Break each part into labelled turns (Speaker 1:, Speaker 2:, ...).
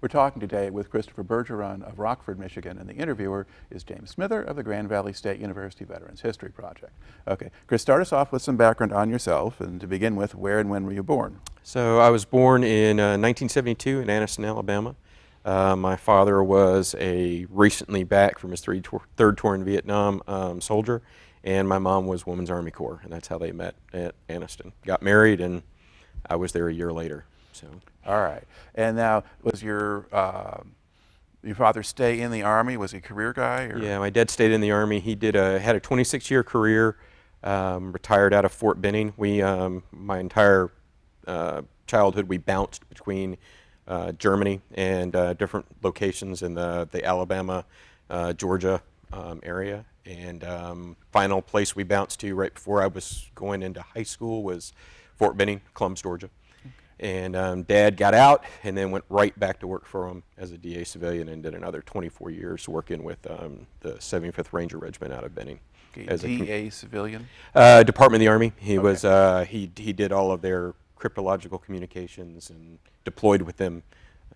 Speaker 1: We're talking today with Christopher Bergeron of Rockford, Michigan, and the interviewer is James Smither of the Grand Valley State University Veterans History Project. Okay, Chris, start us off with some background on yourself, and to begin with, where and when were you born?
Speaker 2: So I was born in 1972 in Anniston, Alabama. My father was a recently back from his third tour in Vietnam soldier, and my mom was Women's Army Corps, and that's how they met at Anniston. Got married, and I was there a year later. So.
Speaker 1: All right. And now, was your father stay in the Army? Was he a career guy? Or?
Speaker 2: Yeah, my dad stayed in the Army. He had a 26-year career, retired out of Fort Benning. My entire childhood, we bounced between Germany and different locations in the Alabama, Georgia area. And final place we bounced to right before I was going into high school was Fort Benning, Columbus, Georgia. And Dad got out and then went right back to work for him as a DA civilian and did another 24 years working with the 75th Ranger Regiment out of Benning.
Speaker 1: Okay,
Speaker 2: As
Speaker 1: DA civilian?
Speaker 2: Department of the Army. He
Speaker 1: Okay.
Speaker 2: was he did all of their cryptological communications and deployed with them.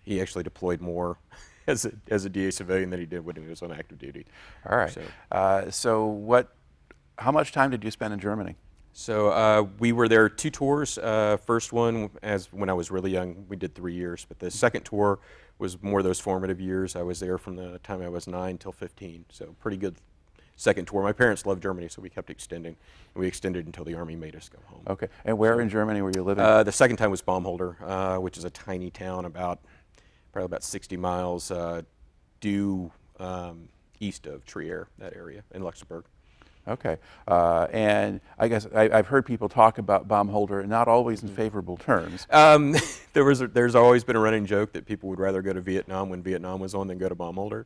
Speaker 2: He actually deployed more as a DA civilian than he did when he was on active duty.
Speaker 1: All right. How much time did you spend in Germany?
Speaker 2: So we were there 2 tours. First one, when I was really young, we did 3 years. But the second tour was more those formative years. I was there from the time I was 9 till 15. So pretty good second tour. My parents loved Germany, so we kept extending. We extended until the Army made us go home.
Speaker 1: Okay. And where in Germany were you living?
Speaker 2: The second time was Baumholder, which is a tiny town probably about 60 miles due east of Trier, that area, in Luxembourg.
Speaker 1: Okay. And I guess I've heard people talk about Baumholder, not always in favorable terms.
Speaker 2: There's always been a running joke that people would rather go to Vietnam when Vietnam was on than go to Baumholder.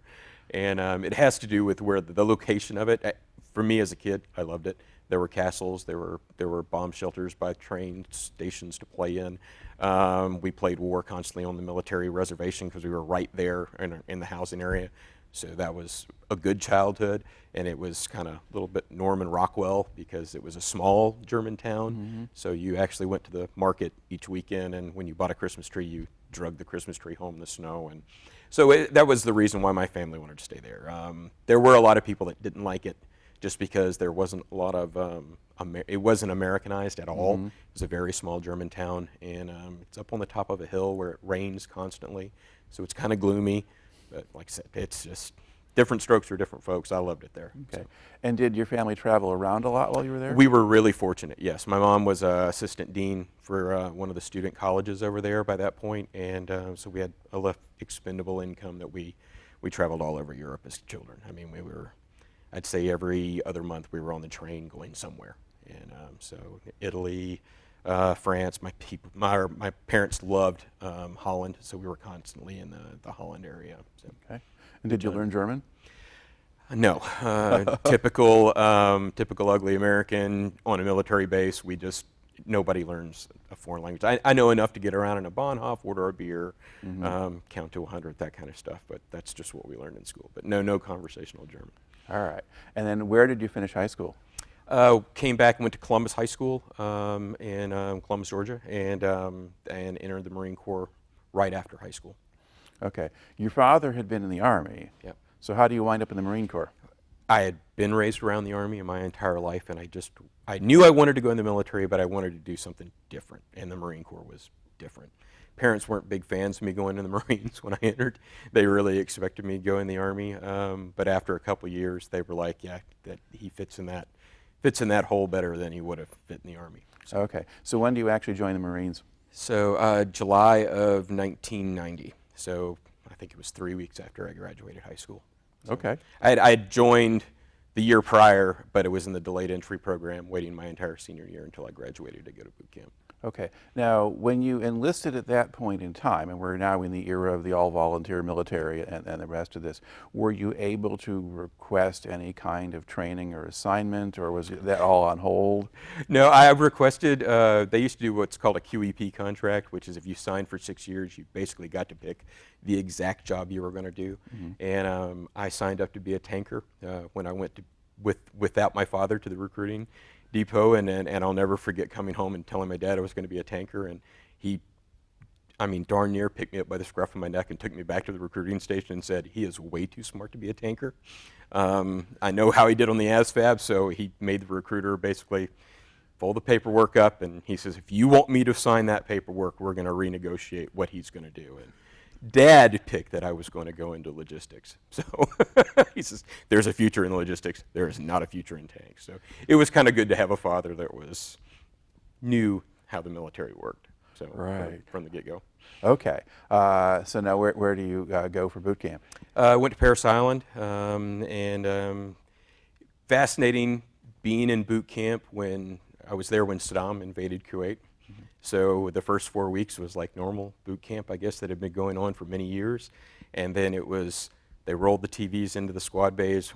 Speaker 2: And it has to do with where the location of it. For me as a kid, I loved it. There were castles, there were bomb shelters by train stations to play in. We played war constantly on the military reservation because we were right there in the housing area. So that was a good childhood, and it was kind of a little bit Norman Rockwell because it was a small German town. Mm-hmm. So you actually went to the market each weekend, and when you bought a Christmas tree, you drug the Christmas tree home in the snow. And so that was the reason why my family wanted to stay there. There were a lot of people that didn't like it just because there wasn't a lot of, it wasn't Americanized at all. Mm-hmm. It was a very small German town, and it's up on the top of a hill where it rains constantly. So it's kind of gloomy. But like I said, it's just different strokes for different folks. I loved it there.
Speaker 1: Okay.
Speaker 2: So.
Speaker 1: And did your family travel around a lot while you were there?
Speaker 2: We were really fortunate, yes. My mom was assistant dean for one of the student colleges over there by that point, and so we had a left expendable income that we traveled all over Europe as children. I mean, I'd say every other month we were on the train going somewhere. And so Italy, France, my parents loved Holland, so we were constantly in the Holland area. So.
Speaker 1: Okay. And did you learn German?
Speaker 2: No. Typical ugly American on a military base. Nobody learns a foreign language. I know enough to get around in a Bahnhof, order a beer, mm-hmm. Count to 100, that kind of stuff, but that's just what we learned in school. But no conversational German.
Speaker 1: All right. And then where did you finish high school?
Speaker 2: Came back and went to Columbus High School in Columbus, Georgia, and entered the Marine Corps right after high school.
Speaker 1: Okay. Your father had been in the Army.
Speaker 2: Yep.
Speaker 1: So how do you wind up in the Marine Corps?
Speaker 2: I had been raised around the Army in my entire life, and I knew I wanted to go in the military, but I wanted to do something different, and the Marine Corps was different. Parents weren't big fans of me going in the Marines when I entered. They really expected me to go in the Army, but after a couple years, they were like, yeah, that he fits in that hole better than he would have fit in the Army. So.
Speaker 1: Okay. So when do you actually join the Marines?
Speaker 2: So July of 1990. So I think it was 3 weeks after I graduated high school. So
Speaker 1: okay.
Speaker 2: I had joined the year prior, but it was in the delayed entry program, waiting my entire senior year until I graduated to go to boot camp.
Speaker 1: Okay. Now, when you enlisted at that point in time, and we're now in the era of the all-volunteer military and the rest of this, were you able to request any kind of training or assignment, or was that all on hold?
Speaker 2: No, I requested, they used to do what's called a QEP contract, which is if you signed for 6 years, you basically got to pick the exact job you were going to do. Mm-hmm. And I signed up to be a tanker when I went without my father to the recruiting depot, and I'll never forget coming home and telling my dad I was going to be a tanker, and he I mean, darn near picked me up by the scruff of my neck and took me back to the recruiting station and said, he is way too smart to be a tanker. I know how he did on the ASVAB, so he made the recruiter basically fold the paperwork up, and he says, if you want me to sign that paperwork, we're going to renegotiate what he's going to do. And Dad picked that I was going to go into logistics. So he says, there's a future in logistics. There is not a future in tanks. So it was kind of good to have a father that knew how the military worked. So from the get-go.
Speaker 1: Okay. So now where do you go for boot camp?
Speaker 2: I went to Parris Island, and fascinating being in boot camp when I was there when Saddam invaded Kuwait. So the first 4 weeks was like normal boot camp, I guess, that had been going on for many years. And then they rolled the TVs into the squad bays.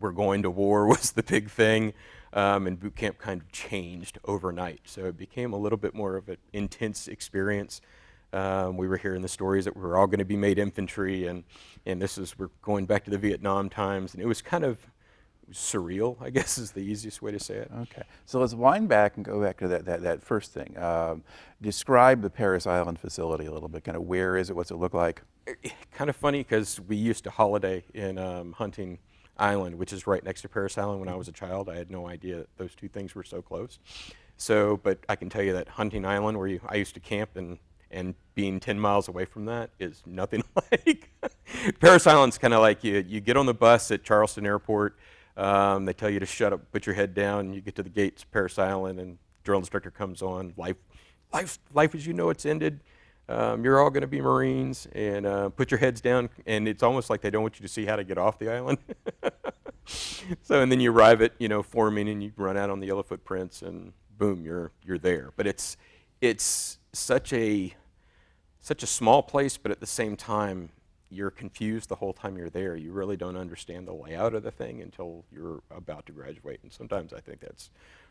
Speaker 2: We're going to war was the big thing. And boot camp kind of changed overnight. So it became a little bit more of an intense experience. We were hearing the stories that we were all going to be made infantry, and we're going back to the Vietnam times, and it was kind of surreal, I guess is the easiest way to say it.
Speaker 1: Okay, so let's wind back and go back to that first thing. Describe the Parris Island facility a little bit. Kind of where is it? What's it look like?
Speaker 2: Kind of funny because we used to holiday in Hunting Island, which is right next to Parris Island. When I was a child, I had no idea that those two things were so close. So, but I can tell you that Hunting Island, where I used to camp, and being 10 miles away from that is nothing like. Parris Island's kind of like you get on the bus at Charleston Airport. They tell you to shut up, put your head down, and you get to the gates of Parris Island, and drill instructor comes on. Life as you know it's ended. You're all going to be Marines, and put your heads down. And it's almost like they don't want you to see how to get off the island. So, and then you arrive at forming, and you run out on the yellow footprints, and boom, you're there. But it's such a small place, but at the same time, you're confused the whole time you're there. You really don't understand the layout of the thing until you're about to graduate. And sometimes I think that's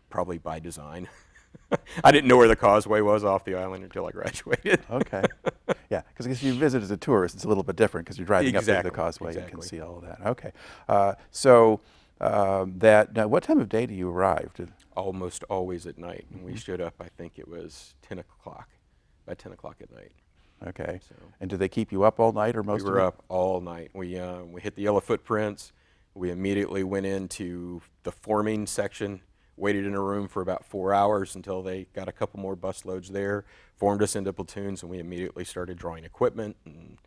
Speaker 2: probably by design. I didn't know where the causeway was off the island until I graduated.
Speaker 1: Okay. Yeah, because if you visit as a tourist, it's a little bit different because you're driving up the causeway. You can see all of that. Okay. Now, what time of day do you arrive?
Speaker 2: Almost always at night. And we showed up, I think it was 10 o'clock, by 10 o'clock at night.
Speaker 1: Okay.
Speaker 2: So,
Speaker 1: and do they keep you up all night or most of it?
Speaker 2: We were up all night. We hit the yellow footprints. We immediately went into the forming section, waited in a room for about 4 hours until they got a couple more bus loads there, formed us into platoons, and we immediately started drawing equipment and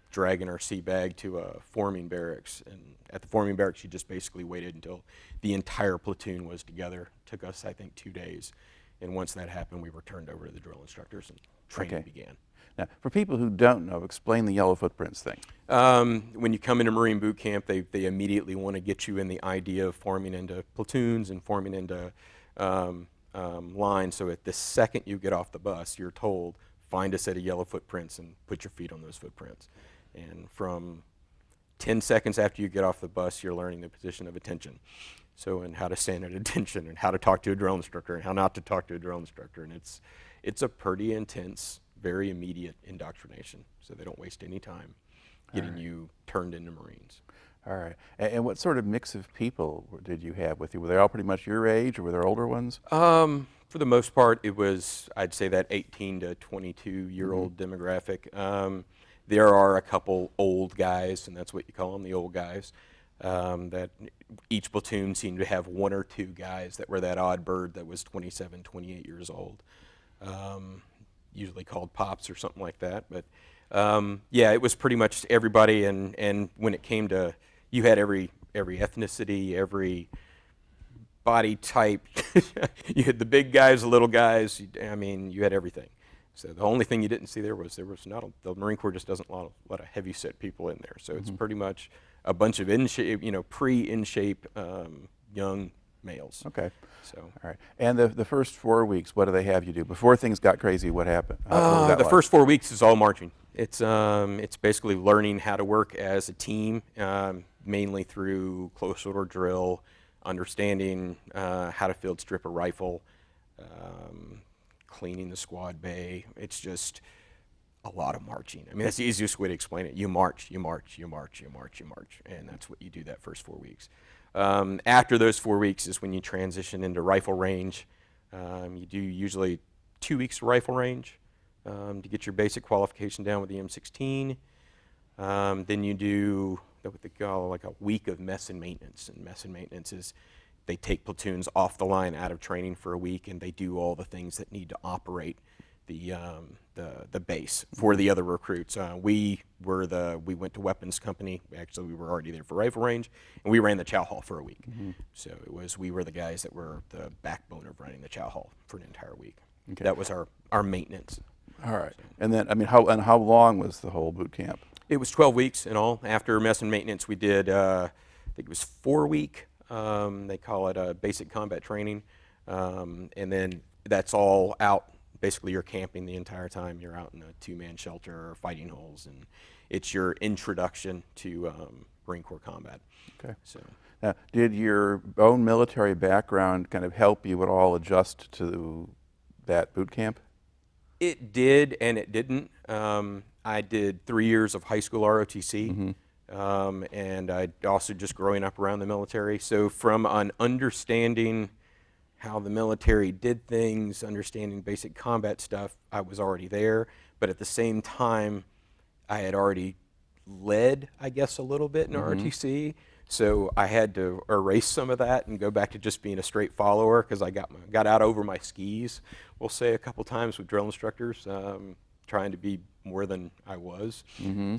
Speaker 2: dragging our sea bag to a forming barracks. And at the forming barracks, you just basically waited until the entire platoon was together. It took us, I think, 2 days. And once that happened, we were turned over to the drill instructors, and training began.
Speaker 1: Now, for people who don't know, explain the yellow footprints thing.
Speaker 2: When you come into Marine boot camp, they immediately want to get you in the idea of forming into platoons and forming into lines. So at the second you get off the bus, you're told, find a set of yellow footprints and put your feet on those footprints. And from 10 seconds after you get off the bus, you're learning the position of attention. So, and how to stand at attention, and how to talk to a drill instructor, and how not to talk to a drill instructor. And it's a pretty intense, very immediate indoctrination. So they don't waste any time getting you turned into Marines.
Speaker 1: All right. And what sort of mix of people did you have with you? Were they all pretty much your age, or were there older ones?
Speaker 2: For the most part, it was, I'd say, that 18 to 22-year-old demographic. There are a couple old guys, and that's what you call them, the old guys. That each platoon seemed to have one or two guys that were that odd bird that was 27, 28 years old, usually called pops or something like that. But yeah, it was pretty much everybody, and when it came to, you had every ethnicity, every body type. You had the big guys, the little guys. I mean, you had everything. So the only thing you didn't see there was not the Marine Corps just doesn't let a lot of heavy set people in there. So it's pretty much a bunch of in shape, pre-in shape young males.
Speaker 1: Okay.
Speaker 2: So
Speaker 1: all right. And the first 4 weeks, what do they have you do before things got crazy? What happened? What was that
Speaker 2: the
Speaker 1: like?
Speaker 2: first 4 weeks is all marching. It's basically learning how to work as a team, mainly through close order drill, understanding how to field strip a rifle, cleaning the squad bay. It's just a lot of marching. I mean, that's the easiest way to explain it. You march, you march, you march, you march, you march, and that's what you do that first 4 weeks. After those 4 weeks is when you transition into rifle range. You do usually 2 weeks of rifle range, to get your basic qualification down with the M16. Then you do what they call like a week of mess and maintenance. And mess and maintenance is they take platoons off the line out of training for a week, and they do all the things that need to operate the base for the other recruits. We went to weapons company. Actually, we were already there for rifle range, and we ran the chow hall for a week. So we were the guys that were the backbone of running the chow hall for an entire week.
Speaker 1: Okay.
Speaker 2: That was our maintenance.
Speaker 1: All right. And then, I mean, how long was the whole boot camp?
Speaker 2: It was 12 weeks in all. After mess and maintenance, we did, I think it was 4-week. They call it basic combat training. And then that's all out. Basically, you're camping the entire time. You're out in a 2-man shelter or fighting holes. And it's your introduction to Marine Corps combat.
Speaker 1: Okay.
Speaker 2: So.
Speaker 1: Now, did your own military background kind of help you at all adjust to that boot camp?
Speaker 2: It did and it didn't. I did 3 years of high school ROTC, and I also just growing up around the military. So from an understanding how the military did things, understanding basic combat stuff, I was already there. But at the same time, I had already led, I guess, a little bit in ROTC. So I had to erase some of that and go back to just being a straight follower, because I got out over my skis, we'll say, a couple times with drill instructors, trying to be more than I was.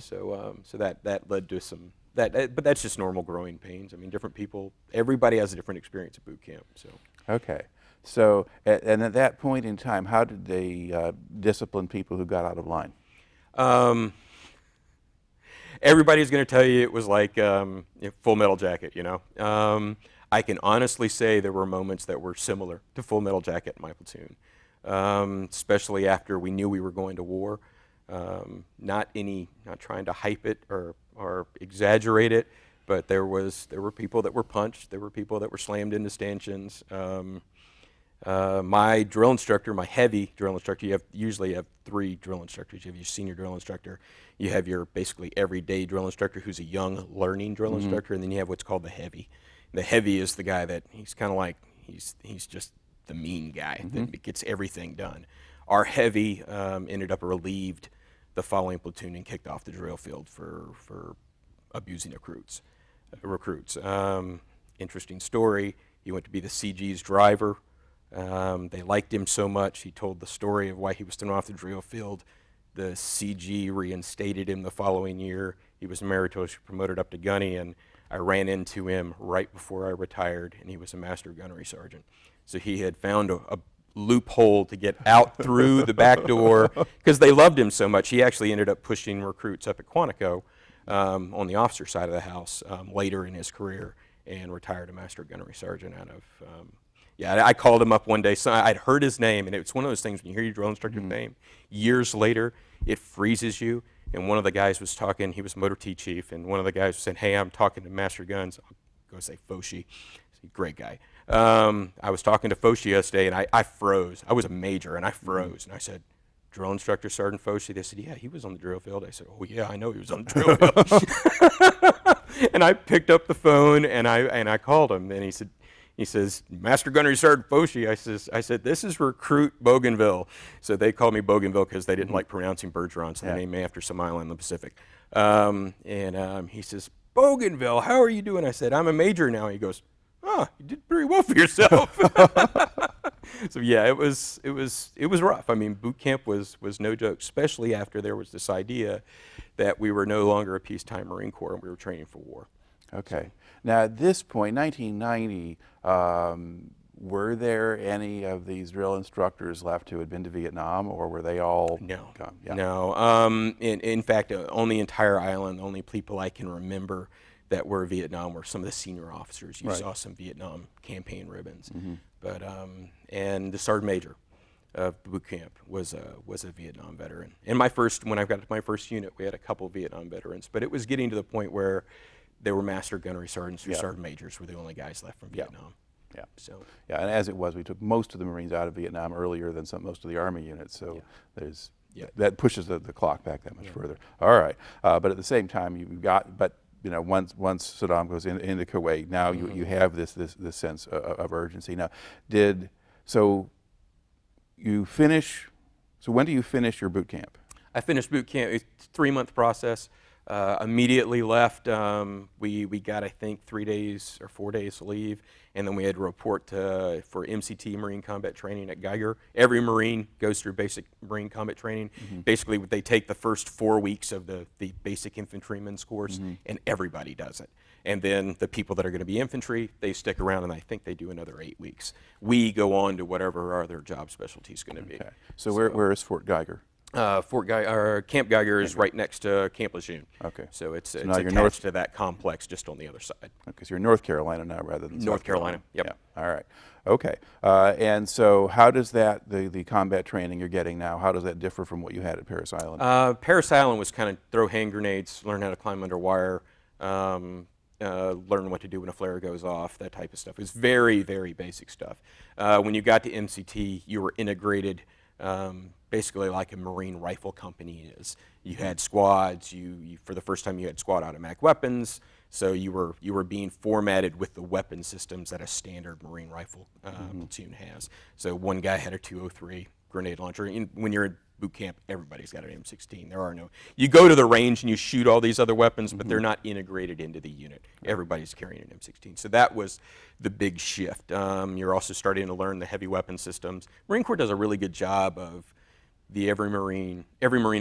Speaker 2: So that led to some but that's just normal growing pains. I mean, different people, everybody has a different experience at boot camp. So.
Speaker 1: Okay. So and at that point in time, how did they discipline people who got out of line?
Speaker 2: Everybody's going to tell you it was like Full Metal Jacket, you know. I can honestly say there were moments that were similar to Full Metal Jacket in my platoon, especially after we knew we were going to war. Not trying to hype it or exaggerate it, but there were people that were punched. There were people that were slammed into stanchions. My drill instructor, my heavy drill instructor, you usually have 3 drill instructors. You have your senior drill instructor, you have your basically everyday drill instructor who's a young learning drill instructor, and then you have what's called the heavy. The heavy is the guy that he's kind of like, he's just the mean guy that gets everything done. Our heavy ended up relieved the following platoon and kicked off the drill field for abusing recruits. Interesting story. He went to be the CG's driver. They liked him so much, he told the story of why he was thrown off the drill field. The CG reinstated him the following year. He was meritoriously promoted up to gunny, and I ran into him right before I retired, and he was a master gunnery sergeant. So he had found a loophole to get out through the back door because they loved him so much. He actually ended up pushing recruits up at Quantico on the officer side of the house later in his career, and retired a master gunnery sergeant out of I called him up one day. So I'd heard his name, and it's one of those things when you hear your drill instructor's name, years later, it freezes you. And one of the guys was talking, he was motor T chief, and one of the guys was saying, "Hey, I'm talking to Master Guns." I'll go say Foshi. He's a great guy. I was talking to Foshi yesterday, and I froze. I was a major, and I froze. And I said, "Drill instructor Sergeant Foshi?" They said, "Yeah, he was on the drill field." I said, "Oh, yeah, I know he was on the drill field." And I picked up the phone, and I called him, and he says, "Master Gunnery Sergeant Foshi." I said, "This is Recruit Bougainville." So they called me Bougainville because they didn't like pronouncing Bergeron, so they named me after some island in the Pacific. He says, "Bougainville, how are you doing?" I said, "I'm a major now." He goes, "Oh, you did pretty well for yourself." So yeah, it was rough. I mean, boot camp was no joke, especially after there was this idea that we were no longer a peacetime Marine Corps and we were training for war.
Speaker 1: Okay. Now, at this point, 1990, were there any of these drill instructors left who had been to Vietnam, or were they all gone? Yeah.
Speaker 2: No. In fact, on the entire island, the only people I can remember that were Vietnam were some of the senior officers. You saw some Vietnam campaign ribbons. But and the sergeant major of the boot camp was a Vietnam veteran. And when I got to my first unit, we had a couple of Vietnam veterans. But it was getting to the point where there were master gunnery sergeants or sergeant majors were the only guys left from Vietnam.
Speaker 1: Yeah.
Speaker 2: So.
Speaker 1: Yeah, and as it was, we took most of the Marines out of Vietnam earlier than most of the Army units. So there's that pushes the clock back that much further. All right, but at the same time, once Saddam goes into Kuwait, now you have this sense of urgency. Now, so you finish So when do you finish your boot camp?
Speaker 2: I finished boot camp. It's a 3-month process. Immediately left. We got, I think, 3 days or 4 days leave, and then we had to report for MCT, Marine Combat Training at Geiger. Every Marine goes through basic Marine Combat Training. Basically, they take the first 4 weeks of the basic infantryman's course, and everybody does it. And then the people that are going to be infantry, they stick around, and I think they do another 8 weeks. We go on to whatever our other job specialty is going to be.
Speaker 1: Okay. So where is Fort Geiger?
Speaker 2: Camp Geiger is right next to Camp Lejeune.
Speaker 1: Okay.
Speaker 2: So it's
Speaker 1: now you're
Speaker 2: attached to that complex, just on the other side.
Speaker 1: Because you're in North Carolina now rather than
Speaker 2: North
Speaker 1: South
Speaker 2: Carolina. Yep.
Speaker 1: Yeah. All right. Okay. And so how does that, the combat training you're getting now, how does that differ from what you had at Parris Island?
Speaker 2: Parris Island was kind of throw hand grenades, learn how to climb under wire, learn what to do when a flare goes off, that type of stuff. It was very, very basic stuff. When you got to MCT, you were integrated basically like a Marine rifle company is. You had squads. You for the first time you had squad automatic weapons. So you were being formatted with the weapon systems that a standard Marine rifle platoon has. So one guy had a 203 grenade launcher. When you're in boot camp, everybody's got an M16. There are no. You go to the range and you shoot all these other weapons, but they're not integrated into the unit. Everybody's carrying an M16. So that was the big shift. You're also starting to learn the heavy weapon systems. Marine Corps does a really good job of every Marine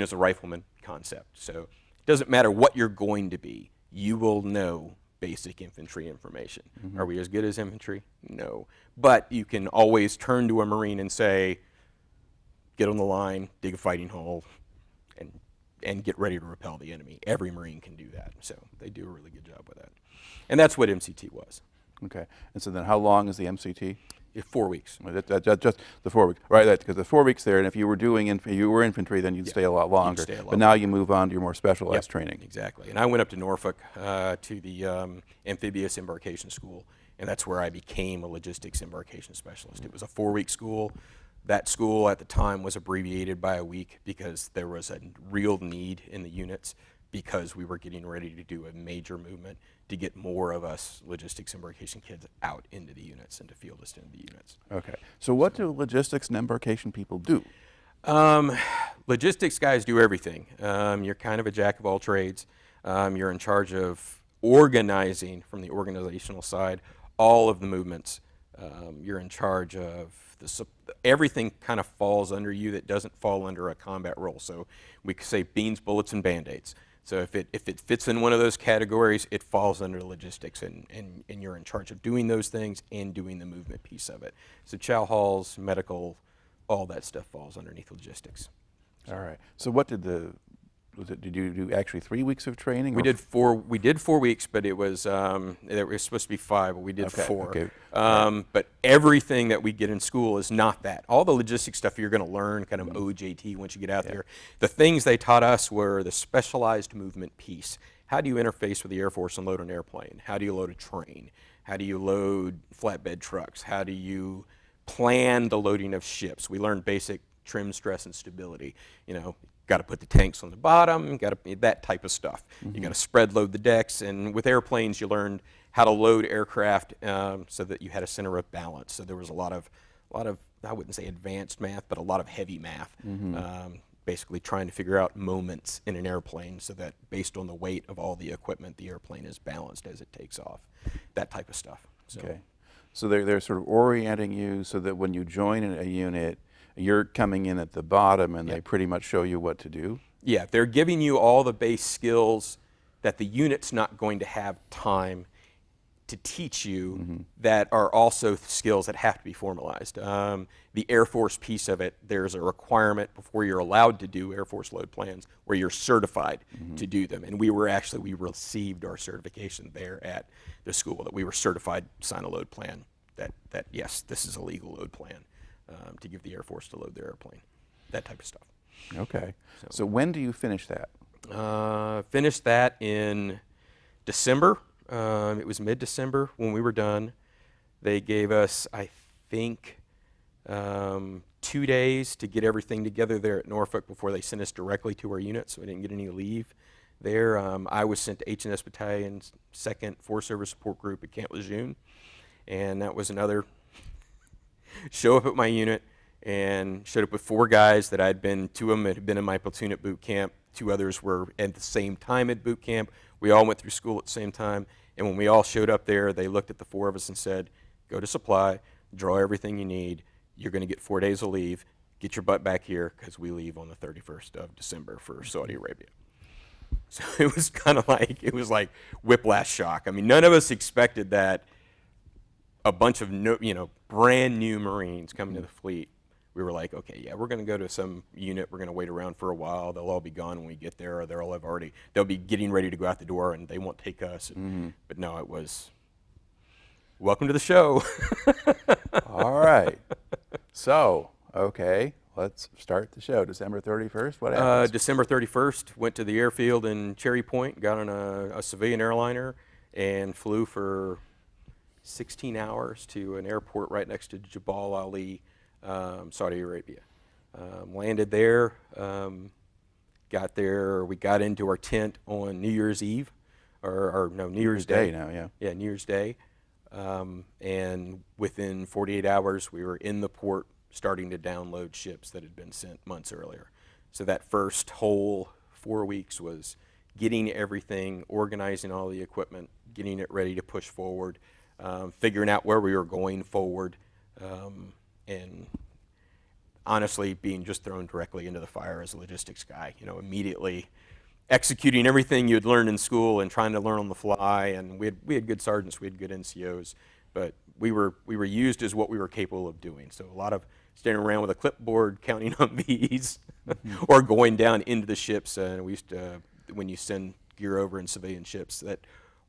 Speaker 2: is a rifleman concept. So it doesn't matter what you're going to be, you will know basic infantry information. Are we as good as infantry? No. But you can always turn to a Marine and say, get on the line, dig a fighting hole, and get ready to repel the enemy. Every Marine can do that. So they do a really good job with that. And that's what MCT was.
Speaker 1: Okay. And so then how long is the MCT?
Speaker 2: 4 weeks.
Speaker 1: Just the 4 weeks, right? Because the 4 weeks there, and if you were doing infantry, then you'd stay a lot longer. But now you move on to your more specialized training.
Speaker 2: Exactly. And I went up to Norfolk to the Amphibious Embarkation School, and that's where I became a Logistics Embarkation Specialist. It was a 4-week school. That school at the time was abbreviated by a week because there was a real need in the units, because we were getting ready to do a major movement to get more of us logistics embarkation kids out into the units and to field us into the units.
Speaker 1: Okay. So what do logistics and embarkation people do?
Speaker 2: Logistics guys do everything. You're kind of a jack of all trades. You're in charge of organizing, from the organizational side, all of the movements. You're in charge of everything kind of falls under you that doesn't fall under a combat role. So we could say beans, bullets, and Band-Aids. So if it fits in one of those categories, it falls under logistics, and you're in charge of doing those things and doing the movement piece of it. So chow halls, medical, all that stuff falls underneath logistics.
Speaker 1: All right. So what did did you do actually 3 weeks of training?
Speaker 2: We did 4 weeks, but it was supposed to be 5, but we did 4.
Speaker 1: Okay.
Speaker 2: But everything that we get in school is not that. All the logistics stuff you're going to learn kind of OJT once you get out there. The things they taught us were the specialized movement piece. How do you interface with the Air Force and load an airplane? How do you load a train? How do you load flatbed trucks? How do you plan the loading of ships? We learned basic trim, stress, and stability. Got to put the tanks on the bottom, that type of stuff. You got to spread load the decks, and with airplanes you learned how to load aircraft so that you had a center of balance. So there was a lot of I wouldn't say advanced math, but a lot of heavy math. Basically trying to figure out moments in an airplane so that based on the weight of all the equipment, the airplane is balanced as it takes off. That type of stuff. So.
Speaker 1: Okay. So they're sort of orienting you so that when you join a unit, you're coming in at the bottom and they pretty much show you what to do?
Speaker 2: Yeah, they're giving you all the base skills that the unit's not going to have time to teach you that are also skills that have to be formalized. The Air Force piece of it, there's a requirement before you're allowed to do Air Force load plans where you're certified to do them. And we received our certification there at the school that we were certified to sign a load plan that yes, this is a legal load plan. To give the Air Force to load their airplane, that type of stuff.
Speaker 1: Okay. So when do you finish that?
Speaker 2: Finished that in December. It was mid-December when we were done. They gave us, I think, 2 days to get everything together there at Norfolk before they sent us directly to our unit, so we didn't get any leave there. I was sent to H&S Battalion's 2nd Force Service Support Group at Camp Lejeune, and that was another show up at my unit, and showed up with 4 guys that I'd been, 2 of them had been in my platoon at boot camp, 2 others were at the same time at boot camp. We all went through school at the same time, and when we all showed up there, they looked at the 4 of us and said, go to supply, draw everything you need, you're going to get 4 days of leave, get your butt back here, because we leave on the 31st of December for Saudi Arabia. So it was kind of like, it was like whiplash shock. I mean, none of us expected that a bunch of brand new Marines coming to the fleet. We were like, okay, yeah, we're going to go to some unit. We're going to wait around for a while. They'll all be gone when we get there, or they'll be getting ready to go out the door, and they won't take us. But no, it was, welcome to the show.
Speaker 1: All right. So, okay, let's start the show. December 31st, what happened?
Speaker 2: December 31st, went to the airfield in Cherry Point, got on a civilian airliner, and flew for 16 hours to an airport right next to Jebel Ali, Saudi Arabia. Landed there, got there, we got into our tent on New Year's Eve, or no, New Year's Day.
Speaker 1: Now, yeah.
Speaker 2: Yeah, New Year's Day. And within 48 hours, we were in the port starting to download ships that had been sent months earlier. So that first whole 4 weeks was getting everything, organizing all the equipment, getting it ready to push forward, figuring out where we were going forward, and honestly being just thrown directly into the fire as a logistics guy, immediately executing everything you'd learned in school and trying to learn on the fly. And we had good sergeants, we had good NCOs, but we were used as what we were capable of doing. So a lot of standing around with a clipboard counting on V's or going down into the ships. And we used to, when you send gear over in civilian ships that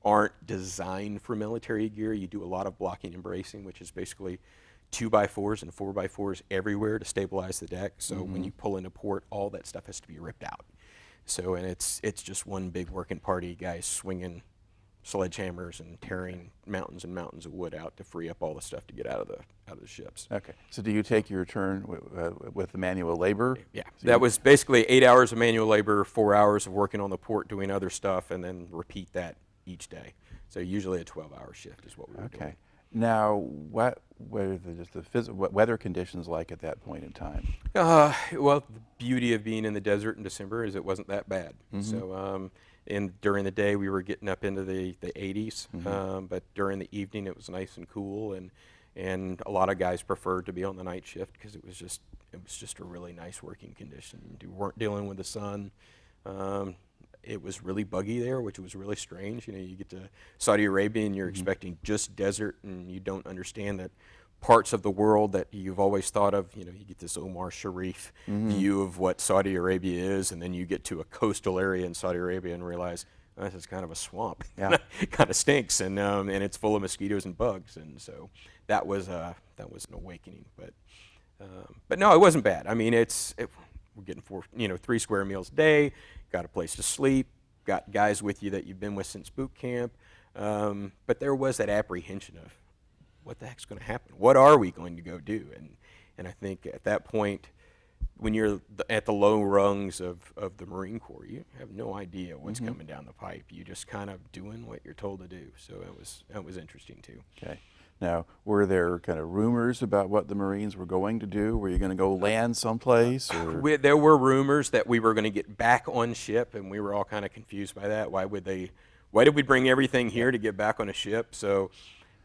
Speaker 2: aren't designed for military gear, you do a lot of blocking and bracing, which is basically 2x4s and 4x4s everywhere to stabilize the deck. So when you pull into port, all that stuff has to be ripped out. So, and it's just one big working party, guys swinging sledgehammers and tearing mountains and mountains of wood out to free up all the stuff to get out of the ships.
Speaker 1: Okay. So do you take your turn with the manual labor?
Speaker 2: Yeah. So that was basically 8 hours of manual labor, 4 hours of working on the port doing other stuff, and then repeat that each day. So usually a 12-hour shift is what we were doing.
Speaker 1: Okay. Now, what were what weather conditions like at that point in time?
Speaker 2: Well, the beauty of being in the desert in December is it wasn't that bad. So, and during the day we were getting up into the 80s, but during the evening it was nice and cool, and a lot of guys preferred to be on the night shift because it was just a really nice working condition. You weren't dealing with the sun. It was really buggy there, which was really strange. You get to Saudi Arabia and you're expecting just desert, and you don't understand that parts of the world that you've always thought of. You get this Omar Sharif view of what Saudi Arabia is, and then you get to a coastal area in Saudi Arabia and realize this is kind of a swamp.
Speaker 1: Yeah.
Speaker 2: Kind of stinks, and it's full of mosquitoes and bugs. And so that was an awakening. But no, it wasn't bad. I mean, we're getting 3 square meals a day. Got a place to sleep, got guys with you that you've been with since boot camp, but there was that apprehension of what the heck's going to happen? What are we going to go do? And I think at that point, when you're at the low rungs of the Marine Corps, you have no idea what's coming down the pipe. You just kind of doing what you're told to do. So that was interesting too.
Speaker 1: Okay. Now, were there kind of rumors about what the Marines were going to do? Were you going to go land someplace? Or?
Speaker 2: There were rumors that we were going to get back on ship, and we were all kind of confused by that. Why did we bring everything here to get back on a ship? So,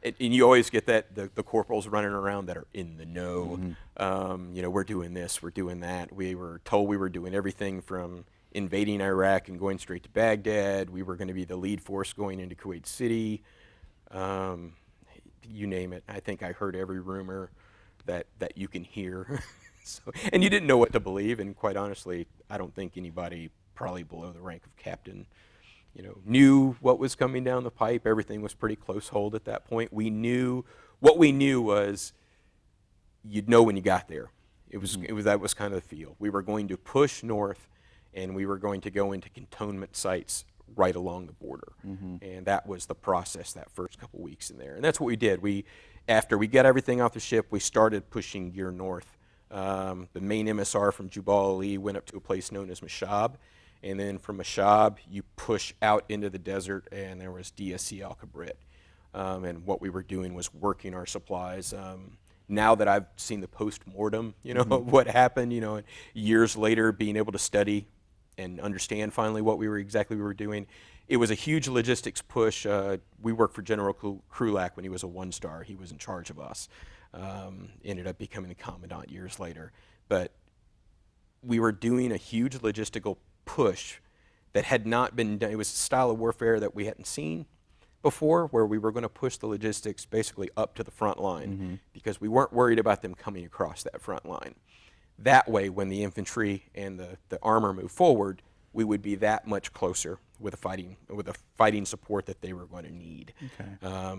Speaker 2: and you always get that, the corporals running around that are in the know. We're doing this, we're doing that. We were told we were doing everything from invading Iraq and going straight to Baghdad. We were going to be the lead force going into Kuwait City. You name it. I think I heard every rumor that you can hear. And you didn't know what to believe, and quite honestly, I don't think anybody probably below the rank of captain knew what was coming down the pipe. Everything was pretty close hold at that point. What we knew was you'd know when you got there. That was kind of the feel. We were going to push north, and we were going to go into cantonment sites right along the border. And that was the process that first couple weeks in there. And that's what we did. After we got everything off the ship, we started pushing gear north. The main MSR from Jebel Ali went up to a place known as Mashab. And then from Mashab, you push out into the desert, and there was DSC Al Kabrit. And what we were doing was working our supplies now that I've seen the post-mortem, of what happened, years later, being able to study and understand finally what we were doing. It was a huge logistics push. We worked for General Krulak when he was a 1-star. He was in charge of us. Ended up becoming the commandant years later. But we were doing a huge logistical push that had not been done. It was a style of warfare that we hadn't seen before, where we were going to push the logistics basically up to the front line because we weren't worried about them coming across that front line. That way, when the infantry and the armor moved forward, we would be that much closer with a fighting support that they were going to need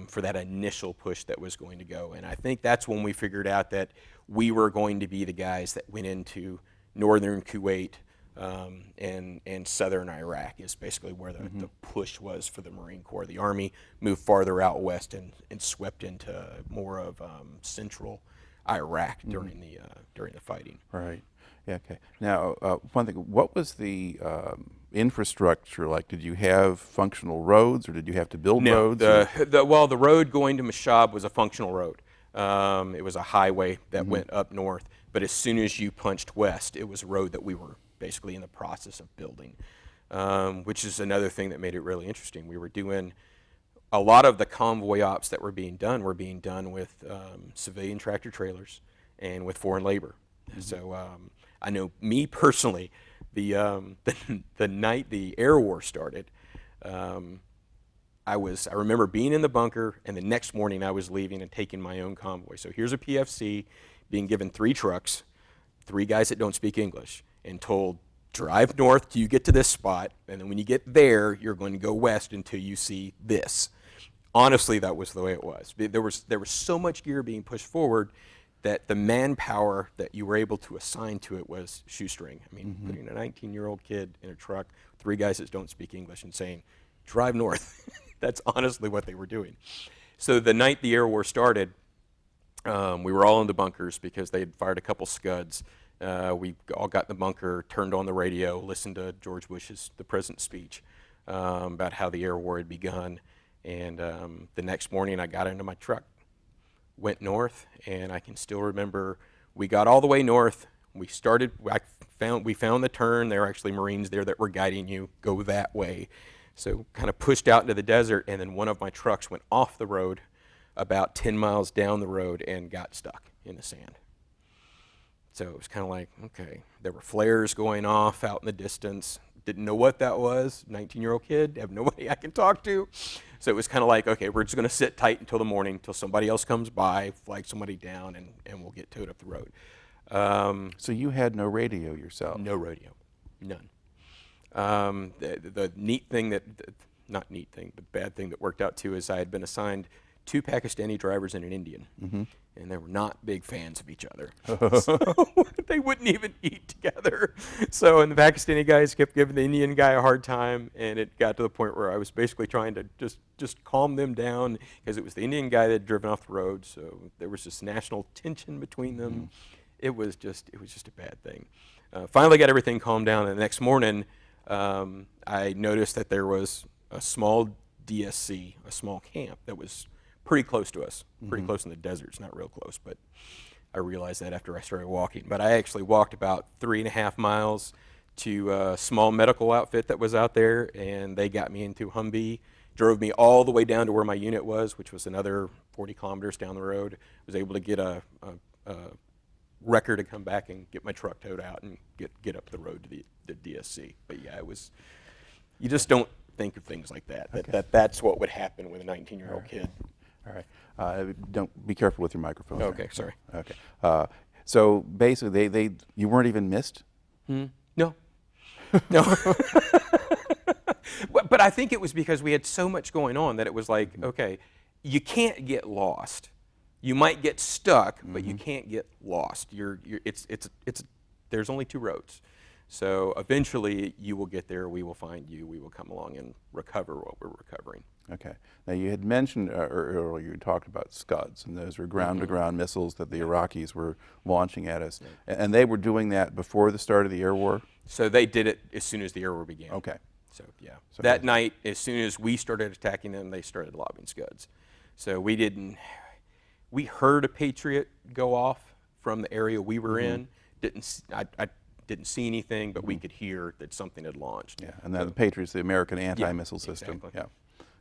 Speaker 2: for that initial push that was going to go. And I think that's when we figured out that we were going to be the guys that went into northern Kuwait and southern Iraq is basically where the push was for the Marine Corps. The Army moved farther out west and swept into more of central Iraq during the fighting.
Speaker 1: Right. Yeah. Okay. Now, one thing. What was the infrastructure like? Did you have functional roads, or did you have to build roads?
Speaker 2: Well, the road going to Mashab was a functional road. It was a highway that went up north, but as soon as you punched west, it was a road that we were basically in the process of building, which is another thing that made it really interesting. We were doing a lot of the convoy ops that were being done with civilian tractor trailers and with foreign labor. So I know me personally, the night the air war started, I remember being in the bunker, and the next morning I was leaving and taking my own convoy. So here's a PFC being given 3 trucks, 3 guys that don't speak English, and told, drive north till you get to this spot, and then when you get there, you're going to go west until you see this. Honestly, that was the way it was. There was so much gear being pushed forward that the manpower that you were able to assign to it was shoestring. I mean, putting a 19-year-old kid in a truck, 3 guys that don't speak English, and saying, drive north. That's honestly what they were doing. So the night the air war started, we were all in the bunkers because they had fired a couple scuds. We all got in the bunker, turned on the radio, listened to George Bush's, the president's speech about how the air war had begun. And the next morning I got into my truck, went north, and I can still remember we got all the way north. We found the turn. There were actually Marines there that were guiding you, go that way. So kind of pushed out into the desert, and then one of my trucks went off the road about 10 miles down the road and got stuck in the sand. So it was kind of like, okay, there were flares going off out in the distance. Didn't know what that was. 19-year-old kid, have nobody I can talk to. So it was kind of like, okay, we're just going to sit tight until the morning, until somebody else comes by, flag somebody down, and we'll get towed up the road.
Speaker 1: So you had no radio yourself?
Speaker 2: No radio, none. The neat thing not neat thing, but bad thing that worked out too is I had been assigned 2 Pakistani drivers and an Indian, and they were not big fans of each other. So they wouldn't even eat together. So, and the Pakistani guys kept giving the Indian guy a hard time, and it got to the point where I was basically trying to just calm them down, because it was the Indian guy that had driven off the road, so there was this national tension between them. It was just a bad thing. Finally got everything calmed down, and the next morning I noticed that there was a small DSC, a small camp that was pretty close to us, pretty close in the desert. It's not real close, but I realized that after I started walking. But I actually walked about 3.5 miles to a small medical outfit that was out there, and they got me into Humvee, drove me all the way down to where my unit was, which was another 40 kilometers down the road. Was able to get a wrecker to come back and get my truck towed out and get up the road to the DSC. But yeah, it was, you just don't think of things like that.
Speaker 1: Okay.
Speaker 2: That's what would happen with a 19-year-old kid.
Speaker 1: All right. Don't be careful with your microphone.
Speaker 2: Okay, sorry.
Speaker 1: Okay. So basically, you weren't even missed?
Speaker 2: No. No. But I think it was because we had so much going on that it was like, okay, you can't get lost. You might get stuck, but you can't get lost. There's only 2 roads. So eventually you will get there, we will find you, we will come along and recover what we're recovering.
Speaker 1: Okay. Now you had mentioned earlier, you talked about Scuds, and those were ground-to-ground missiles that the Iraqis were launching at us. And they were doing that before the start of the air war?
Speaker 2: So they did it as soon as the air war began.
Speaker 1: Okay.
Speaker 2: So yeah, so that night, as soon as we started attacking them, they started lobbing Scuds. So we we heard a Patriot go off from the area we were in. I didn't see anything, but we could hear that something had launched.
Speaker 1: Yeah, and then the Patriot's the American anti-missile system.
Speaker 2: Exactly.
Speaker 1: Yeah.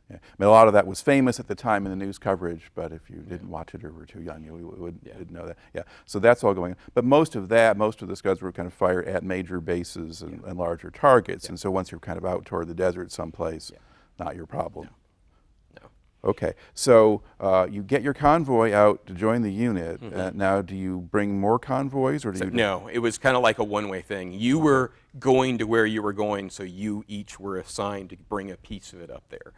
Speaker 1: Yeah. I mean, a lot of that was famous at the time in the news coverage, but if you didn't watch it or were too young, you wouldn't know that. Yeah, so that's all going on. But most of the Scuds were kind of fired at major bases and larger targets, and so once you're kind of out toward the desert someplace, not your problem.
Speaker 2: No.
Speaker 1: Okay, so you get your convoy out to join the unit. Now, do you bring more convoys, or do you?
Speaker 2: No, it was kind of like a one-way thing. You were going to where you were going, so you each were assigned to bring a piece of it up there.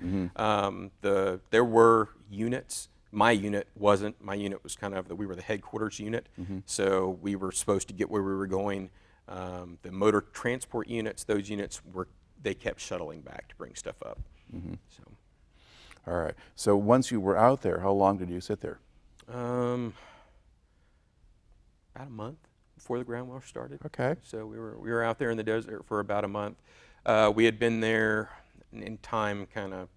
Speaker 2: There were units. My unit wasn't. My unit was kind of we were the headquarters unit, so we were supposed to get where we were going. The motor transport units, those units they kept shuttling back to bring stuff up. So.
Speaker 1: All right. So once you were out there, how long did you sit there?
Speaker 2: About a month before the ground war started.
Speaker 1: Okay.
Speaker 2: So we were out there in the desert for about a month. We had been there in time, kind of.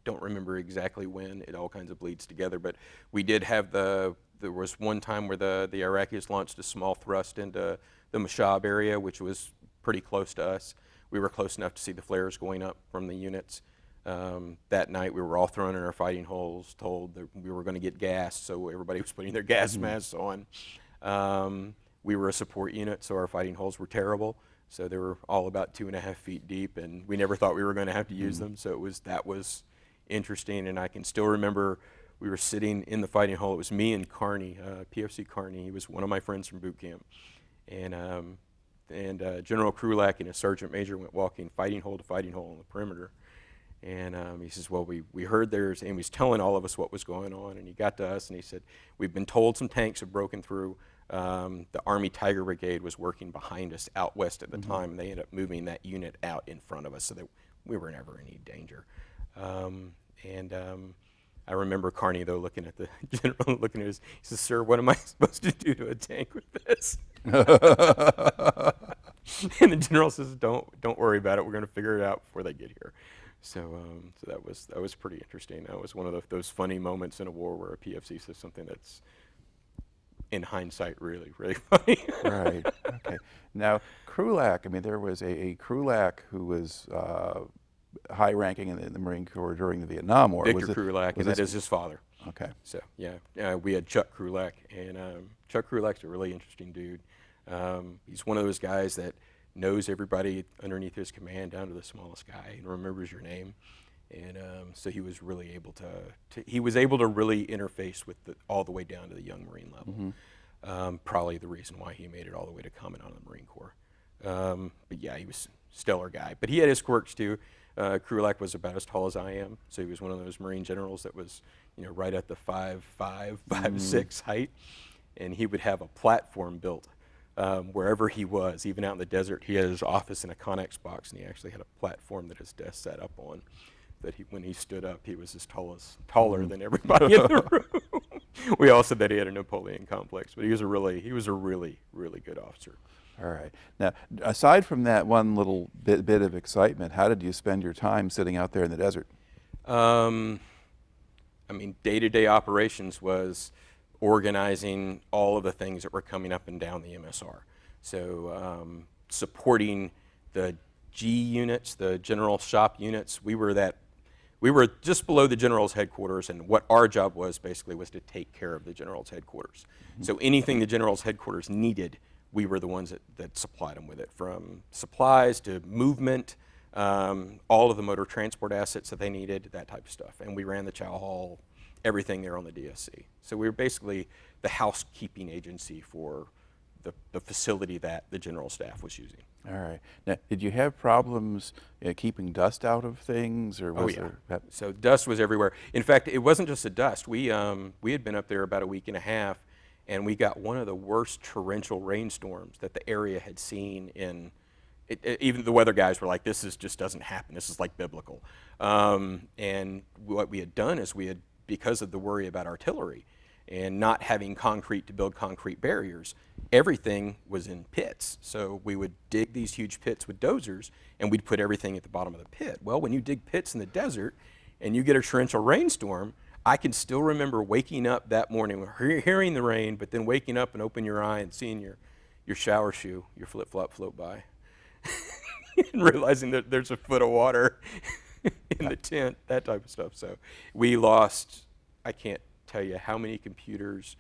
Speaker 2: Don't remember exactly when. It all kinds of bleeds together. But we did have there was one time where the Iraqis launched a small thrust into the Mashab area, which was pretty close to us. We were close enough to see the flares going up from the units. That night we were all thrown in our fighting holes, told that we were going to get gassed, so everybody was putting their gas masks on. We were a support unit, so our fighting holes were terrible. So they were all about 2.5 feet deep, and we never thought we were going to have to use them. So that was interesting, and I can still remember we were sitting in the fighting hole. It was me and Carney, PFC Carney. He was one of my friends from boot camp, and General Krulak and a sergeant major went walking fighting hole to fighting hole on the perimeter. And he says, well, we heard and he was telling all of us what was going on, and he got to us and he said, we've been told some tanks have broken through. The Army Tiger Brigade was working behind us out west at the time, and they ended up moving that unit out in front of us so that we were never in any danger. I remember Carney, though, looking at the general, looking at us, he says, sir, what am I supposed to do to a tank with this? And the general says, don't worry about it. We're going to figure it out before they get here. So that was pretty interesting. That was one of those funny moments in a war where a PFC says something that's, in hindsight, really, really funny.
Speaker 1: Right. Okay. Now, Krulak. I mean, there was a Krulak who was high-ranking in the Marine Corps during the Vietnam War.
Speaker 2: Victor Krulak, and that is his father.
Speaker 1: Okay.
Speaker 2: So yeah, we had Chuck Krulak, and Chuck Krulak's a really interesting dude. He's one of those guys that knows everybody underneath his command down to the smallest guy and remembers your name, and so he was really able to really interface with all the way down to the young Marine level. Probably the reason why he made it all the way to commandant of the Marine Corps. But yeah, he was a stellar guy, but he had his quirks too. Krulak was about as tall as I am, so he was one of those Marine generals that was, right at the 5'5", 5'6" height, and he would have a platform built wherever he was, even out in the desert. He had his office in a Connex box, and he actually had a platform that his desk sat up on. That when he stood up, he was taller than everybody in the room. We all said that he had a Napoleon complex, but he was a really, really good officer.
Speaker 1: All right. Now, aside from that one little bit of excitement, how did you spend your time sitting out there in the desert?
Speaker 2: Day-to-day operations was organizing all of the things that were coming up and down the MSR. So supporting the G units, the general shop units. We were just below the general's headquarters, and what our job was basically was to take care of the general's headquarters. So anything the general's headquarters needed, we were the ones that supplied them with it, from supplies to movement, all of the motor transport assets that they needed, that type of stuff. And we ran the chow hall, everything there on the DSC. So we were basically the housekeeping agency for the facility that the general staff was using.
Speaker 1: All right. Now, did you have problems keeping dust out of things, or was there?
Speaker 2: So dust was everywhere. In fact, it wasn't just the dust. We had been up there about a week and a half, and we got one of the worst torrential rainstorms that the area had seen in. Even the weather guys were like, "This just doesn't happen. This is like biblical." And what we had done is because of the worry about artillery and not having concrete to build concrete barriers, everything was in pits. So we would dig these huge pits with dozers, and we'd put everything at the bottom of the pit. Well, when you dig pits in the desert and you get a torrential rainstorm, I can still remember waking up that morning, hearing the rain, but then waking up and opening your eye and seeing your shower shoe, your flip-flop float by, and realizing that there's a foot of water in the tent, that type of stuff. So we lost, I can't tell you how many computers,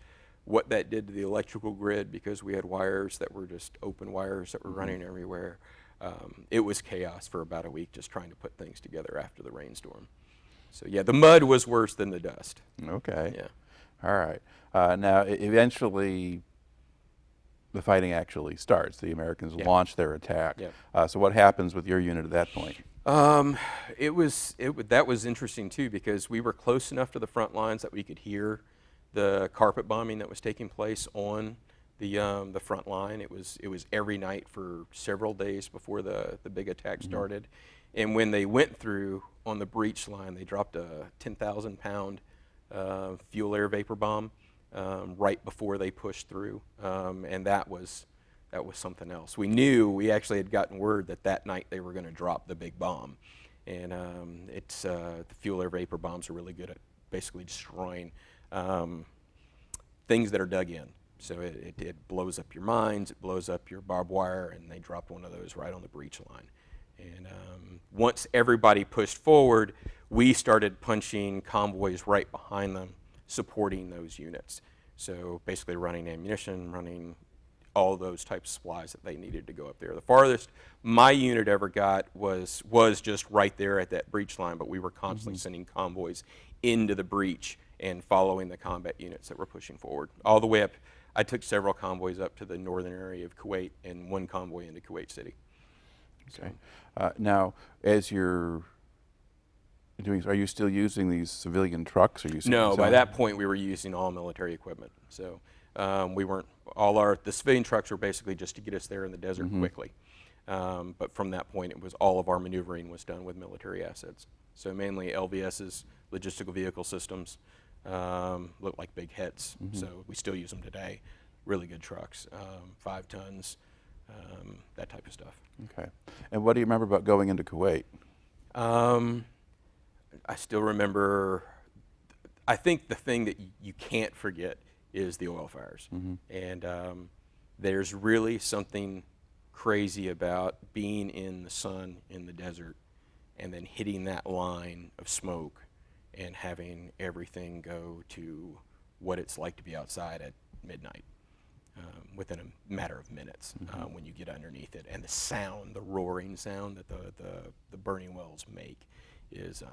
Speaker 2: what that did to the electrical grid, because we had wires that were just open wires that were running everywhere. It was chaos for about a week just trying to put things together after the rainstorm. So yeah, the mud was worse than the dust.
Speaker 1: Okay.
Speaker 2: Yeah.
Speaker 1: All right. Now, eventually, the fighting actually starts. The Americans launch their attack.
Speaker 2: Yeah.
Speaker 1: So what happens with your unit at that point?
Speaker 2: That was interesting too, because we were close enough to the front lines that we could hear the carpet bombing that was taking place on the front line. It was every night for several days before the big attack started. And when they went through on the breach line, they dropped a 10,000-pound fuel air vapor bomb right before they pushed through, and that was something else. We actually had gotten word that night they were going to drop the big bomb, and the fuel air vapor bombs are really good at basically destroying things that are dug in. So it blows up your mines, it blows up your barbed wire, and they dropped one of those right on the breach line. And once everybody pushed forward, we started punching convoys right behind them, supporting those units. So basically running ammunition, running all those types of supplies that they needed to go up there. The farthest my unit ever got was just right there at that breach line, but we were constantly sending convoys into the breach and following the combat units that were pushing forward. All the way up, I took several convoys up to the northern area of Kuwait and one convoy into Kuwait City.
Speaker 1: Okay. Now, as you're doing, are you still using these civilian trucks? Or are you
Speaker 2: No, by that point we were using all military equipment. So we weren't, the civilian trucks were basically just to get us there in the desert quickly. But from that point, it was all of our maneuvering was done with military assets. So mainly LVS's, logistical vehicle systems, look like big heads. So we still use them today. Really good trucks, 5 tons, that type of stuff.
Speaker 1: Okay. And what do you remember about going into Kuwait?
Speaker 2: I still remember, I think the thing that you can't forget is the oil fires. And there's really something crazy about being in the sun in the desert and then hitting that line of smoke and having everything go to what it's like to be outside at midnight. Within a matter of minutes when you get underneath it. And the sound, the roaring sound that the burning wells make is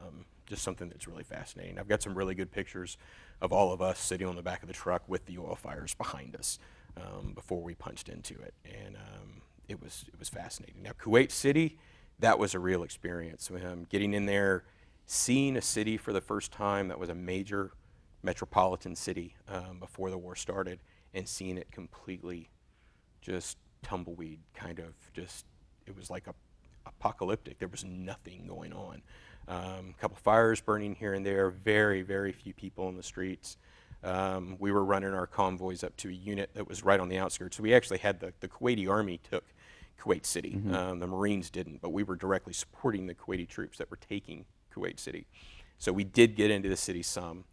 Speaker 2: just something that's really fascinating. I've got some really good pictures of all of us sitting on the back of the truck with the oil fires behind us before we punched into it. And it was fascinating. Now, Kuwait City, that was a real experience. Getting in there, seeing a city for the first time that was a major metropolitan city before the war started, and seeing it completely just tumbleweed, kind of just, it was like apocalyptic. There was nothing going on. A couple fires burning here and there, very, very few people in the streets. We were running our convoys up to a unit that was right on the outskirts. So we actually had the Kuwaiti Army took Kuwait City. The Marines didn't, but we were directly supporting the Kuwaiti troops that were taking Kuwait City. So we did get into the city some,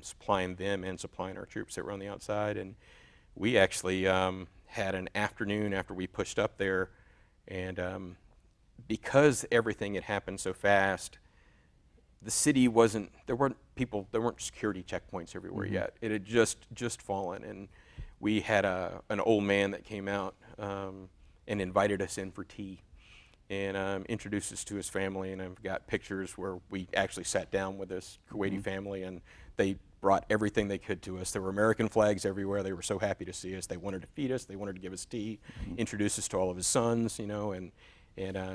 Speaker 2: supplying them and supplying our troops that were on the outside. And we actually had an afternoon after we pushed up there, and because everything had happened so fast, the city wasn't, there weren't security checkpoints everywhere yet. It had just fallen, and we had an old man that came out and invited us in for tea and introduced us to his family, and I've got pictures where we actually sat down with this Kuwaiti family, and they brought everything they could to us. There were American flags everywhere. They were so happy to see us. They wanted to feed us. They wanted to give us tea, introduce us to all of his sons, you know, and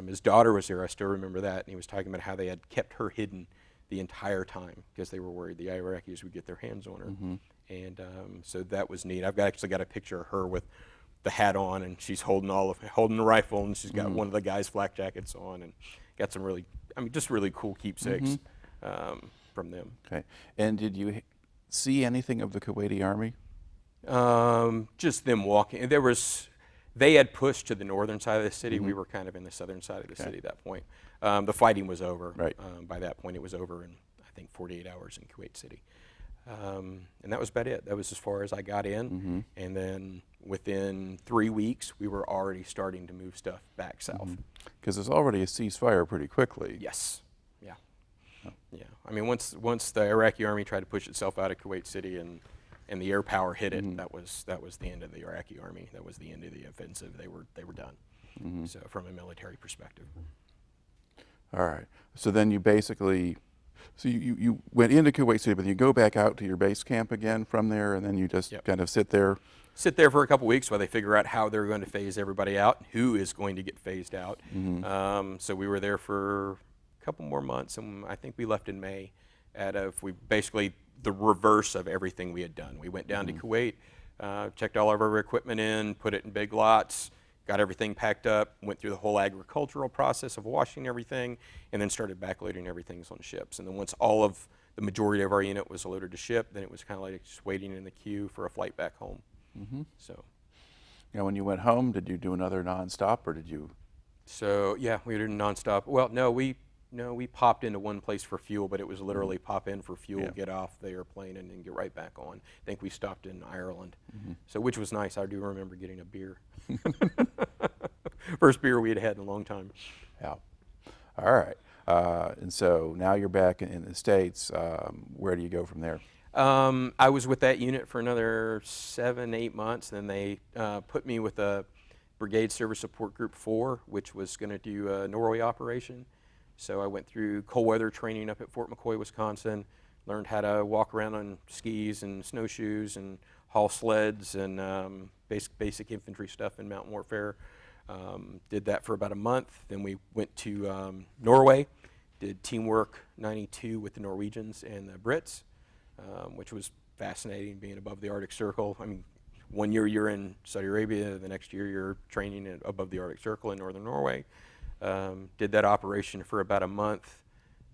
Speaker 2: his daughter was there. I still remember that, and he was talking about how they had kept her hidden the entire time because they were worried the Iraqis would get their hands on her. And so that was neat. I've actually got a picture of her with the hat on, and she's holding the rifle, and she's got one of the guys' flak jackets on, and got some really, just really cool keepsakes from them.
Speaker 1: Okay. And did you see anything of the Kuwaiti Army?
Speaker 2: Just them walking. They had pushed to the northern side of the city. We were kind of in the southern side of the city at that point. The fighting was over.
Speaker 1: Right.
Speaker 2: By that point, it was over in, I think 48 hours in Kuwait City. And that was about it. That was as far as I got in. And then within 3 weeks, we were already starting to move stuff back south.
Speaker 1: Because there's already a ceasefire pretty quickly.
Speaker 2: Yes. Yeah. Yeah. I mean, once the Iraqi army tried to push itself out of Kuwait City and the air power hit it, that was the end of the Iraqi army. That was the end of the offensive. They were done. So from a military perspective.
Speaker 1: All right. So then you basically, so you went into Kuwait City, but you go back out to your base camp again from there, and then you just kind of sit there.
Speaker 2: Sit there for a couple weeks while they figure out how they're going to phase everybody out, who is going to get phased out. So we were there for a couple more months, and I think we left in May. We basically the reverse of everything we had done. We went down to Kuwait, checked all of our equipment in, put it in big lots, got everything packed up, went through the whole agricultural process of washing everything, and then started backloading everything on ships. And then once the majority of our unit was loaded to ship, then it was kind of like just waiting in the queue for a flight back home. So.
Speaker 1: Now, when you went home, did you do another nonstop, or did you?
Speaker 2: So yeah, we did nonstop. Well, no, we popped into one place for fuel, but it was literally pop in for fuel, get off the airplane, and then get right back on. I think we stopped in Ireland, so which was nice. I do remember getting a beer. First beer we had had in a long time.
Speaker 1: Yeah. All right. And so now you're back in the States. Where do you go from there?
Speaker 2: I was with that unit for another 7-8 months. Then they put me with a Brigade Service Support Group 4, which was going to do a Norway operation. So I went through cold weather training up at Fort McCoy, Wisconsin, learned how to walk around on skis and snowshoes and haul sleds and basic infantry stuff in mountain warfare. Did that for about a month. Then we went to Norway, did Teamwork 92 with the Norwegians and the Brits, which was fascinating, being above the Arctic Circle. I mean, one year you're in Saudi Arabia, the next year you're training above the Arctic Circle in northern Norway. Did that operation for about a month,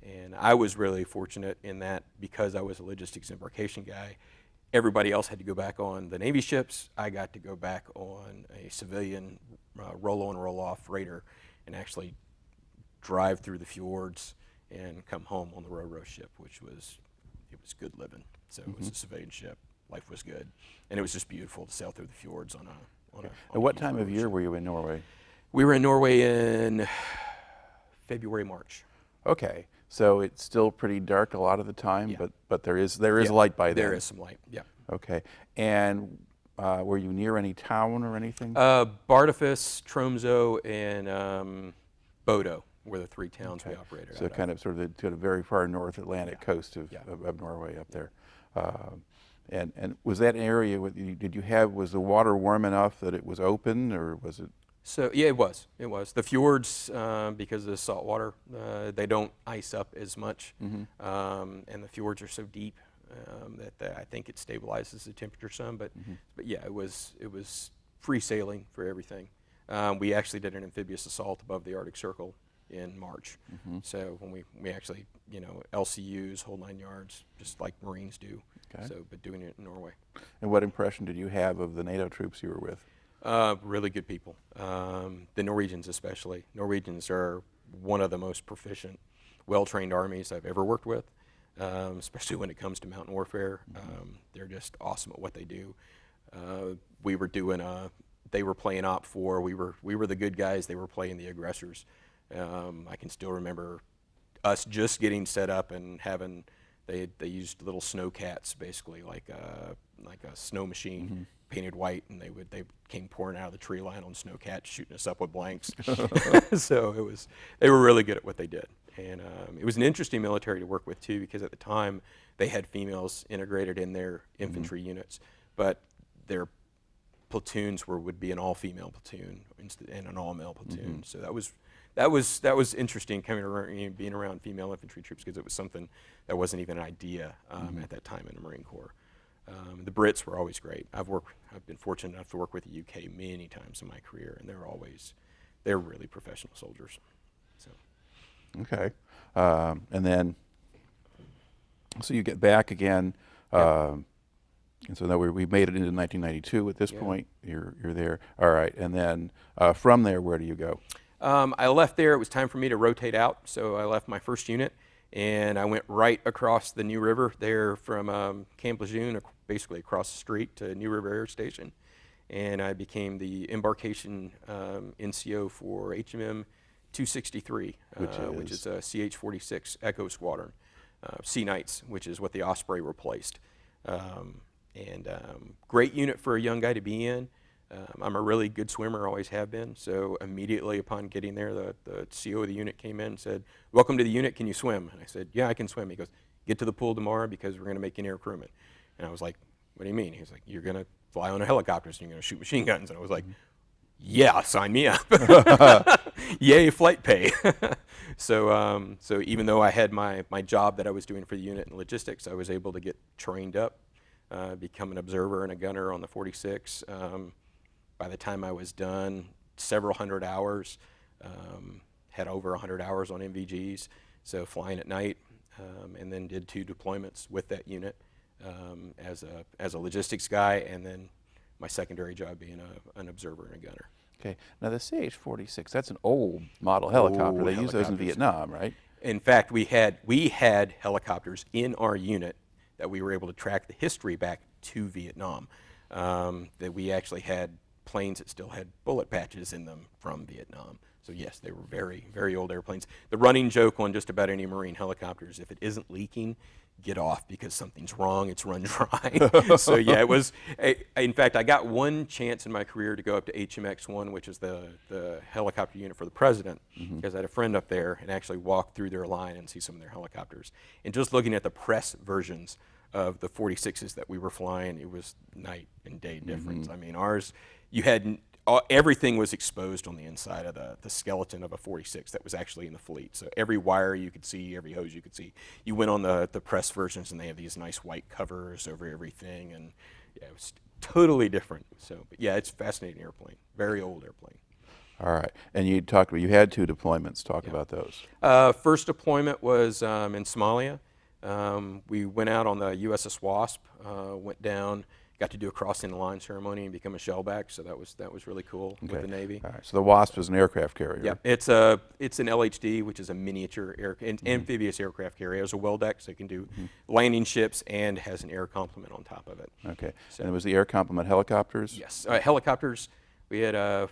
Speaker 2: and I was really fortunate in that because I was a logistics embarkation guy, everybody else had to go back on the Navy ships. I got to go back on a civilian roll-on, roll-off freighter and actually drive through the fjords and come home on the ro-ro ship, which was good living. So it was a civilian ship. Life was good, and it was just beautiful to sail through the fjords on a.
Speaker 1: And what time of year were you in Norway?
Speaker 2: We were in Norway in February, March.
Speaker 1: Okay, so it's still pretty dark a lot of the time, but there is light by then.
Speaker 2: There is some light. Yeah.
Speaker 1: Okay, and were you near any town or anything?
Speaker 2: Bardufoss, Tromsø, and Bodo were the three towns we operated.
Speaker 1: So kind of the very far North Atlantic coast of Norway up there. And was that area? Was the water warm enough that it was open, or was it?
Speaker 2: So yeah, it was. It was the fjords because of the salt water. They don't ice up as much, and the fjords are so deep that I think it stabilizes the temperature some. But yeah, it was free sailing for everything. We actually did an amphibious assault above the Arctic Circle in March. So when we actually LCUs, whole 9 yards, just like Marines do. Okay. So but doing it in Norway.
Speaker 1: And what impression did you have of the NATO troops you were with?
Speaker 2: Really good people. The Norwegians especially. Norwegians are one of the most proficient, well-trained armies I've ever worked with, especially when it comes to mountain warfare. They're just awesome at what they do. They were playing Op 4. We were the good guys. They were playing the aggressors. I can still remember us just getting set up and having, they used little snow cats, basically like a snow machine, painted white, and they came pouring out of the tree line on snowcats, shooting us up with blanks. So they were really good at what they did, and it was an interesting military to work with too, because at the time they had females integrated in their infantry units, but their platoons would be an all-female platoon and an all-male platoon. So that was interesting coming around, being around female infantry troops, because it was something that wasn't even an idea at that time in the Marine Corps. The Brits were always great. I've been fortunate enough to work with the UK many times in my career, and they're really professional soldiers. So.
Speaker 1: Okay, and then so you get back again, and so now we made it into 1992 at this point. You're there. All right, and then from there, where do you go?
Speaker 2: I left there. It was time for me to rotate out, so I left my first unit and I went right across the New River there from Camp Lejeune, basically across the street to New River Air Station, and I became the embarkation NCO for HMM 263, which is a CH-46 Echo Squadron, Sea Knights, which is what the Osprey replaced. Great unit for a young guy to be in. I'm a really good swimmer, always have been, so immediately upon getting there, the CO of the unit came in and said, "Welcome to the unit, can you swim?" And I said, "Yeah, I can swim." He goes, "Get to the pool tomorrow because we're going to make you an air crewman." And I was like, "What do you mean?" He's like, "You're going to fly on a helicopters and you're going to shoot machine guns." And I was like, "Yeah, sign me up." Yay, flight pay. So even though I had my job that I was doing for the unit in logistics, I was able to get trained up, become an observer and a gunner on the 46. By the time I was done, several hundred hours, had over 100 hours on MVGs, so flying at night, and then did 2 deployments with that unit as a logistics guy, and then my secondary job being an observer and a gunner.
Speaker 1: Okay. Now the CH-46, that's an old model helicopter.
Speaker 2: Old
Speaker 1: They used those in Vietnam, right?
Speaker 2: In fact, we had helicopters in our unit that we were able to track the history back to Vietnam. That we actually had planes that still had bullet patches in them from Vietnam. So yes, they were very, very old airplanes. The running joke on just about any Marine helicopters, if it isn't leaking, get off because something's wrong, it's run dry. So yeah, it was, in fact, I got one chance in my career to go up to HMX-1, which is the helicopter unit for the president, because I had a friend up there and actually walk through their line and see some of their helicopters. And just looking at the press versions of the 46s that we were flying, it was night and day difference. I mean, ours, you had everything was exposed on the inside of the skeleton of a 46 that was actually in the fleet. So every wire you could see, every hose you could see. You went on the press versions and they have these nice white covers over everything, and yeah, it was totally different. So, but yeah, it's a fascinating airplane, very old airplane.
Speaker 1: All right. And you had 2 deployments. Talk about those.
Speaker 2: First deployment was in Somalia. We went out on the USS Wasp, went down, got to do a crossing the line ceremony and become a shellback, so that was really cool with the Navy.
Speaker 1: All right. So the Wasp is an aircraft carrier.
Speaker 2: Yeah, it's an LHD, which is a miniature amphibious aircraft carrier. It has a well deck, so it can do landing ships and has an air complement on top of it.
Speaker 1: Okay.
Speaker 2: So,
Speaker 1: and it was the air complement helicopters?
Speaker 2: Yes, helicopters. We had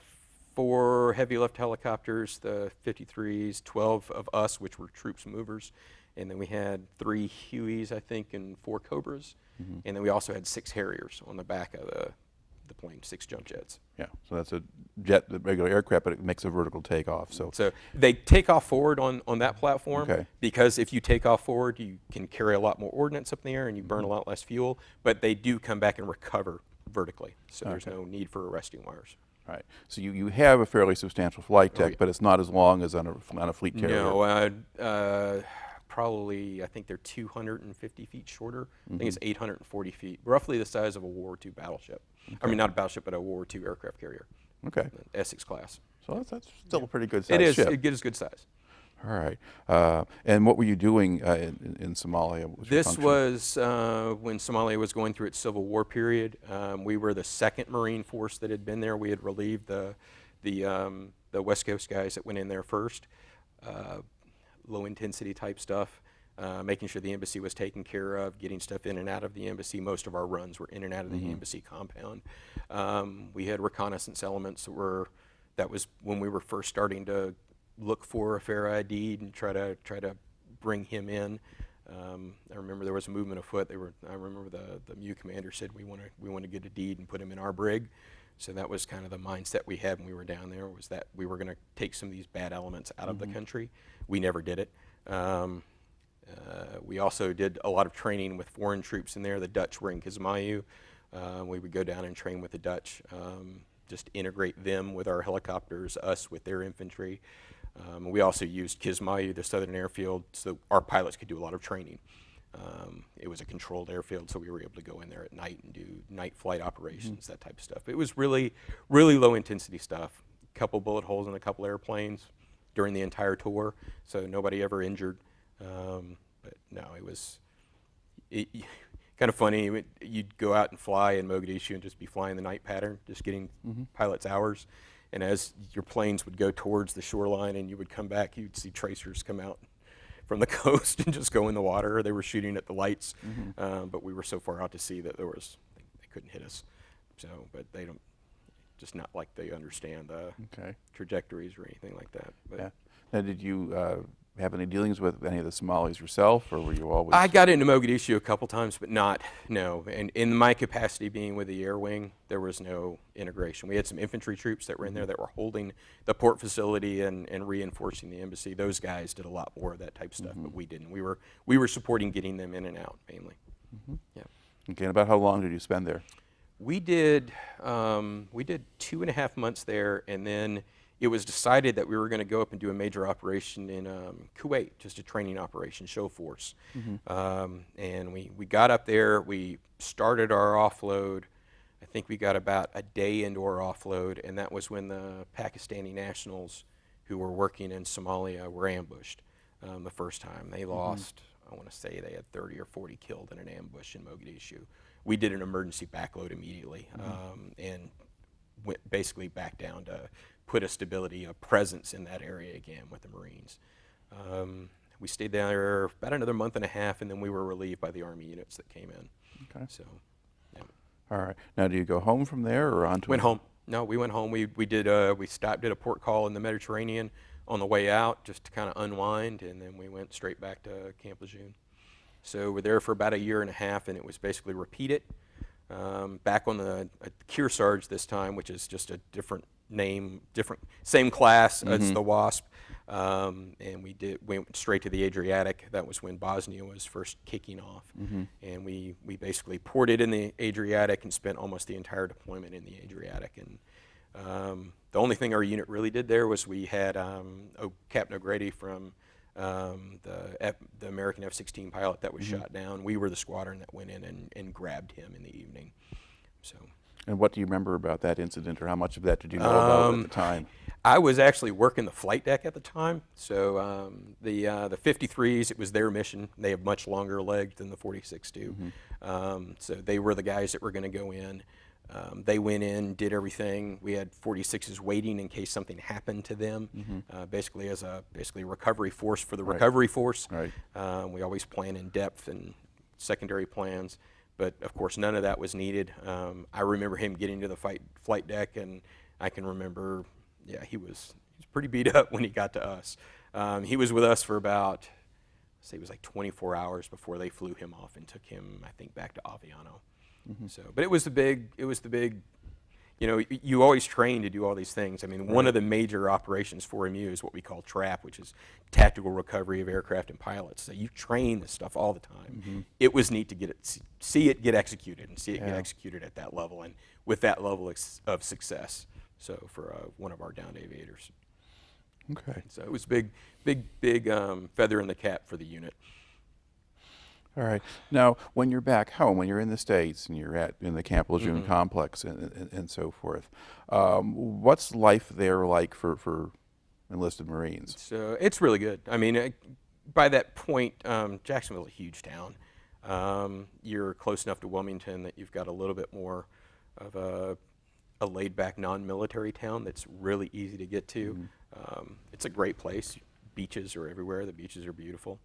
Speaker 2: 4 heavy lift helicopters, the 53s, 12 of us, which were troops movers. And then we had 3 Hueys, I think, and 4 Cobras. And then we also had 6 Harriers on the back of the plane, 6 jump jets.
Speaker 1: Yeah, so that's a jet, the regular aircraft, but it makes a vertical takeoff. So
Speaker 2: they take off forward on that platform,
Speaker 1: okay,
Speaker 2: because if you take off forward, you can carry a lot more ordnance up in the air and you burn a lot less fuel, but they do come back and recover vertically. So there's no need for arresting wires.
Speaker 1: Right. So you have a fairly substantial flight deck, but it's not as long as on a fleet carrier.
Speaker 2: No, probably, I think they're 250 feet shorter. I think it's 840 feet, roughly the size of a World War II battleship. Okay. I mean, not a battleship, but a World War II aircraft carrier.
Speaker 1: Okay.
Speaker 2: Essex class.
Speaker 1: So that's still a pretty good size ship.
Speaker 2: It is good size.
Speaker 1: All right. And what were you doing in Somalia?
Speaker 2: This was when Somalia was going through its civil war period. We were the 2nd Marine Force that had been there. We had relieved the West Coast guys that went in there first. Low intensity type stuff, making sure the embassy was taken care of, getting stuff in and out of the embassy. Most of our runs were in and out of the embassy compound. We had reconnaissance elements that was when we were first starting to look for a fair ID and try to bring him in. I remember there was a movement afoot. I remember the MU commander said we want to get a deed and put him in our brig. So that was kind of the mindset we had when we were down there, was that we were going to take some of these bad elements out of the country. We never did it. We also did a lot of training with foreign troops in there. The Dutch were in Kismayu. We would go down and train with the Dutch, just integrate them with our helicopters, us with their infantry. We also used Kismayu, the southern airfield, so our pilots could do a lot of training. It was a controlled airfield, so we were able to go in there at night and do night flight operations, that type of stuff. It was really, really low intensity stuff. A couple bullet holes in a couple airplanes during the entire tour, so nobody ever injured. But no, it was kind of funny. You'd go out and fly in Mogadishu and just be flying the night pattern, just getting pilots' hours. And as your planes would go towards the shoreline and you would come back, you'd see tracers come out from the coast and just go in the water. They were shooting at the lights, but we were so far out to sea that they couldn't hit us. So, but they don't, just not like they understand the trajectories or anything like that. But
Speaker 1: yeah. Now, did you have any dealings with any of the Somalis yourself, or were you always?
Speaker 2: I got into Mogadishu a couple times, but no. And in my capacity being with the air wing, there was no integration. We had some infantry troops that were in there that were holding the port facility and reinforcing the embassy. Those guys did a lot more of that type of stuff, but we didn't. We were supporting getting them in and out mainly. Yeah.
Speaker 1: Okay, and about how long did you spend there?
Speaker 2: We did 2.5 months there, and then it was decided that we were going to go up and do a major operation in Kuwait, just a training operation, show force. And we got up there, we started our offload. I think we got about a day into our offload, and that was when the Pakistani nationals who were working in Somalia were ambushed the first time. They lost, I want to say they had 30 or 40 killed in an ambush in Mogadishu. We did an emergency backload immediately and went basically back down to put a stability, a presence in that area again with the Marines. We stayed there about another month and a half, and then we were relieved by the Army units that came in.
Speaker 1: Okay.
Speaker 2: So, yeah.
Speaker 1: All right. Now, do you go home from there or on to?
Speaker 2: Went home. No, we went home. We did a port call in the Mediterranean on the way out just to kind of unwind, and then we went straight back to Camp Lejeune. So we're there for about a year and a half, and it was basically repeat it. Back on the Kearsarge this time, which is just a different name, same class as the Wasp, and we went straight to the Adriatic. That was when Bosnia was first kicking off, and we basically ported in the Adriatic and spent almost the entire deployment in the Adriatic. And the only thing our unit really did there was we had Captain O'Grady from the American F-16 pilot that was shot down. We were the squadron that went in and grabbed him in the evening. So.
Speaker 1: And what do you remember about that incident, or how much of that did you know about at the time?
Speaker 2: I was actually working the flight deck at the time. So the 53s, it was their mission. They have much longer legs than the 46 do. So they were the guys that were going to go in. They went in, did everything. We had 46s waiting in case something happened to them, basically as a recovery force for the recovery force.
Speaker 1: Right.
Speaker 2: We always plan in depth and secondary plans, but of course none of that was needed. I remember him getting to the flight deck, and I can remember, yeah, he was pretty beat up when he got to us. He was with us for about, say, it was like 24 hours before they flew him off and took him, I think, back to Aviano. So, but it was the big, you know, you always train to do all these things. I mean, one of the major operations for MU is what we call TRAP, which is Tactical Recovery of Aircraft and Pilots. So you train this stuff all the time. It was neat to see it get executed and see it get executed at that level and with that level of success. So for one of our downed aviators.
Speaker 1: Okay.
Speaker 2: So it was big feather in the cap for the unit.
Speaker 1: All right. Now, when you're back home, when you're in the States and you're in the Camp Lejeune complex and so forth, what's life there like for enlisted Marines?
Speaker 2: So it's really good. I mean, by that point, Jacksonville's a huge town. You're close enough to Wilmington that you've got a little bit more of a laid-back, non-military town that's really easy to get to. It's a great place. Beaches are everywhere. The beaches are beautiful.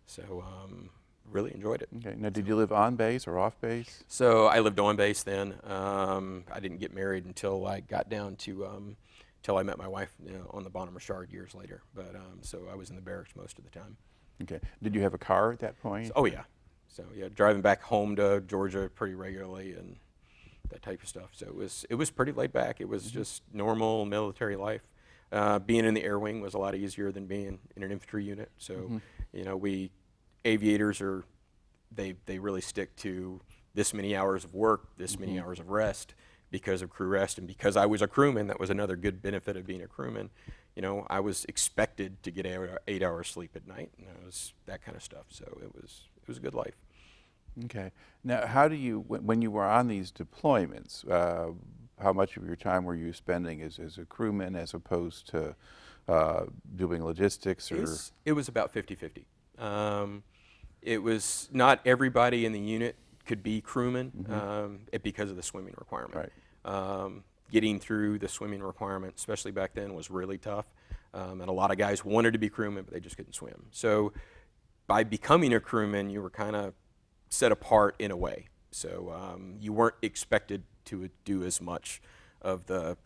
Speaker 2: So really enjoyed it.
Speaker 1: Okay. Now, did you live on base or off base?
Speaker 2: So I lived on base then. I didn't get married until I got down to, till I met my wife, you know, on the Bonham Richard years later. But so I was in the barracks most of the time.
Speaker 1: Okay. Did you have a car at that point?
Speaker 2: Oh yeah. So yeah, driving back home to Georgia pretty regularly and that type of stuff. So it was pretty laid back. It was just normal military life. Being in the air wing was a lot easier than being in an infantry unit. So you know, aviators they really stick to this many hours of work, this many hours of rest because of crew rest, and because I was a crewman, that was another good benefit of being a crewman. You know, I was expected to get 8 hours sleep at night, and it was that kind of stuff. So it was a good life.
Speaker 1: Okay. Now, how do you, when you were on these deployments, how much of your time were you spending as a crewman as opposed to doing logistics? Or
Speaker 2: it was about 50-50. It was not everybody in the unit could be crewmen because of the swimming requirement.
Speaker 1: Right.
Speaker 2: Getting through the swimming requirement, especially back then, was really tough. And a lot of guys wanted to be crewmen, but they just couldn't swim. So by becoming a crewman, you were kind of set apart in a way. So you weren't expected to do as much of the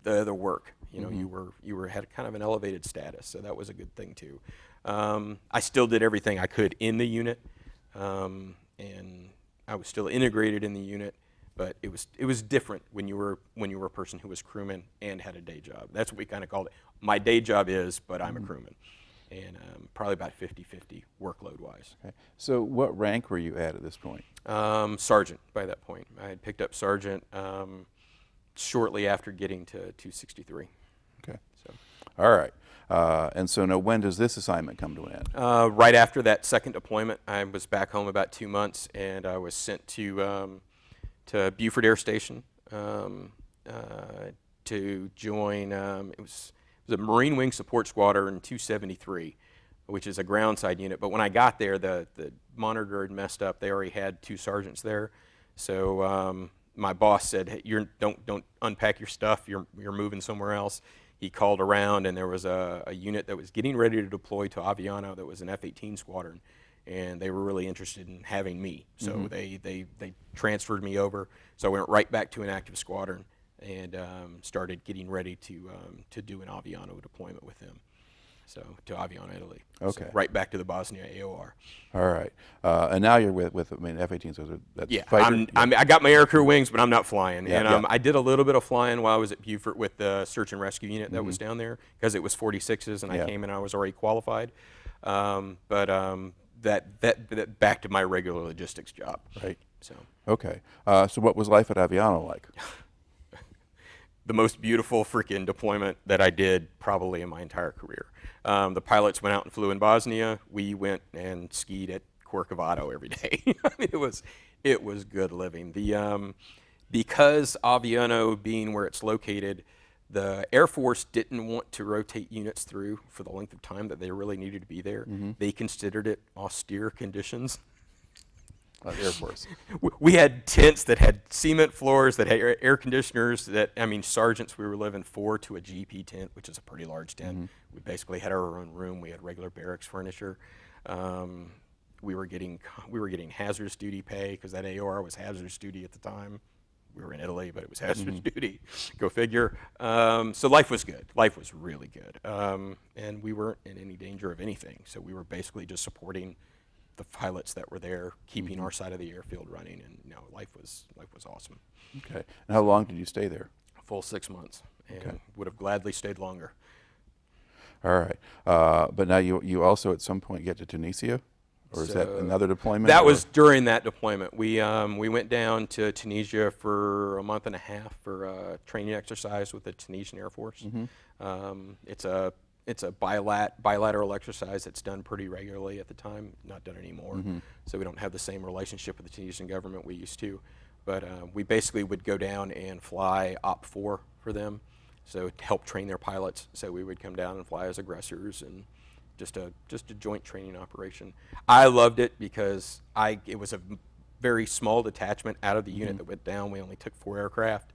Speaker 2: other work. You know, you were had kind of an elevated status, so that was a good thing too. I still did everything I could in the unit, and I was still integrated in the unit. But it was different when you were a person who was crewman and had a day job. That's what we kind of called it. My day job is, but I'm a crewman, and probably about 50-50 workload wise.
Speaker 1: Okay. So what rank were you at this point?
Speaker 2: Sergeant by that point. I had picked up sergeant shortly after getting to 263.
Speaker 1: Okay.
Speaker 2: So.
Speaker 1: All right. And so now when does this assignment come to an end?
Speaker 2: Right after that second deployment, I was back home about 2 months, and I was sent to Beaufort Air Station to join. It was a Marine Wing Support Squadron 273, which is a ground side unit. But when I got there, the monitor had messed up. They already had 2 sergeants there, so my boss said, "Hey, don't unpack your stuff. You're moving somewhere else." He called around, and there was a unit that was getting ready to deploy to Aviano that was an F-18 squadron, and they were really interested in having me. So they transferred me over. So I went right back to an active squadron and started getting ready to do an Aviano deployment with them. So to Aviano, Italy.
Speaker 1: Okay.
Speaker 2: So right back to the Bosnia AOR.
Speaker 1: All right. And now you're with I mean, F-18s. So that's
Speaker 2: Yeah,
Speaker 1: fighter?
Speaker 2: I got my aircrew wings, but I'm not flying.
Speaker 1: Yeah,
Speaker 2: and
Speaker 1: yeah.
Speaker 2: I did a little bit of flying while I was at Beaufort with the search and rescue unit that was down there, because it was 46s, and I came and I was already qualified. That back to my regular logistics job.
Speaker 1: Right.
Speaker 2: So
Speaker 1: Okay. So what was life at Aviano like?
Speaker 2: the most beautiful freaking deployment that I did probably in my entire career. The pilots went out and flew in Bosnia. We went and skied at Corcovado every day. I mean, it was good living. Because Aviano being where it's located, the Air Force didn't want to rotate units through for the length of time that they really needed to be there. They considered it austere conditions.
Speaker 1: Air Force.
Speaker 2: We had tents that had cement floors, that had air conditioners, sergeants, we were living 4 to a GP tent, which is a pretty large tent. We basically had our own room. We had regular barracks furniture. We were getting hazardous duty pay, because that AOR was hazardous duty at the time. We were in Italy, but it was hazardous duty. Go figure. So life was good. Life was really good. And we weren't in any danger of anything. So we were basically just supporting the pilots that were there, keeping our side of the airfield running, and life was awesome.
Speaker 1: Okay. And how long did you stay there?
Speaker 2: A full 6 months, and would have gladly stayed longer.
Speaker 1: All right. But now you also at some point get to Tunisia, or is that another deployment?
Speaker 2: That was during that deployment. We went down to Tunisia for a month and a half for a training exercise with the Tunisian Air Force. It's a bilateral exercise that's done pretty regularly at the time, not done anymore. So we don't have the same relationship with the Tunisian government we used to. But we basically would go down and fly OP4 for them, so to help train their pilots. So we would come down and fly as aggressors, and just a joint training operation. I loved it because it was a very small detachment out of the unit that went down. We only took 4 aircraft.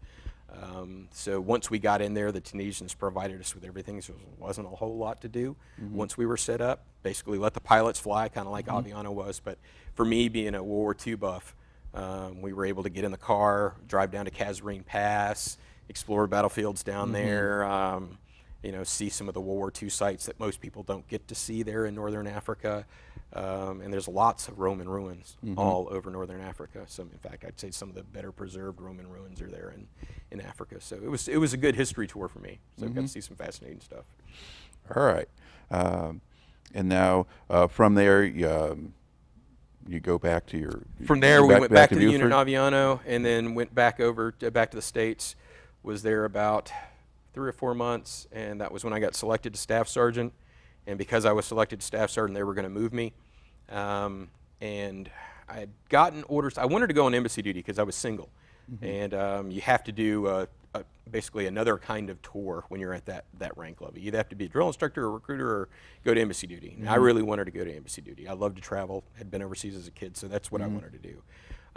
Speaker 2: So once we got in there, the Tunisians provided us with everything, so there wasn't a whole lot to do. Once we were set up, basically let the pilots fly, kind of like Aviano was. But for me, being a World War II buff, we were able to get in the car, drive down to Kasserine Pass, explore battlefields down there, see some of the World War II sites that most people don't get to see there in northern Africa. And there's lots of Roman ruins all over northern Africa. In fact, I'd say some of the better preserved Roman ruins are there in Africa. So it was a good history tour for me. So I got to see some fascinating stuff.
Speaker 1: All right. And now from there, you go back to your...
Speaker 2: From there, we went back to the unit in Aviano, and then went back over back to the States. Was there about 3 or 4 months, and that was when I got selected to Staff Sergeant. And because I was selected to Staff Sergeant, they were going to move me. And I had gotten orders. I wanted to go on embassy duty because I was single. And you have to do basically another kind of tour when you're at that rank level. You either have to be a drill instructor or recruiter, or go to embassy duty. And I really wanted to go to embassy duty. I loved to travel, had been overseas as a kid, so that's what I wanted to do.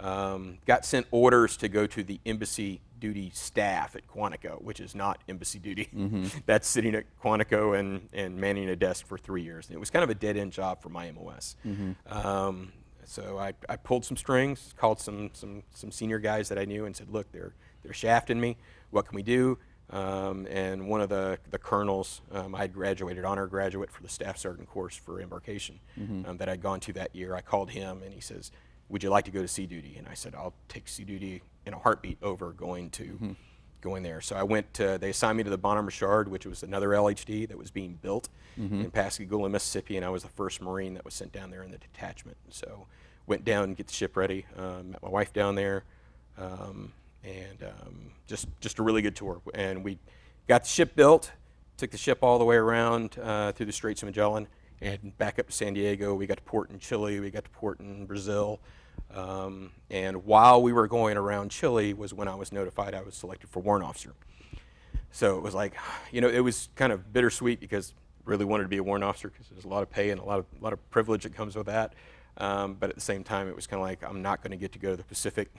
Speaker 2: Got sent orders to go to the embassy duty staff at Quantico, which is not embassy duty. That's sitting at Quantico and manning a desk for 3 years. And it was kind of a dead-end job for my MOS. So I pulled some strings, called some senior guys that I knew and said, look, they're shafting me. What can we do? And one of the colonels, I'd graduated, honor graduate for the staff sergeant course for embarkation that I'd gone to that year. I called him and he says, would you like to go to sea duty? And I said, I'll take sea duty in a heartbeat over going there. So I went to, they assigned me to the Bonner-Richard, which was another LHD that was being built in Pascagoula, Mississippi, and I was the first Marine that was sent down there in the detachment. So went down and get the ship ready, met my wife down there, just a really good tour. And we got the ship built, took the ship all the way around through the Straits of Magellan and back up to San Diego. We got to port in Chile, we got to port in Brazil. And while we were going around Chile was when I was notified I was selected for Warrant Officer. So it was like, you know, it was kind of bittersweet because I really wanted to be a Warrant Officer because there's a lot of pay and a lot of privilege that comes with that. But at the same time, it was kind of like, I'm not going to get to go to the Pacific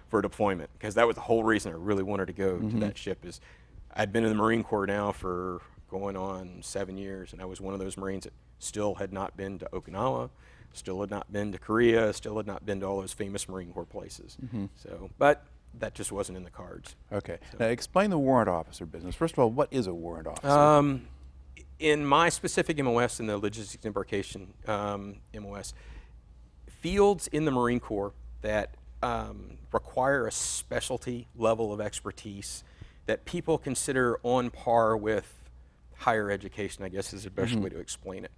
Speaker 2: for deployment, because that was the whole reason I really wanted to go to that ship. Is I'd been in the Marine Corps now for going on 7 years, and I was one of those Marines that still had not been to Okinawa, still had not been to Korea, still had not been to all those famous Marine Corps places. So, but that just wasn't in the cards.
Speaker 1: Okay. So. Now explain the warrant officer business. First of all, what is a warrant officer?
Speaker 2: In my specific MOS, in the Logistics Embarkation MOS, fields in the Marine Corps that require a specialty level of expertise that people consider on par with higher education, I guess is the best way to explain it.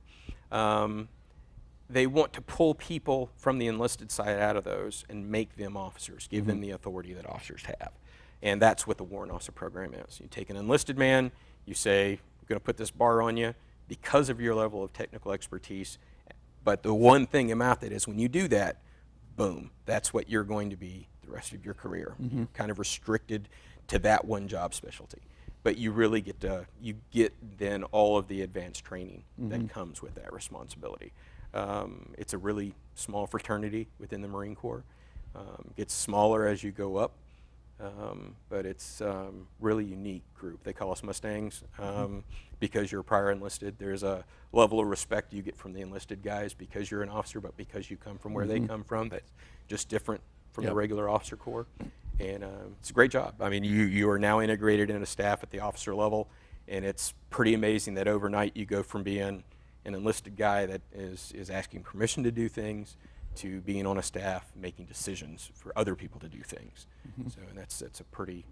Speaker 2: They want to pull people from the enlisted side out of those and make them officers, give them the authority that officers have. And that's what the Warrant Officer program is. You take an enlisted man, you say, we're going to put this bar on you because of your level of technical expertise. But the one thing about it is when you do that, boom, that's what you're going to be the rest of your career. You're kind of restricted to that one job specialty. But you really get to, you get then all of the advanced training that comes with that responsibility. It's a really small fraternity within the Marine Corps. Gets smaller as you go up, but it's really unique group. They call us Mustangs because you're prior enlisted. There's a level of respect you get from the enlisted guys because you're an officer, but because you come from where they come from, that's just different from the regular officer corps. And it's a great job. I mean, you are now integrated in a staff at the officer level, and it's pretty amazing that overnight you go from being an enlisted guy that is asking permission to do things to being on a staff making decisions for other people to do things. So that's a pretty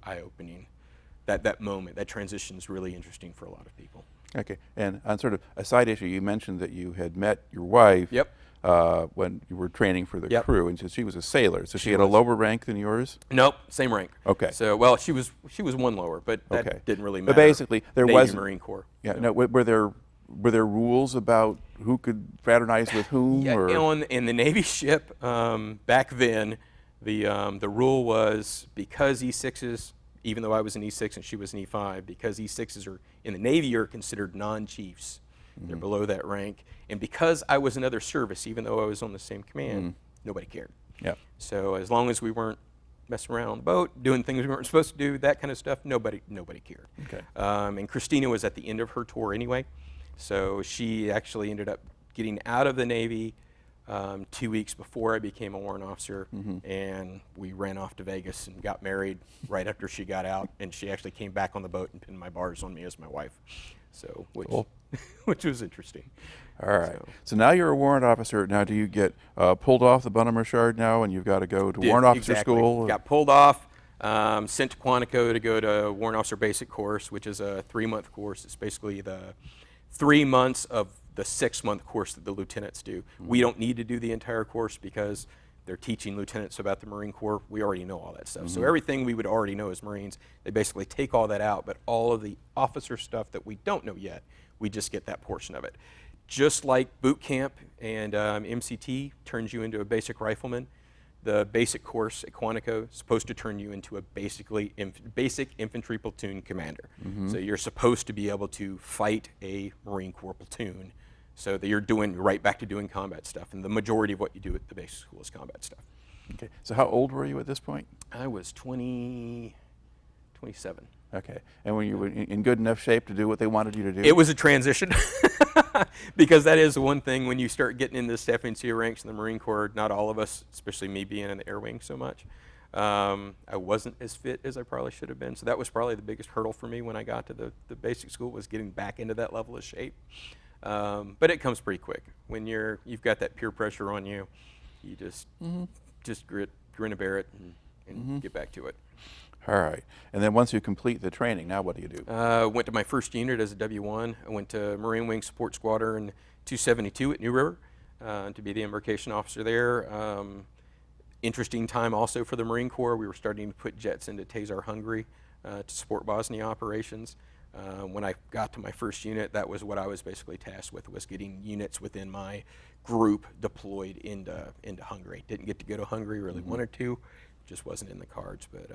Speaker 2: eye-opening, that moment, that transition is really interesting for a lot of people.
Speaker 1: Okay, and on sort of a side issue, you mentioned that you had met your wife when you were training for the crew, and so she was a sailor. So she had a lower rank than yours?
Speaker 2: Nope, same rank.
Speaker 1: Okay.
Speaker 2: So, well, she was one lower, but that didn't really matter.
Speaker 1: But basically, there was
Speaker 2: Marine Corps.
Speaker 1: Yeah. No, were there rules about who could fraternize with whom?
Speaker 2: Yeah,
Speaker 1: or?
Speaker 2: in the Navy ship back then, the rule was because E6s, even though I was an E6 and she was an E5, because E6s are in the Navy are considered non-chiefs. They're below that rank, and because I was another service, even though I was on the same command, nobody cared. Yeah. So as long as we weren't messing around on the boat, doing things we weren't supposed to do, that kind of stuff, nobody cared. Okay. And Christina was at the end of her tour anyway. So she actually ended up getting out of the Navy 2 weeks before I became a warrant officer, and we ran off to Vegas and got married right after she got out, and she actually came back on the boat and pinned my bars on me as my wife. So, which was interesting.
Speaker 1: All right. So now you're a warrant officer. Now do you get pulled off the Bonner-Richard now and you've got to go to warrant officer school?
Speaker 2: Got pulled off, sent to Quantico to go to warrant officer basic course, which is a 3-month course. It's basically the 3 months of the 6-month course that the lieutenants do. We don't need to do the entire course because they're teaching lieutenants about the Marine Corps. We already know all that stuff. So everything we would already know as Marines, they basically take all that out, but all of the officer stuff that we don't know yet, we just get that portion of it. Just like boot camp and MCT turns you into a basic rifleman, the basic course at Quantico is supposed to turn you into a basic infantry platoon commander. So you're supposed to be able to fight a Marine Corps platoon so that you're right back to doing combat stuff. And the majority of what you do at the basic school is combat stuff.
Speaker 1: Okay. So how old were you at this point?
Speaker 2: I was 27.
Speaker 1: Okay. And when you were in good enough shape to do what they wanted you to do?
Speaker 2: It was a transition because that is one thing when you start getting into the FNC ranks in the Marine Corps, not all of us, especially me being in the air wing so much, I wasn't as fit as I probably should have been. So that was probably the biggest hurdle for me when I got to the basic school, was getting back into that level of shape. But it comes pretty quick. When you've got that peer pressure on you, you just grin and bear it and get back to it.
Speaker 1: All right. And then once you complete the training, now what do you do?
Speaker 2: Went to my first unit as a W1. I went to Marine Wing Support Squadron 272 at New River to be the embarkation officer there. Interesting time also for the Marine Corps. We were starting to put jets into Tazar, Hungary to support Bosnia operations. When I got to my first unit, that was what I was basically tasked with, was getting units within my group deployed into Hungary. Didn't get to go to Hungary, really wanted to, just wasn't in the cards, but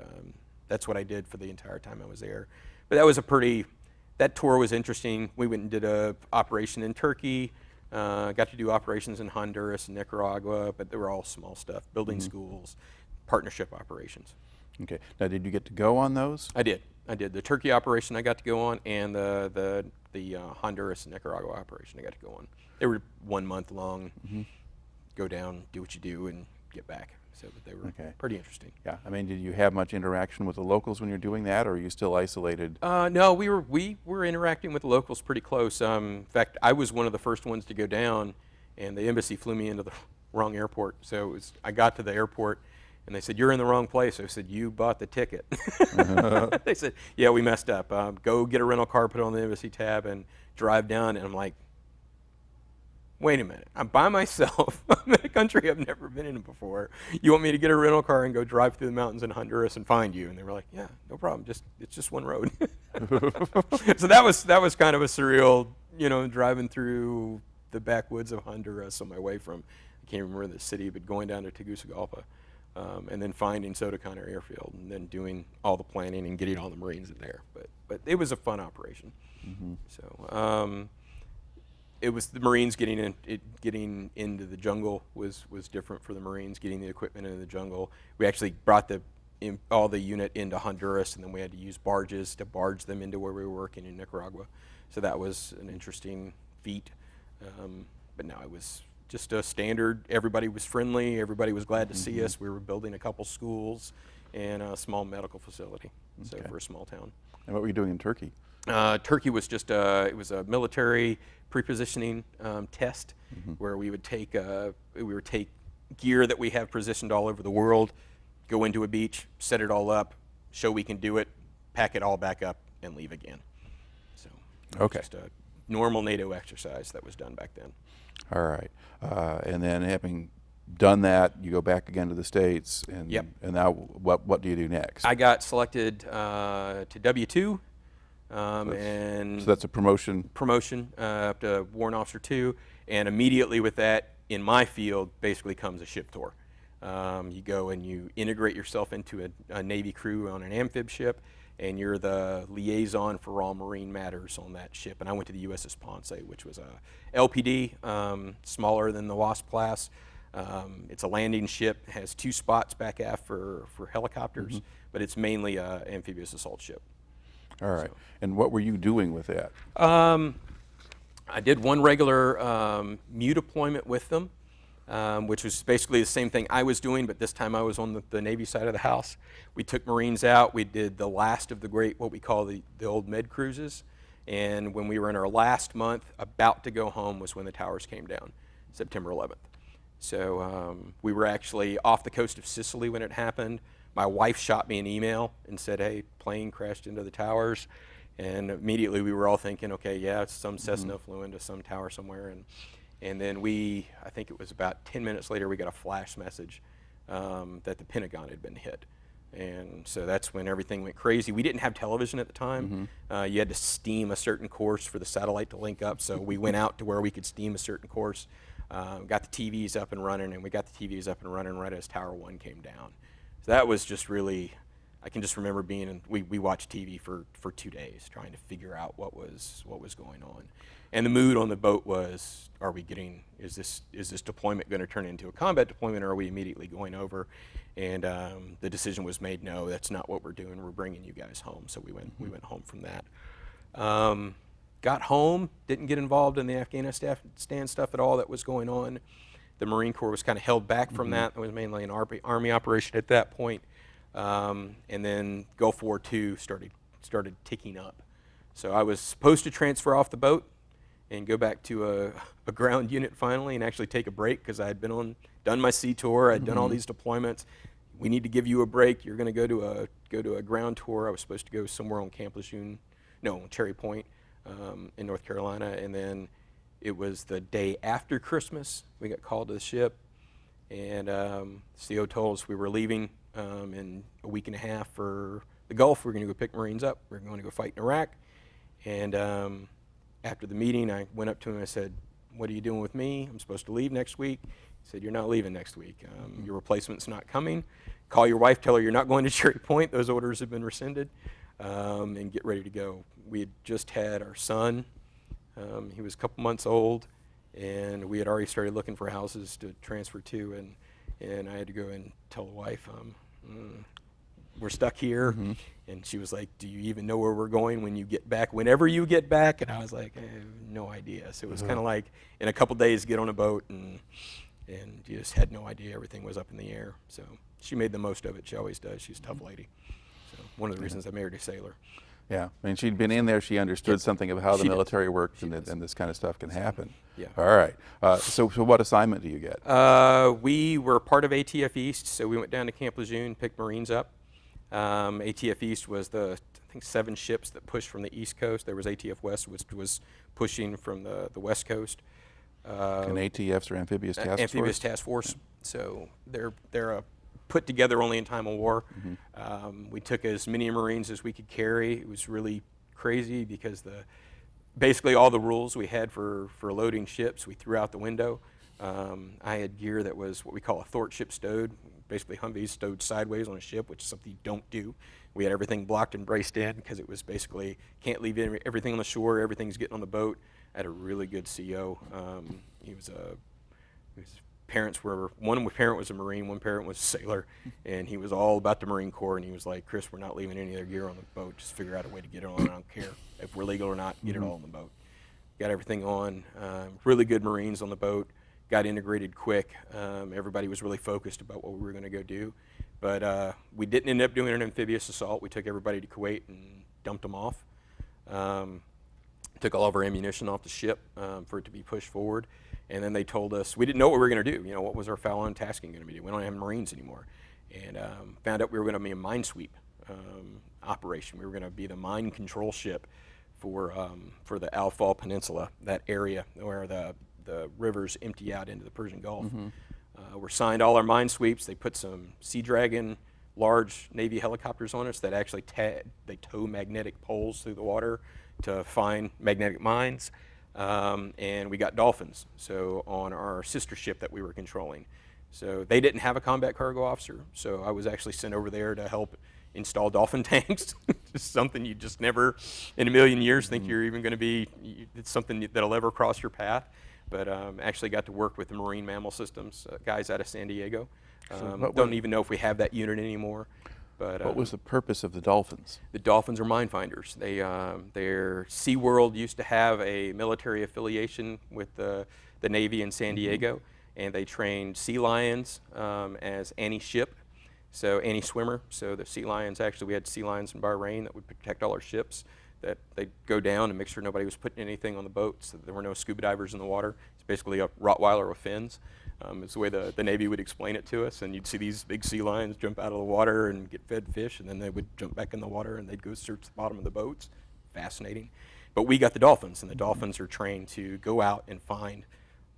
Speaker 2: that's what I did for the entire time I was there. But that was that tour was interesting. We went and did a operation in Turkey, got to do operations in Honduras and Nicaragua, but they were all small stuff, building schools, partnership operations.
Speaker 1: Okay. Now, did you get to go on those?
Speaker 2: I did. The Turkey operation I got to go on, and the Honduras and Nicaragua operation I got to go on. They were 1 month long. Go down, do what you do, and get back. So they were pretty interesting.
Speaker 1: Yeah. I mean, did you have much interaction with the locals when you're doing that, or are you still isolated?
Speaker 2: No, we were interacting with the locals pretty close. In fact, I was one of the first ones to go down, and the embassy flew me into the wrong airport. So I got to the airport, and they said, "You're in the wrong place." I said, "You bought the ticket." They said, "Yeah, we messed up. Go get a rental car, put it on the embassy tab, and drive down." And I'm like, wait a minute, I'm by myself. I'm in a country I've never been in before. You want me to get a rental car and go drive through the mountains in Honduras and find you? And they were like, yeah, no problem. It's just one road. So that was kind of a surreal, driving through the backwoods of Honduras on my way from, I can't remember the city, but going down to Tegucigalpa, and then finding Sotocana Airfield, and then doing all the planning and getting all the Marines in there. But it was a fun operation. So. It was the Marines getting into the jungle was different for the Marines, getting the equipment into the jungle. We actually brought all the unit into Honduras, and then we had to use barges to barge them into where we were working in Nicaragua. So that was an interesting feat. But no, it was just a standard. Everybody was friendly. Everybody was glad to see us. We were building a couple schools and a small medical facility. So for a small town.
Speaker 1: And what were you doing in Turkey?
Speaker 2: Turkey was just it was a military pre-positioning test where we would take gear that we have positioned all over the world, go into a beach, set it all up, show we can do it, pack it all back up, and leave again. So just a normal NATO exercise that was done back then.
Speaker 1: All right, and then having done that, you go back again to the States, and and now what do you do next?
Speaker 2: I got selected to W2. And
Speaker 1: so that's a promotion?
Speaker 2: Promotion up to Warrant Officer 2, and immediately with that, in my field, basically comes a ship tour. You go and you integrate yourself into a Navy crew on an amphib ship, and you're the liaison for all marine matters on that ship. And I went to the USS Ponce, which was a LPD, smaller than the Wasp class. It's a landing ship, has 2 spots back aft for helicopters, but it's mainly an amphibious assault ship.
Speaker 1: All right. So. And what were you doing with that?
Speaker 2: I did one regular MEU deployment with them, which was basically the same thing I was doing, but this time I was on the Navy side of the house. We took Marines out. We did the last of the great, what we call the old med cruises. And when we were in our last month, about to go home, was when the towers came down, September 11th. So we were actually off the coast of Sicily when it happened. My wife shot me an email and said, hey, plane crashed into the towers. And immediately we were all thinking, okay, yeah, it's some Cessna flew into some tower somewhere. And then I think it was about 10 minutes later, we got a flash message that the Pentagon had been hit. And so that's when everything went crazy. We didn't have television at the time. You had to steam a certain course for the satellite to link up. So we went out to where we could steam a certain course, got the TVs up and running, and we got the TVs up and running right as Tower 1 came down. So that was just really, I can just remember being we watched TV for 2 days trying to figure out what was going on. And the mood on the boat was, is this deployment going to turn into a combat deployment, or are we immediately going over? And the decision was made, no, that's not what we're doing. We're bringing you guys home. So we went home from that. Got home, didn't get involved in the Afghanistan stuff at all that was going on. The Marine Corps was kind of held back from that. It was mainly an Army operation at that point. And then Gulf War II started ticking up. So I was supposed to transfer off the boat and go back to a ground unit finally and actually take a break, because I had done my sea tour, I'd done all these deployments. We need to give you a break. You're going to go to a ground tour. I was supposed to go somewhere on Camp Lejeune, no, Cherry Point in North Carolina, and then it was the day after Christmas. We got called to the ship, and CO told us we were leaving in a week and a half for the Gulf. We're going to go pick Marines up. We're going to go fight in Iraq. And after the meeting, I went up to him and I said, "What are you doing with me? I'm supposed to leave next week." He said, "You're not leaving next week. Your replacement's not coming. Call your wife, tell her you're not going to Cherry Point. Those orders have been rescinded, and get ready to go." We had just had our son. He was a couple months old, and we had already started looking for houses to transfer to, and I had to go and tell the wife, we're stuck here. And she was like, "Do you even know where we're going when you get back, whenever you get back?" And I was like, "I have no idea." So it was kind of like, in a couple days, get on a boat, and you just had no idea. Everything was up in the air. So she made the most of it. She always does. She's a tough lady. So one of the reasons I married a sailor.
Speaker 1: Yeah, I mean, she'd been in there. She understood something of how the military works, and this kind of stuff can happen. Yeah. All right. So what assignment do you get?
Speaker 2: We were part of ATF East, so we went down to Camp Lejeune, picked Marines up. ATF East was I think 7 ships that pushed from the East Coast. There was ATF West, which was pushing from the West Coast.
Speaker 1: And ATFs are Amphibious Task Force?
Speaker 2: Amphibious Task Force. So they're put together only in time of war. We took as many Marines as we could carry. It was really crazy because basically all the rules we had for loading ships we threw out the window. I had gear that was what we call a thwart ship stowed, basically Humvees stowed sideways on a ship, which is something you don't do. We had everything blocked and braced in because it was basically can't leave everything on the shore, everything's getting on the boat. I had a really good CO. His parents were, one parent was a Marine, one parent was a sailor, and he was all about the Marine Corps, and he was like, "Chris, we're not leaving any of their gear on the boat. Just figure out a way to get it on. I don't care if we're legal or not, get it all on the boat." Got everything on. Really good Marines on the boat. Got integrated quick. Everybody was really focused about what we were going to go do. But we didn't end up doing an amphibious assault. We took everybody to Kuwait and dumped them off. Took all of our ammunition off the ship for it to be pushed forward. And then they told us, we didn't know what we were going to do. You know, what was our Fallon tasking going to be? We don't have Marines anymore. And found out we were going to be a mine sweep operation. We were going to be the mine control ship for the Al-Fal Peninsula, that area where the rivers empty out into the Persian Gulf. We're assigned all our mine sweeps. They put some Sea Dragon large Navy helicopters on us that actually they tow magnetic poles through the water to find magnetic mines. And we got Dolphins, so on our sister ship that we were controlling. So they didn't have a combat cargo officer, so I was actually sent over there to help install Dolphin tanks. Just something you just never in a million years think you're even going to be, it's something that'll ever cross your path. But actually got to work with the Marine Mammal Systems guys out of San Diego. Don't even know if we have that unit anymore. But,
Speaker 1: what was the purpose of the Dolphins?
Speaker 2: The Dolphins are mine finders. Their SeaWorld used to have a military affiliation with the Navy in San Diego, and they trained sea lions as anti-ship, so anti-swimmer. So the sea lions, actually we had sea lions in Bahrain that would protect all our ships, that they'd go down and make sure nobody was putting anything on the boat, so that there were no scuba divers in the water. It's basically a Rottweiler with fins. It's the way the Navy would explain it to us, and you'd see these big sea lions jump out of the water and get fed fish, and then they would jump back in the water and they'd go search the bottom of the boats. Fascinating. But we got the Dolphins, and the Dolphins are trained to go out and find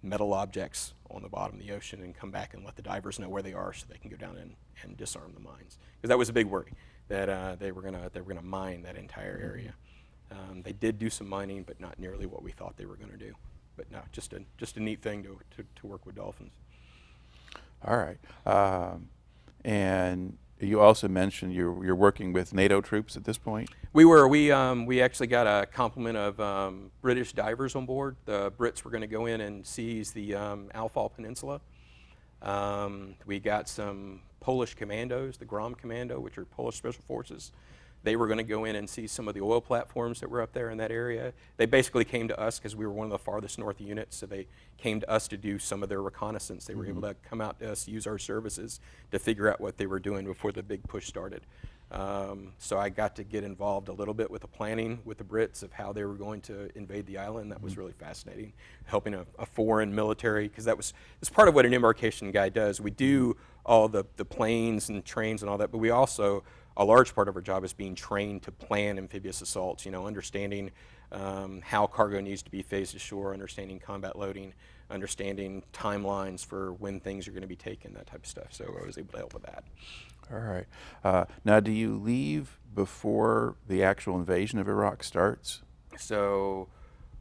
Speaker 2: metal objects on the bottom of the ocean and come back and let the divers know where they are so they can go down and disarm the mines. Because that was a big worry, that they were gonna mine that entire area. They did do some mining, but not nearly what we thought they were going to do. But no, just a neat thing to work with Dolphins.
Speaker 1: All right. And You also mentioned you're working with NATO troops at this point?
Speaker 2: We were. We actually got a complement of British divers on board. The Brits were going to go in and seize the Alfal Peninsula. We got some Polish commandos, the Grom Commando, which are Polish Special Forces. They were going to go in and see some of the oil platforms that were up there in that area. They basically came to us because we were one of the farthest north units, so they came to us to do some of their reconnaissance. They were able to come out to us, use our services to figure out what they were doing before the big push started. So I got to get involved a little bit with the planning with the Brits of how they were going to invade the island. That was really fascinating, helping a foreign military, because it's part of what an embarkation guy does. We do all the planes and trains and all that, but we also, a large part of our job is being trained to plan amphibious assaults, understanding how cargo needs to be phased ashore, understanding combat loading, understanding timelines for when things are going to be taken, that type of stuff. So I was able to help with that.
Speaker 1: All right. Now, do you leave before the actual invasion of Iraq starts?
Speaker 2: So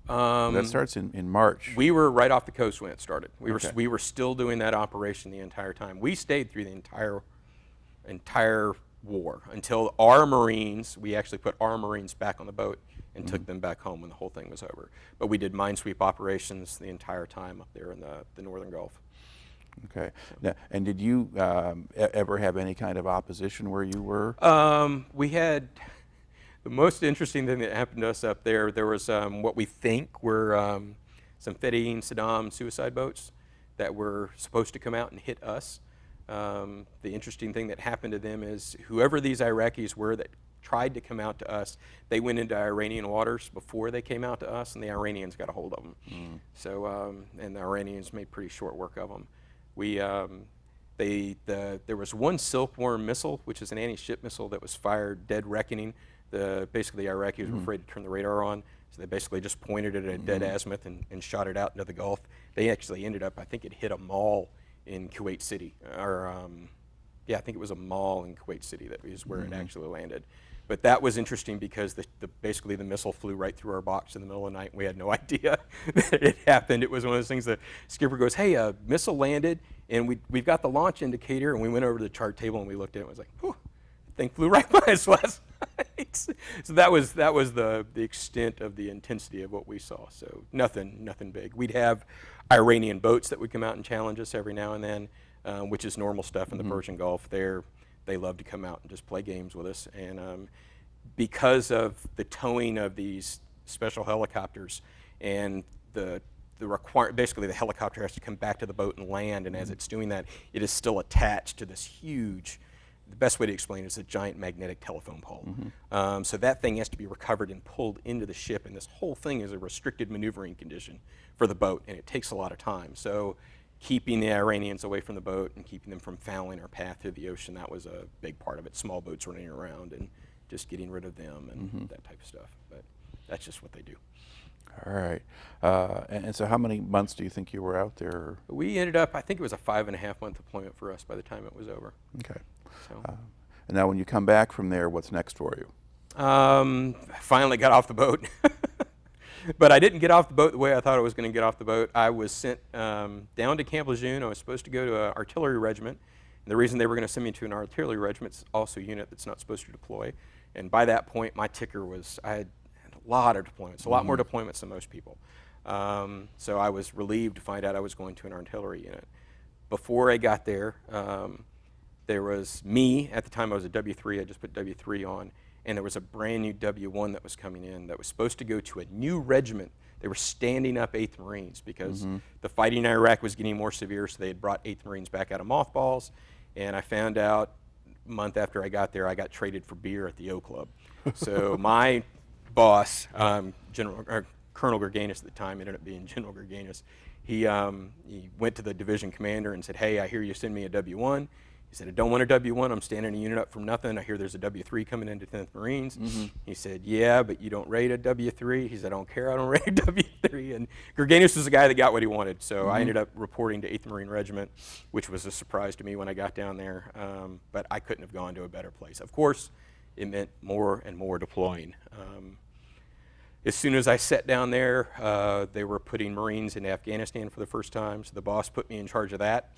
Speaker 1: That starts in March.
Speaker 2: we were right off the coast when it started.
Speaker 1: Okay.
Speaker 2: We were still doing that operation the entire time. We stayed through the entire war until our Marines, we actually put our Marines back on the boat and took them back home when the whole thing was over. But we did minesweep operations the entire time up there in the northern Gulf.
Speaker 1: Okay. Now, and did you ever have any kind of opposition where you were?
Speaker 2: We had the most interesting thing that happened to us up there. There was what we think were some Fedayeen Saddam suicide boats that were supposed to come out and hit us. The interesting thing that happened to them is whoever these Iraqis were that tried to come out to us, they went into Iranian waters before they came out to us, and the Iranians got a hold of them. So, and the Iranians made pretty short work of them. There was one Silkworm missile, which is an anti-ship missile that was fired dead reckoning. Basically, the Iraqis were afraid to turn the radar on, so they basically just pointed it at a dead azimuth and shot it out into the Gulf. They actually ended up, I think it hit a mall in Kuwait City, I think it was a mall in Kuwait City that is where it actually landed. But that was interesting because basically the missile flew right through our box in the middle of the night, and we had no idea that it happened. It was one of those things the skipper goes, "Hey, a missile landed, and we've got the launch indicator," and we went over to the chart table and we looked at it and was like, "Whew, the thing flew right by us last night." So that was the extent of the intensity of what we saw. So nothing big. We'd have Iranian boats that would come out and challenge us every now and then, which is normal stuff in the Persian Gulf. They love to come out and just play games with us. And because of the towing of these special helicopters and basically the helicopter has to come back to the boat and land, and as it's doing that, it is still attached to this huge, the best way to explain it is a giant magnetic telephone pole. So that thing has to be recovered and pulled into the ship, and this whole thing is a restricted maneuvering condition for the boat, and it takes a lot of time. So keeping the Iranians away from the boat and keeping them from fouling our path through the ocean, that was a big part of it. Small boats running around and just getting rid of them and that type of stuff. But that's just what they do.
Speaker 1: All right. And so how many months do you think you were out there?
Speaker 2: We ended up, I think it was a 5.5-month deployment for us by the time it was over.
Speaker 1: Okay.
Speaker 2: So.
Speaker 1: And now when you come back from there, what's next for you?
Speaker 2: Finally got off the boat. But I didn't get off the boat the way I thought I was going to get off the boat. I was sent down to Camp Lejeune. I was supposed to go to an artillery regiment. And the reason they were going to send me to an artillery regiment is also a unit that's not supposed to deploy. And by that point, my ticker was, I had a lot of deployments, a lot more deployments than most people. So I was relieved to find out I was going to an artillery unit. Before I got there, there was me. At the time I was a W3. I just put W3 on. And there was a brand new W1 that was coming in that was supposed to go to a new regiment. They were standing up 8th Marines because the fighting in Iraq was getting more severe, so they had brought 8th Marines back out of mothballs. And I found out a month after I got there, I got traded for beer at the O Club. So my boss, Colonel Gerganis at the time, ended up being General Gerganis. He went to the division commander and said, "Hey, I hear you send me a W1. He said, "I don't want a W1. I'm standing a unit up from nothing. I hear there's a W3 coming into 10th Marines." He said, "Yeah, but you don't rate a W3. He said, "I don't care. I don't rate a W3. And Gerganis was the guy that got what he wanted. So I ended up reporting to 8th Marine Regiment, which was a surprise to me when I got down there. But I couldn't have gone to a better place. Of course, it meant more and more deploying. As soon as I sat down there, they were putting Marines in Afghanistan for the first time. So the boss put me in charge of that.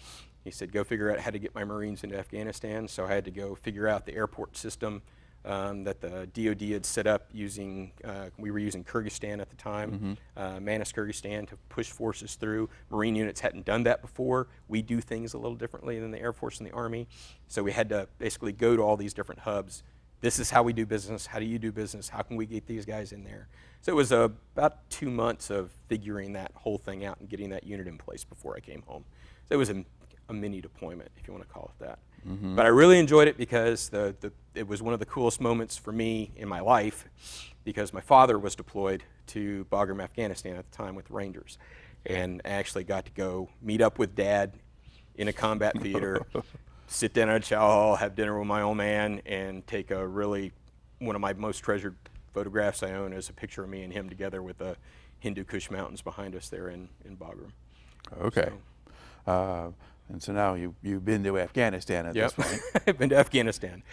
Speaker 2: He said, go figure out how to get my Marines into Afghanistan. So I had to go figure out the airport system that the DOD had set up using, we were using Kyrgyzstan at the time, Manis Kyrgyzstan, to push forces through. Marine units hadn't done that before. We do things a little differently than the Air Force and the Army. So we had to basically go to all these different hubs. This is how we do business. How do you do business? How can we get these guys in there? So it was about 2 months of figuring that whole thing out and getting that unit in place before I came home. So it was a mini deployment, if you want to call it that. But I really enjoyed it because it was one of the coolest moments for me in my life, because my father was deployed to Bagram, Afghanistan at the time with the Rangers. And I actually got to go meet up with Dad in a combat theater, sit down at a chow hall, have dinner with my old man, and take one of my most treasured photographs I own is a picture of me and him together with the Hindu Kush Mountains behind us there in Bagram.
Speaker 1: Okay. So. And so now you've been to Afghanistan at this point.
Speaker 2: I've been to Afghanistan.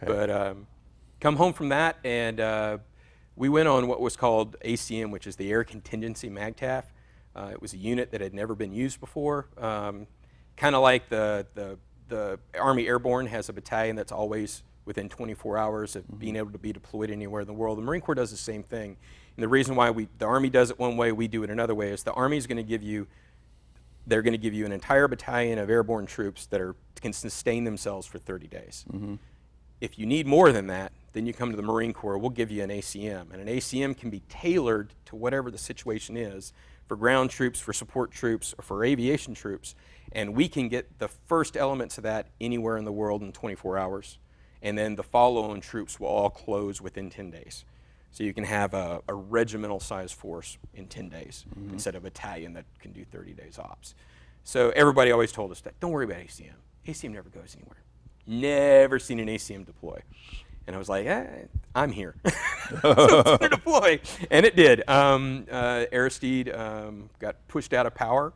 Speaker 2: Okay. But come home from that, and we went on what was called ACM, which is the Air Contingency MAGTF. It was a unit that had never been used before. Kind of like the Army Airborne has a battalion that's always within 24 hours of being able to be deployed anywhere in the world. The Marine Corps does the same thing. And the reason why the Army does it one way, we do it another way, is the Army is going to give you an entire battalion of airborne troops that can sustain themselves for 30 days. If you need more than that, then you come to the Marine Corps. We'll give you an ACM. And an ACM can be tailored to whatever the situation is, for ground troops, for support troops, or for aviation troops. And we can get the first elements of that anywhere in the world in 24 hours. And then the follow-on troops will all close within 10 days. So you can have a regimental size force in 10 days instead of a battalion that can do 30 days ops. So everybody always told us that, don't worry about ACM. ACM never goes anywhere. Never seen an ACM deploy. And I was like, I'm here. So it's going to deploy. And it did. Aristide got pushed out of power.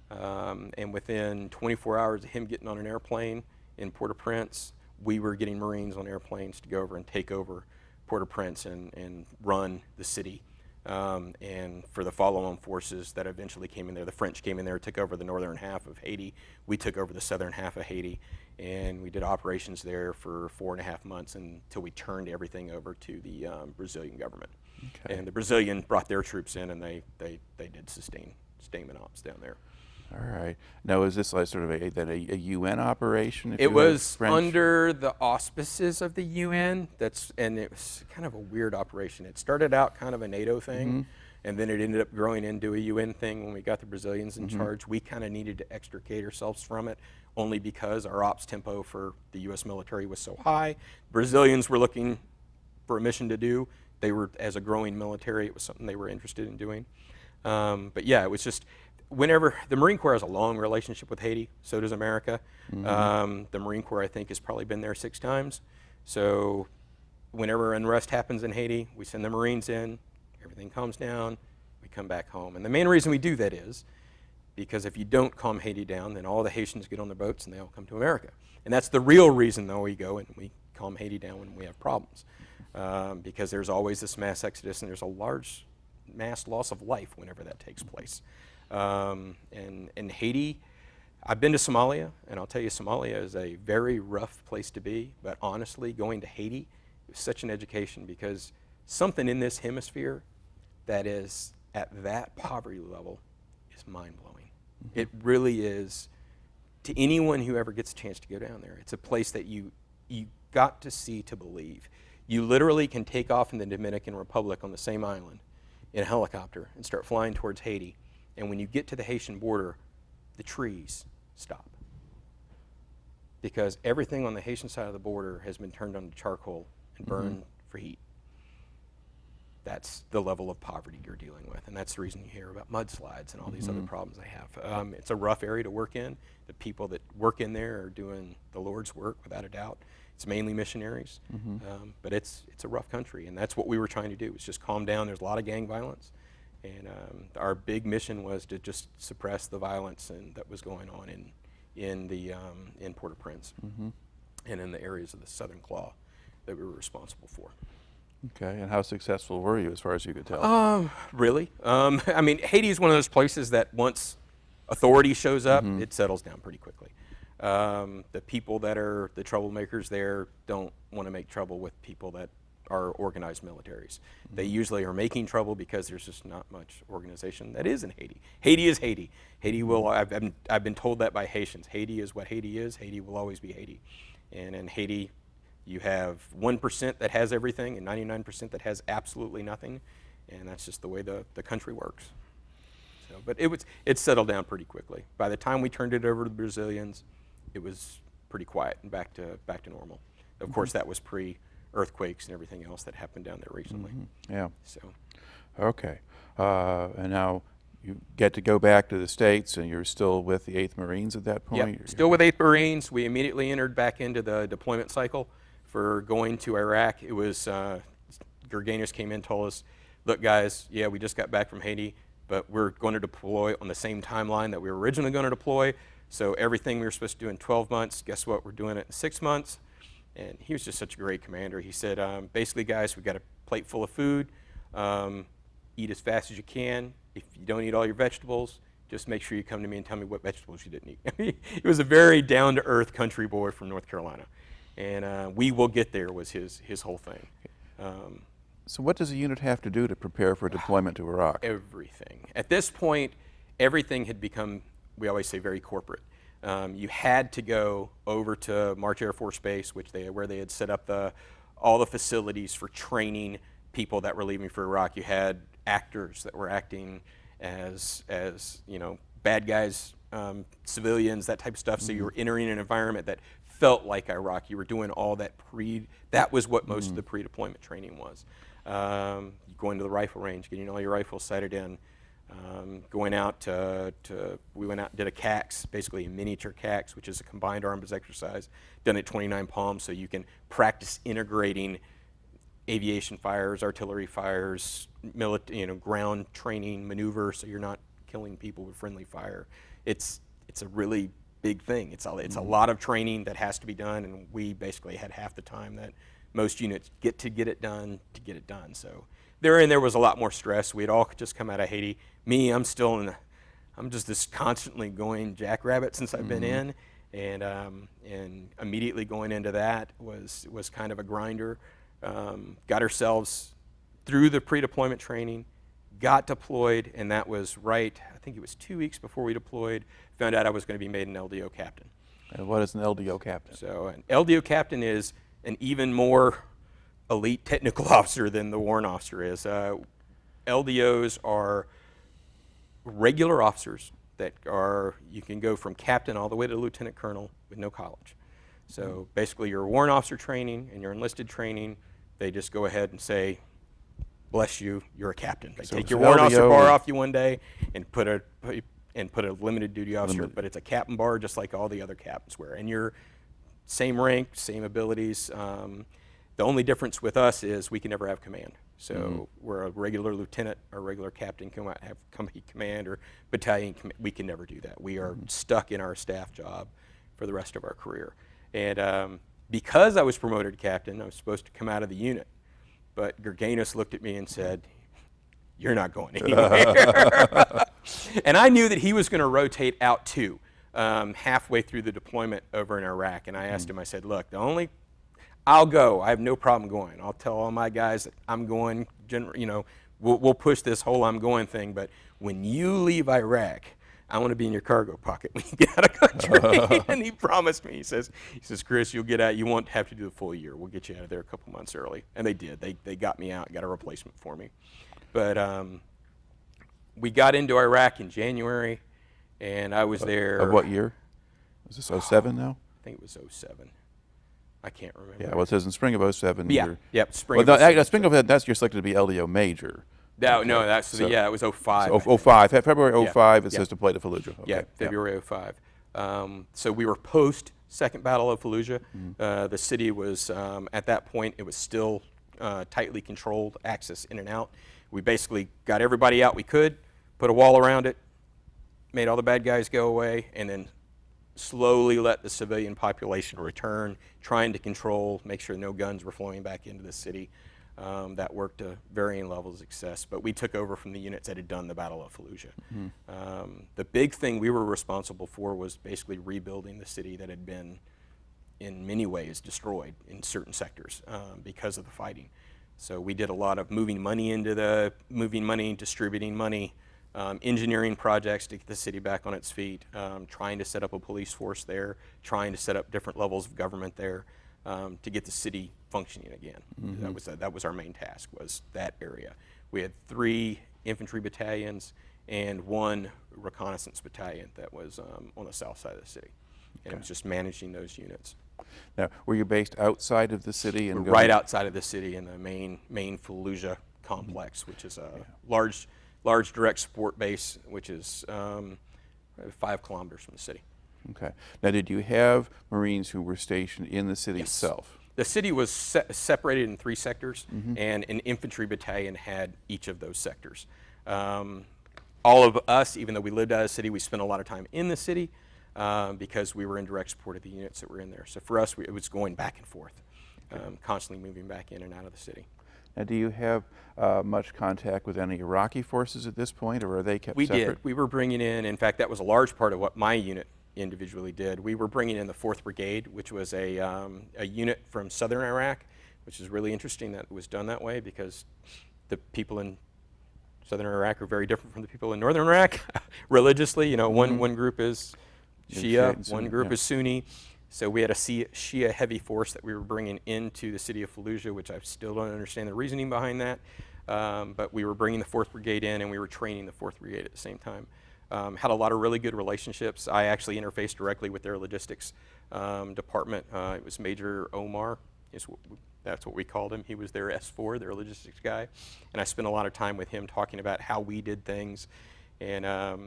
Speaker 2: And within 24 hours of him getting on an airplane in Port-au-Prince, we were getting Marines on airplanes to go over and take over Port-au-Prince and run the city. And for the follow-on forces that eventually came in there, the French came in there, took over the northern half of Haiti. We took over the southern half of Haiti, and we did operations there for 4.5 months until we turned everything over to the Brazilian government. Okay. And the Brazilian brought their troops in, and they did sustainment ops down there.
Speaker 1: All right. Now, is this like sort of a UN operation?
Speaker 2: It was under the auspices of the UN. And it was kind of a weird operation. It started out kind of a NATO thing, and then it ended up growing into a UN thing when we got the Brazilians in charge. We kind of needed to extricate ourselves from it, only because our ops tempo for the U.S. military was so high. Brazilians were looking for a mission to do. They were, as a growing military, it was something they were interested in doing. But yeah, it was just, whenever the Marine Corps has a long relationship with Haiti, so does America. The Marine Corps, I think, has probably been there 6 times. So whenever unrest happens in Haiti, we send the Marines in, everything calms down, we come back home. And the main reason we do that is because if you don't calm Haiti down, then all the Haitians get on their boats and they all come to America. And that's the real reason, though, we go and we calm Haiti down when we have problems. Because there's always this mass exodus, and there's a large mass loss of life whenever that takes place. And Haiti, I've been to Somalia, and I'll tell you, Somalia is a very rough place to be, but honestly, going to Haiti was such an education, because something in this hemisphere that is at that poverty level is mind-blowing. It really is. To anyone who ever gets a chance to go down there, it's a place that you got to see to believe. You literally can take off in the Dominican Republic on the same island in a helicopter and start flying towards Haiti. And when you get to the Haitian border, the trees stop. Because everything on the Haitian side of the border has been turned onto charcoal and burned for heat. That's the level of poverty you're dealing with. And that's the reason you hear about mudslides and all these other problems they have. It's a rough area to work in. The people that work in there are doing the Lord's work, without a doubt. It's mainly missionaries. But it's a rough country. And that's what we were trying to do, was just calm down. There's a lot of gang violence. And our big mission was to just suppress the violence that was going on in Port-au-Prince and in the areas of the Southern Claw that we were responsible for.
Speaker 1: Okay, and how successful were you, as far as you could tell?
Speaker 2: Really? I mean, Haiti is one of those places that once authority shows up, it settles down pretty quickly. The people that are the troublemakers there don't want to make trouble with people that are organized militaries. They usually are making trouble because there's just not much organization that is in Haiti. Haiti is Haiti. Haiti will, I've been told that by Haitians. Haiti is what Haiti is. Haiti will always be Haiti. And in Haiti, you have 1% that has everything and 99% that has absolutely nothing. And that's just the way the country works. So, but it settled down pretty quickly. By the time we turned it over to the Brazilians, it was pretty quiet and back to normal. Of course, that was pre-earthquakes and everything else that happened down there recently.
Speaker 1: Yeah.
Speaker 2: So,
Speaker 1: Okay. And now you get to go back to the States, and you're still with the 8th Marines at that point?
Speaker 2: yep, still with 8th Marines. We immediately entered back into the deployment cycle for going to Iraq. It was, Gerganus came in and told us, look guys, yeah, we just got back from Haiti, but we're going to deploy on the same timeline that we were originally going to deploy. So everything we were supposed to do in 12 months, guess what, we're doing it in 6 months. And he was just such a great commander. He said, basically guys, we've got a plate full of food. Eat as fast as you can. If you don't eat all your vegetables, just make sure you come to me and tell me what vegetables you didn't eat. I mean, he was a very down-to-earth country boy from North Carolina. And we will get there was his whole thing.
Speaker 1: So what does a unit have to do to prepare for deployment to Iraq?
Speaker 2: Everything. At this point, everything had become, we always say, very corporate. You had to go over to March Air Force Base, where they had set up all the facilities for training people that were leaving for Iraq. You had actors that were acting as bad guys, civilians, that type of stuff. So you were entering an environment that felt like Iraq. You were doing all that that was what most of the pre-deployment training was. Going to the rifle range, getting all your rifles sighted in, going out we went out and did a CAX, basically a miniature CAX, which is a combined arms exercise, done at 29 Palms, so you can practice integrating aviation fires, artillery fires, ground training, maneuver, so you're not killing people with friendly fire. It's a really big thing. It's a lot of training that has to be done, and we basically had half the time that most units get it done. So there was a lot more stress. We had all just come out of Haiti. Me, I'm just this constantly going jackrabbit since I've been in, and immediately going into that was kind of a grinder. Got ourselves through the pre-deployment training, got deployed, and that was I think it was 2 weeks before we deployed, found out I was going to be made an LDO captain.
Speaker 1: And what is an LDO captain?
Speaker 2: So an LDO captain is an even more elite technical officer than the warrant officer is. LDOs are regular officers that you can go from captain all the way to lieutenant colonel with no college. So basically your warrant officer training and your enlisted training, they just go ahead and say, bless you, you're a captain. They take your warrant officer bar off you one day and put a limited duty officer, but it's a captain bar just like all the other captains wear. And you're same rank, same abilities. The only difference with us is we can never have command. So we're a regular lieutenant or regular captain can have company command or battalion command. We can never do that. We are stuck in our staff job for the rest of our career. And because I was promoted to captain, I was supposed to come out of the unit. But Gerganus looked at me and said, you're not going anywhere. And I knew that he was going to rotate out too, halfway through the deployment over in Iraq. And I asked him, I said, look, I'll go. I have no problem going. I'll tell all my guys that I'm going, we'll push this whole I'm going thing. But when you leave Iraq, I want to be in your cargo pocket when you get out of country. And he promised me, he says, Chris, you'll get out. You won't have to do the full year. We'll get you out of there a couple months early. And they did. They got me out, got a replacement for me. But we got into Iraq in January, and I was there.
Speaker 1: Of what year? Was this 07 now?
Speaker 2: I think it was 07. I can't remember.
Speaker 1: Yeah, well, it says in spring of 07.
Speaker 2: Yeah, spring
Speaker 1: well,
Speaker 2: of 07.
Speaker 1: Spring of that's you're selected to be LDO major.
Speaker 2: No, that's it was 05.
Speaker 1: So 05, February 05, it says to play to Fallujah. Okay.
Speaker 2: Yeah, February 05. So we were post Second Battle of Fallujah. The city was, at that point, it was still tightly controlled, access in and out. We basically got everybody out we could, put a wall around it, made all the bad guys go away, and then slowly let the civilian population return, trying to control, make sure no guns were flowing back into the city. that worked to varying levels of success. But we took over from the units that had done the Battle of Fallujah. The big thing we were responsible for was basically rebuilding the city that had been, in many ways, destroyed in certain sectors because of the fighting. So we did a lot of moving money, distributing money, engineering projects to get the city back on its feet, trying to set up a police force there, trying to set up different levels of government there to get the city functioning again. That was our main task, was that area. We had 3 infantry battalions and 1 reconnaissance battalion that was on the south side of the city. And it was just managing those units.
Speaker 1: Now, were you based outside of the city? And
Speaker 2: right outside of the city in the main Fallujah complex, which is a large direct support base, which is 5 kilometers from the city.
Speaker 1: Okay. Now, did you have Marines who were stationed in the city
Speaker 2: Yes.
Speaker 1: itself?
Speaker 2: The city was separated in 3 sectors, and an infantry battalion had each of those sectors. All of us, even though we lived out of the city, we spent a lot of time in the city because we were in direct support of the units that were in there. So for us, it was going back and forth, constantly moving back in and out of the city.
Speaker 1: Now, do you have much contact with any Iraqi forces at this point, or are they kept separate?
Speaker 2: We did. We were bringing in fact, that was a large part of what my unit individually did. We were bringing in the 4th Brigade, which was a unit from southern Iraq, which is really interesting that it was done that way because the people in southern Iraq are very different from the people in northern Iraq religiously. You know, one group is Shia, one group is Sunni. So we had a Shia heavy force that we were bringing into the city of Fallujah, which I still don't understand the reasoning behind that. But we were bringing the 4th Brigade in, and we were training the 4th Brigade at the same time. Had a lot of really good relationships. I actually interfaced directly with their logistics department. It was Major Omar, that's what we called him. He was their S4, their logistics guy. And I spent a lot of time with him talking about how we did things, and a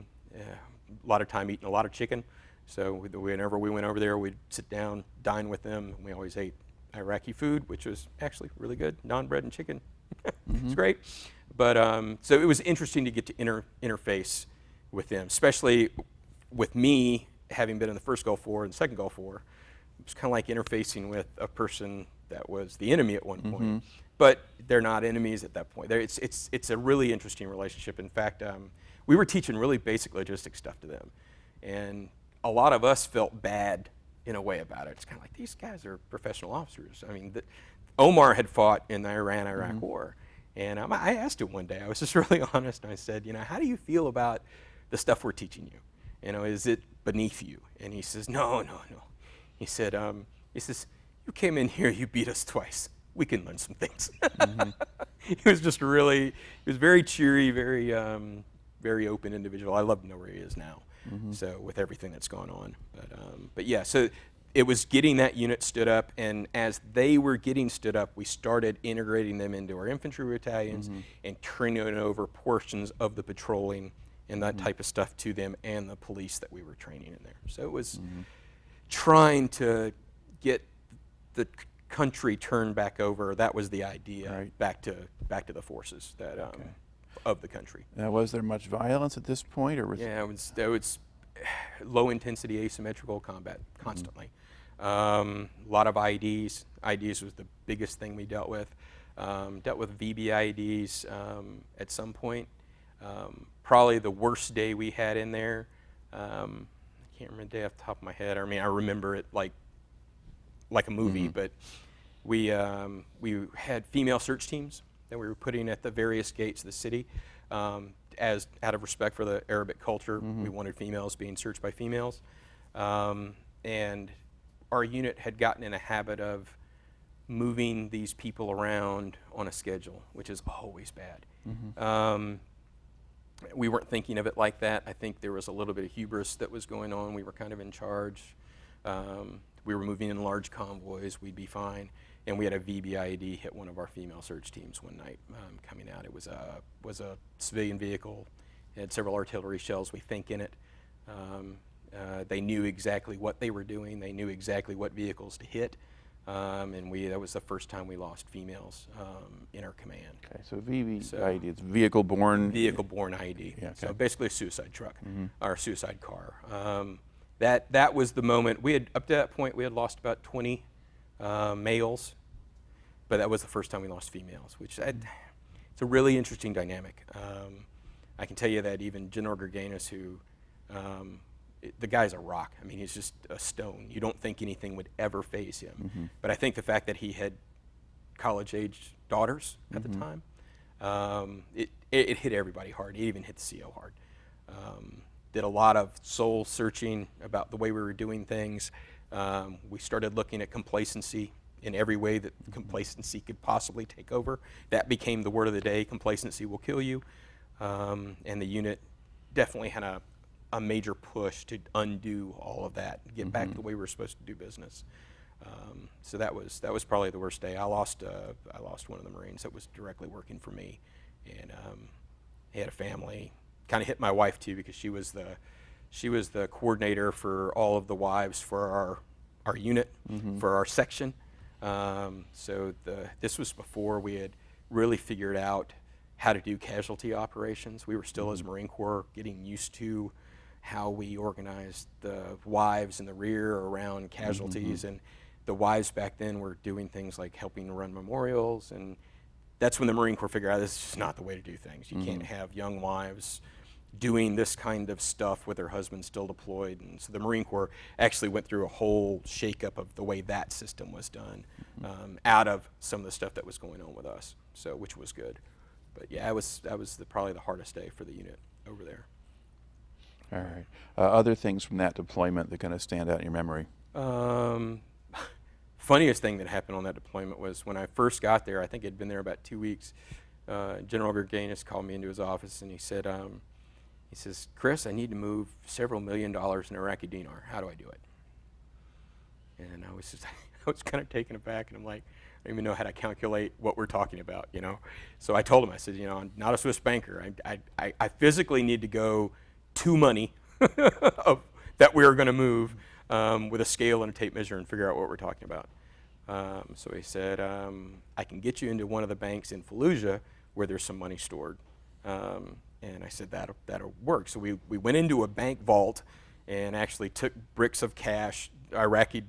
Speaker 2: lot of time eating a lot of chicken. So whenever we went over there, we'd sit down, dine with them. We always ate Iraqi food, which was actually really good, naan bread and chicken. It's great. But so it was interesting to get to interface with them, especially with me having been in the first Gulf War and the second Gulf War. It was kind of like interfacing with a person that was the enemy at one point, but they're not enemies at that point. It's a really interesting relationship. In fact, we were teaching really basic logistics stuff to them, and a lot of us felt bad in a way about it. It's kind of like, these guys are professional officers. I mean, Omar had fought in the Iran-Iraq War, and I asked him one day, I was just really honest, and I said, you know, how do you feel about the stuff we're teaching you? You know, is it beneath you? And he says, no. He said, you came in here, you beat us twice. We can learn some things. He was just he was very cheery, very open individual. I love to know where he is now. So with everything that's gone on, but yeah, so it was getting that unit stood up, and as they were getting stood up, we started integrating them into our infantry battalions and turning over portions of the patrolling and that type of stuff to them and the police that we were training in there. So it was trying to get the country turned back over. That was the idea, back to the forces that of the country.
Speaker 1: Now, was there much violence at this point, or was
Speaker 2: there was low intensity asymmetrical combat constantly. A lot of IEDs. IEDs was the biggest thing we dealt with. Dealt with VB IEDs at some point. Probably the worst day we had in there. I can't remember the day off the top of my head. I mean, I remember it like a movie, but we had female search teams that we were putting at the various gates of the city. As out of respect for the Arabic culture, we wanted females being searched by females. And our unit had gotten in a habit of moving these people around on a schedule, which is always bad. We weren't thinking of it like that. I think there was a little bit of hubris that was going on. We were kind of in charge. We were moving in large convoys. We'd be fine. And we had a VBIED hit one of our female search teams one night coming out. It was a civilian vehicle. It had several artillery shells, we think, in it. They knew exactly what they were doing. They knew exactly what vehicles to hit. And that was the first time we lost females in our command.
Speaker 1: Okay, so VBIED, it's vehicle-borne?
Speaker 2: Vehicle-borne IED.
Speaker 1: Yeah, okay.
Speaker 2: So basically a suicide truck, or a suicide car. That was the moment. Up to that point, we had lost about 20 males. but that was the first time we lost females, which it's a really interesting dynamic. I can tell you that even General Gerganis, who, the guy's a rock. I mean, he's just a stone. You don't think anything would ever phase him. But I think the fact that he had college-age daughters at the time, it hit everybody hard. It even hit the CO hard. Did a lot of soul searching about the way we were doing things. We started looking at complacency in every way that complacency could possibly take over. That became the word of the day: complacency will kill you. And the unit definitely had a major push to undo all of that and get back to the way we were supposed to do business. So that was probably the worst day. I lost one of the Marines that was directly working for me, and he had a family. Kind of hit my wife too, because she was the coordinator for all of the wives for our unit, for our section. So this was before we had really figured out how to do casualty operations. We were still, as Marine Corps, getting used to how we organized the wives in the rear around casualties, and the wives back then were doing things like helping to run memorials, and that's when the Marine Corps figured out this is just not the way to do things. You can't have young wives doing this kind of stuff with their husbands still deployed. And so the Marine Corps actually went through a whole shakeup of the way that system was done, out of some of the stuff that was going on with us, so which was good. But yeah, that was probably the hardest day for the unit over there.
Speaker 1: All right. Other things from that deployment that kind of stand out in your memory?
Speaker 2: Funniest thing that happened on that deployment was when I first got there. I think I'd been there about 2 weeks. General Gerganis called me into his office, and he said, he says, "Chris, I need to move several $1 million in Iraqi dinar. How do I do it?" And I was kind of taken aback, and I'm like, I don't even know how to calculate what we're talking about, you know. So I told him, I said, I'm not a Swiss banker. I physically need to go to money that we're going to move with a scale and a tape measure and figure out what we're talking about. So he said, I can get you into one of the banks in Fallujah where there's some money stored. And I said, that'll work. So we went into a bank vault and actually took bricks of cash, Iraqi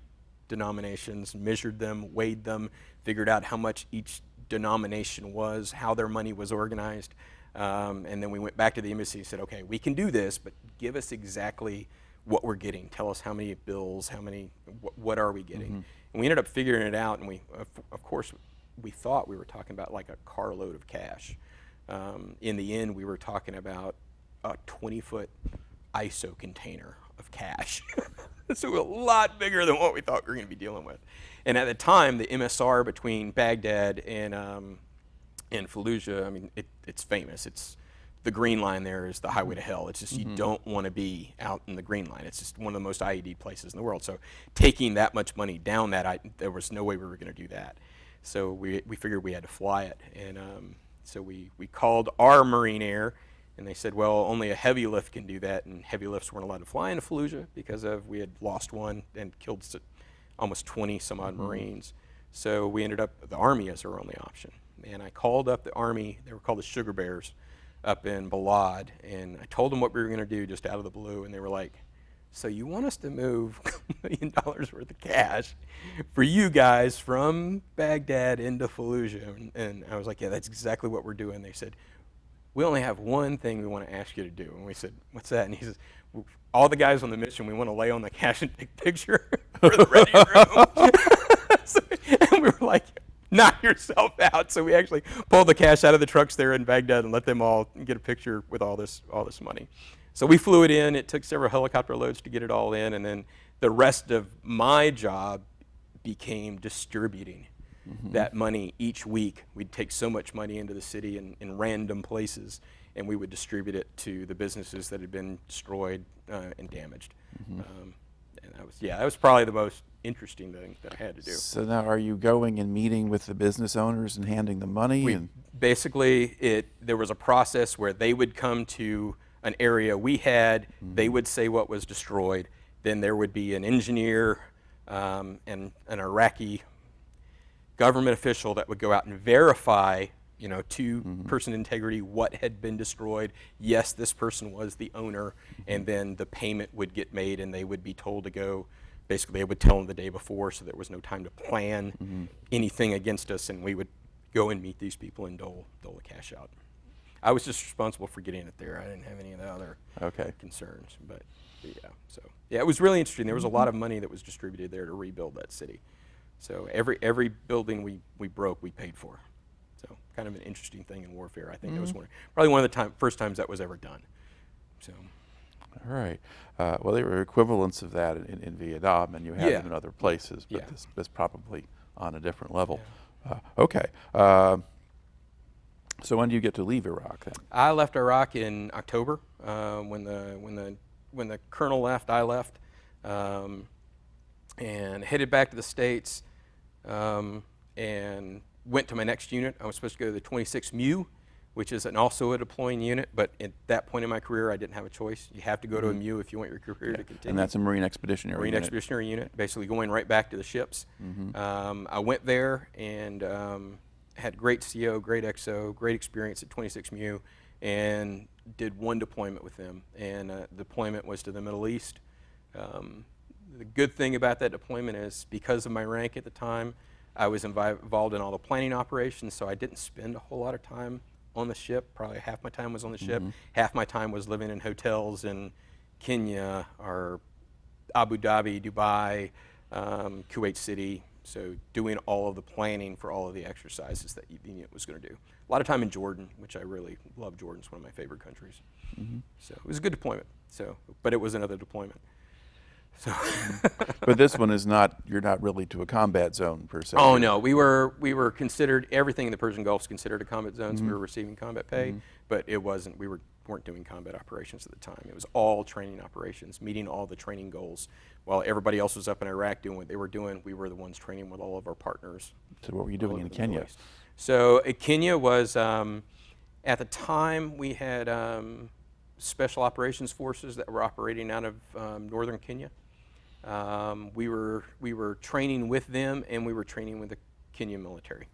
Speaker 2: denominations, measured them, weighed them, figured out how much each denomination was, how their money was organized. And then we went back to the embassy and said, okay, we can do this, but give us exactly what we're getting. Tell us how many bills, what are we getting? And we ended up figuring it out, and we, of course, we thought we were talking about like a carload of cash. In the end, we were talking about a 20-foot ISO container of cash. So a lot bigger than what we thought we were going to be dealing with. And at the time, the MSR between Baghdad and Fallujah, I mean, it's famous. It's the green line there is the highway to hell. It's just you don't want to be out in the green line. It's just one of the most IED places in the world. So taking that much money down that, there was no way we were going to do that. So we figured we had to fly it. And so we called our Marine Air, and they said, well, only a heavy lift can do that, and heavy lifts weren't allowed to fly into Fallujah because we had lost one and killed almost 20 some odd Marines. So we ended up the Army as our only option. And I called up the Army. They were called the Sugar Bears up in Balad, and I told them what we were going to do just out of the blue, and they were like, so you want us to move $1 million worth of cash for you guys from Baghdad into Fallujah? And I was like, yeah, that's exactly what we're doing. They said, we only have one thing we want to ask you to do. And we said, what's that? And he says, all the guys on the mission, we want to lay on the cash and take a picture for the ready room. And we were like, knock yourself out. So we actually pulled the cash out of the trucks there in Baghdad and let them all get a picture with all this money. So we flew it in. It took several helicopter loads to get it all in, and then the rest of my job became distributing that money each week. We'd take so much money into the city in random places, and we would distribute it to the businesses that had been destroyed and damaged. And that was probably the most interesting thing that I had to do.
Speaker 1: So now are you going and meeting with the business owners and handing them money?
Speaker 2: Basically, there was a process where they would come to an area we had, they would say what was destroyed, then there would be an engineer and an Iraqi government official that would go out and verify, to person integrity what had been destroyed. Yes, this person was the owner, and then the payment would get made, and they would be told to go basically they would tell them the day before, so there was no time to plan anything against us, and we would go and meet these people and dole the cash out. I was just responsible for getting it there. I didn't have any of the other concerns, but yeah. So yeah, it was really interesting. There was a lot of money that was distributed there to rebuild that city. So every building we broke, we paid for. So kind of an interesting thing in warfare. I think it was probably one of the first times that was ever done. So.
Speaker 1: All right. Well, there were equivalents of that in Vietnam, and you had it in other places, but this probably on a different level.
Speaker 2: Yeah.
Speaker 1: Okay. So when do you get to leave Iraq then?
Speaker 2: I left Iraq in October. When the colonel left, I left, and headed back to the States, and went to my next unit. I was supposed to go to the 26th MEU, which is also a deploying unit, but at that point in my career, I didn't have a choice. You have to go to a MEU if you want your career to continue.
Speaker 1: And that's a Marine Expeditionary Unit.
Speaker 2: Expeditionary Unit, basically going right back to the ships. I went there and had great CO, great XO, great experience at 26 MEU, and did one deployment with them. And the deployment was to the Middle East. The good thing about that deployment is because of my rank at the time, I was involved in all the planning operations, so I didn't spend a whole lot of time on the ship. Probably half my time was on the ship. Half my time was living in hotels in Kenya or Abu Dhabi, Dubai, Kuwait City. So doing all of the planning for all of the exercises that the unit was going to do. A lot of time in Jordan, which I really love. Jordan's one of my favorite countries. So it was a good deployment. So, but it was another deployment. So.
Speaker 1: But this one is not, you're not really to a combat zone per se.
Speaker 2: Oh no, we were considered, everything in the Persian Gulf is considered a combat zone, so we were receiving combat pay, but it wasn't, we weren't doing combat operations at the time. It was all training operations, meeting all the training goals. While everybody else was up in Iraq doing what they were doing, we were the ones training with all of our partners.
Speaker 1: So what were you doing in Kenya?
Speaker 2: So Kenya was, at the time we had special operations forces that were operating out of northern Kenya. We were training with them, and we were training with the Kenyan military.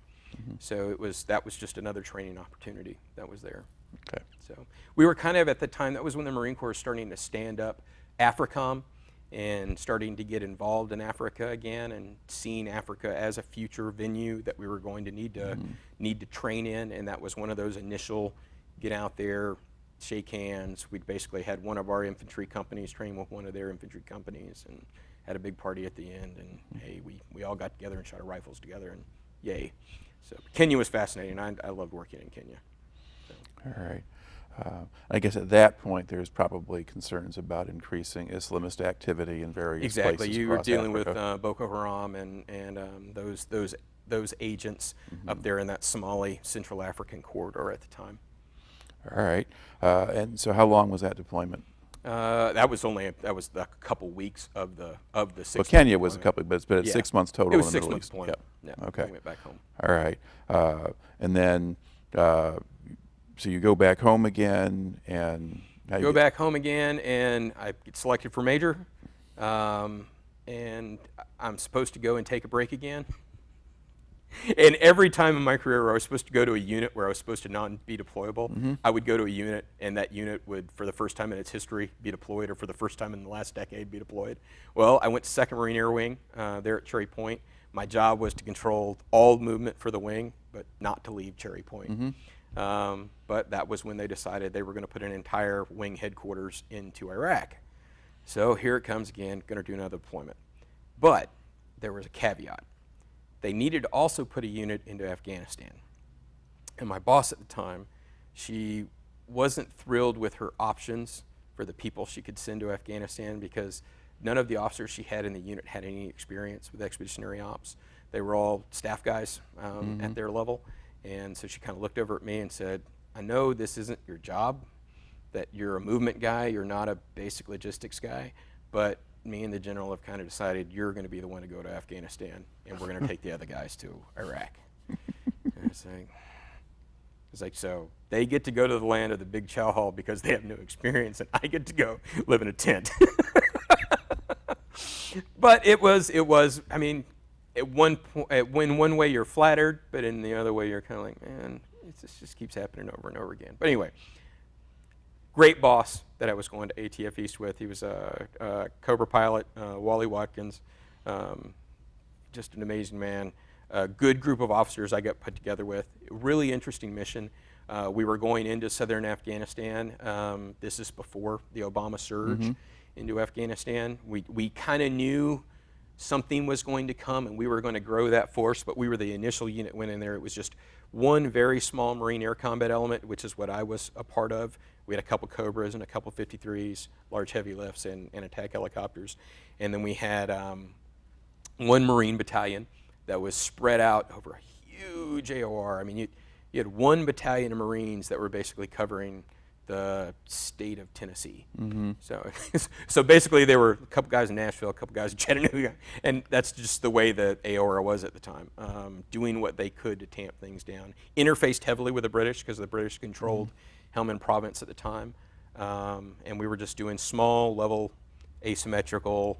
Speaker 2: So that was just another training opportunity that was there.
Speaker 1: Okay.
Speaker 2: So we were kind of at the time, that was when the Marine Corps was starting to stand up AFRICOM and starting to get involved in Africa again, and seeing Africa as a future venue that we were going to need to train in. And that was one of those initial get out there, shake hands. We basically had one of our infantry companies train with one of their infantry companies, and had a big party at the end, and hey, we all got together and shot our rifles together, and yay. So Kenya was fascinating. I loved working in Kenya. So.
Speaker 1: All right. I guess at that point there's probably concerns about increasing Islamist activity in various places
Speaker 2: Exactly. You were dealing
Speaker 1: Africa.
Speaker 2: with Boko Haram and those agents up there in that Somali Central African corridor at the time.
Speaker 1: All right. And so how long was that deployment?
Speaker 2: That was a couple weeks of the 6 months.
Speaker 1: Well, Kenya was a couple, but it's 6 months total.
Speaker 2: It was
Speaker 1: in the
Speaker 2: 6
Speaker 1: Middle
Speaker 2: months
Speaker 1: East.
Speaker 2: deployment.
Speaker 1: Yep.
Speaker 2: Yeah.
Speaker 1: Okay.
Speaker 2: We went back home.
Speaker 1: All right. And then, so you go back home again, and how
Speaker 2: Go back home again, and I get selected for major, and I'm supposed to go and take a break again. And every time in my career where I was supposed to go to a unit where I was supposed to not be deployable, I would go to a unit, and that unit would, for the first time in its history, be deployed, or for the first time in the last decade, be deployed. Well, I went to 2nd Marine Air Wing there at Cherry Point. My job was to control all movement for the wing, but not to leave Cherry Point. But that was when they decided they were going to put an entire wing headquarters into Iraq. So here it comes again, going to do another deployment. But there was a caveat. They needed to also put a unit into Afghanistan. And my boss at the time, she wasn't thrilled with her options for the people she could send to Afghanistan, because none of the officers she had in the unit had any experience with expeditionary ops. They were all staff guys at their level. And so she kind of looked over at me and said, I know this isn't your job, that you're a movement guy, you're not a basic logistics guy, but me and the general have kind of decided you're going to be the one to go to Afghanistan, and we're going to take the other guys to Iraq. And it's like, so they get to go to the land of the big chow hall because they have no experience, and I get to go live in a tent. But it was, I mean, at one point, in one way you're flattered, but in the other way you're kind of like, man, it just keeps happening over and over again. But anyway, great boss that I was going to ATF East with. He was a Cobra pilot, Wally Watkins, just an amazing man. A good group of officers I got put together with. Really interesting mission. We were going into southern Afghanistan. This is before the Obama surge into Afghanistan. We kind of knew something was going to come and we were going to grow that force, but we were the initial unit went in there. It was just one very small Marine Air Combat element, which is what I was a part of. We had a couple Cobras and a couple 53s, large heavy lifts, and attack helicopters. And then we had one Marine battalion that was spread out over a huge AOR. I mean, you had one battalion of Marines that were basically covering the state of Tennessee. So basically there were a couple guys in Nashville, a couple guys in Chattanooga, and that's just the way the AOR was at the time, doing what they could to tamp things down. Interfaced heavily with the British because the British controlled Helmand Province at the time, and we were just doing small level, asymmetrical,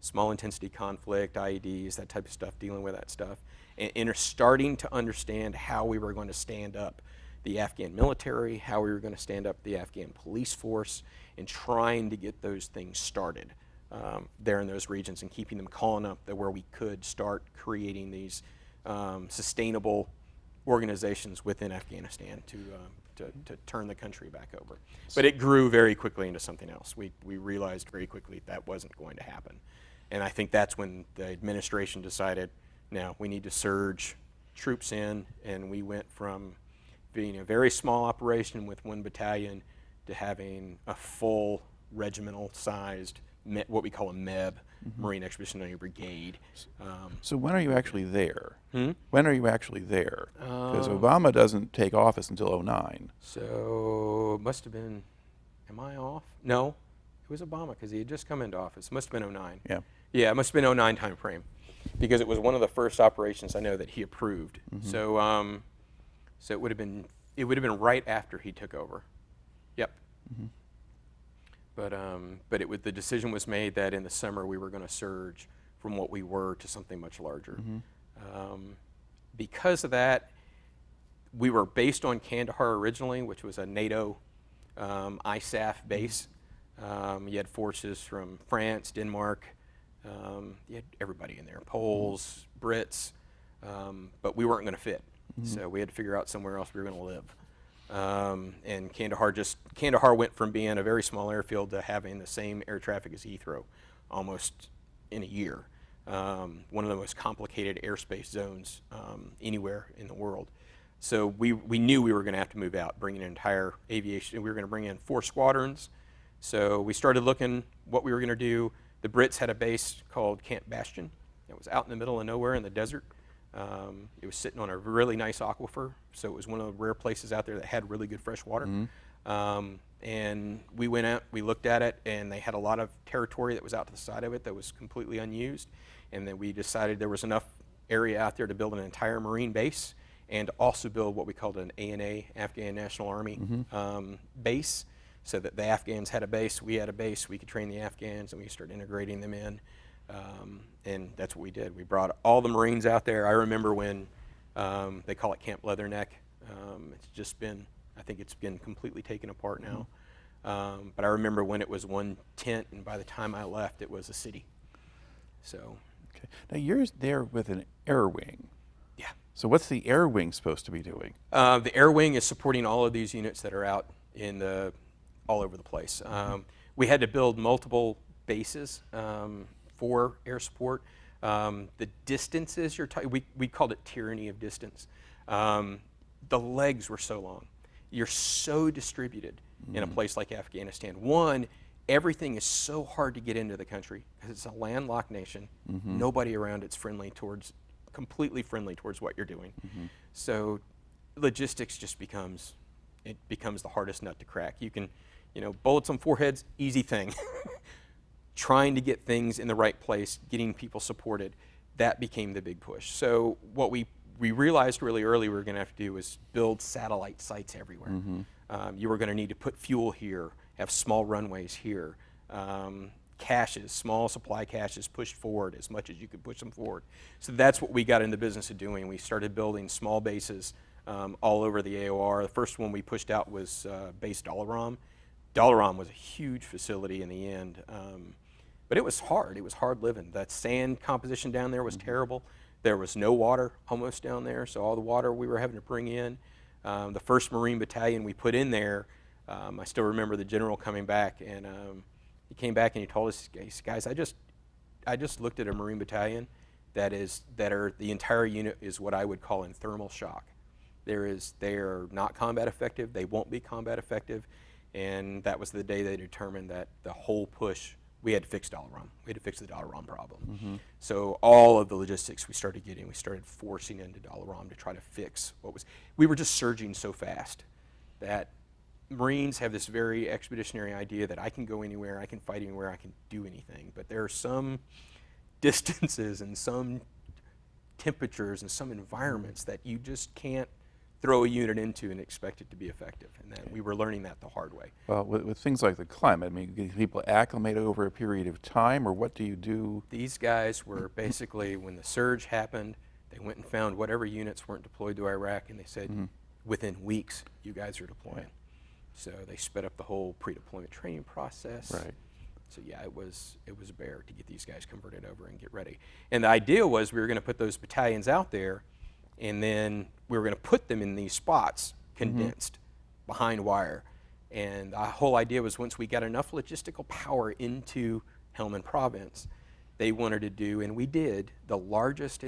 Speaker 2: small intensity conflict, IEDs, that type of stuff, dealing with that stuff, and are starting to understand how we were going to stand up the Afghan military, how we were going to stand up the Afghan police force, and trying to get those things started there in those regions and keeping them calling up where we could start creating these sustainable organizations within Afghanistan to turn the country back over. But it grew very quickly into something else. We realized very quickly that wasn't going to happen. And I think that's when the administration decided, now we need to surge troops in, and we went from being a very small operation with one battalion to having a full regimental-sized, what we call a MEB, Marine Expeditionary Brigade.
Speaker 1: So when are you actually there? When are you actually there? Because Obama doesn't take office until '09.
Speaker 2: So it must have been, am I off? No, it was Obama because he had just come into office. It must have been '09.
Speaker 1: Yeah.
Speaker 2: Yeah, it must have been '09 time frame because it was one of the first operations I know that he approved. So it would have been right after he took over. Yep. But the decision was made that in the summer we were going to surge from what we were to something much larger. Because of that, we were based on Kandahar originally, which was a NATO ISAF base. You had forces from France, Denmark. You had everybody in there, Poles, Brits, but we weren't going to fit. So we had to figure out somewhere else we were going to live. And Kandahar went from being a very small airfield to having the same air traffic as Heathrow almost in a year. One of the most complicated airspace zones anywhere in the world. So we knew we were going to have to move out, bring in an entire aviation. We were going to bring in 4 squadrons. So we started looking what we were going to do. The Brits had a base called Camp Bastion. It was out in the middle of nowhere in the desert. It was sitting on a really nice aquifer, so it was one of the rare places out there that had really good fresh water. And we went out, we looked at it, and they had a lot of territory that was out to the side of it that was completely unused. And then we decided there was enough area out there to build an entire Marine base and also build what we called an ANA, Afghan National Army base, so that the Afghans had a base, we had a base, we could train the Afghans, and we started integrating them in. And that's what we did. We brought all the Marines out there. I remember when they call it Camp Leatherneck. It's just been, I think it's been completely taken apart now. But I remember when it was one tent, and by the time I left, it was a city. So.
Speaker 1: Okay. Now you're there with an air wing.
Speaker 2: Yeah.
Speaker 1: So what's the air wing supposed to be doing?
Speaker 2: The air wing is supporting all of these units that are out in all over the place. We had to build multiple bases for air support. The distances you're talking, we called it tyranny of distance. The legs were so long. You're so distributed in a place like Afghanistan. One, everything is so hard to get into the country because it's a landlocked nation. Nobody around it's completely friendly towards what you're doing. So logistics just becomes the hardest nut to crack. You can, bullets on foreheads, easy thing. Trying to get things in the right place, getting people supported, that became the big push. So what we realized really early we were going to have to do was build satellite sites everywhere. You were going to need to put fuel here, have small runways here, caches, small supply caches pushed forward as much as you could push them forward. So that's what we got in the business of doing. We started building small bases all over the AOR. The first one we pushed out was base Dalaram. Dalaran was a huge facility in the end, but it was hard. It was hard living. That sand composition down there was terrible. There was no water almost down there, so all the water we were having to bring in. The 1st Marine Battalion we put in there, I still remember the general coming back, and he came back and he told us, guys, I just looked at a Marine Battalion the entire unit is what I would call in thermal shock. They are not combat effective. They won't be combat effective. And that was the day they determined that the whole push, we had to fix Dalaran. We had to fix the Dalaran problem. So all of the logistics we started forcing into Dalaran to try to fix we were just surging so fast that Marines have this very expeditionary idea that I can go anywhere, I can fight anywhere, I can do anything. But there are some distances and some temperatures and some environments that you just can't throw a unit into and expect it to be effective. And then we were learning that the hard way.
Speaker 1: Well, with things like the climate, I mean, do people acclimate over a period of time, or what do you do?
Speaker 2: These guys were basically, when the surge happened, they went and found whatever units weren't deployed to Iraq, and they said, within weeks, you guys are deploying.
Speaker 1: Right.
Speaker 2: So they sped up the whole pre-deployment training process.
Speaker 1: Right.
Speaker 2: So yeah, it was a bear to get these guys converted over and get ready. And the idea was we were going to put those battalions out there, and then we were going to put them in these spots, condensed, behind wire. And the whole idea was once we got enough logistical power into Helmand Province, they wanted to do, and we did, the largest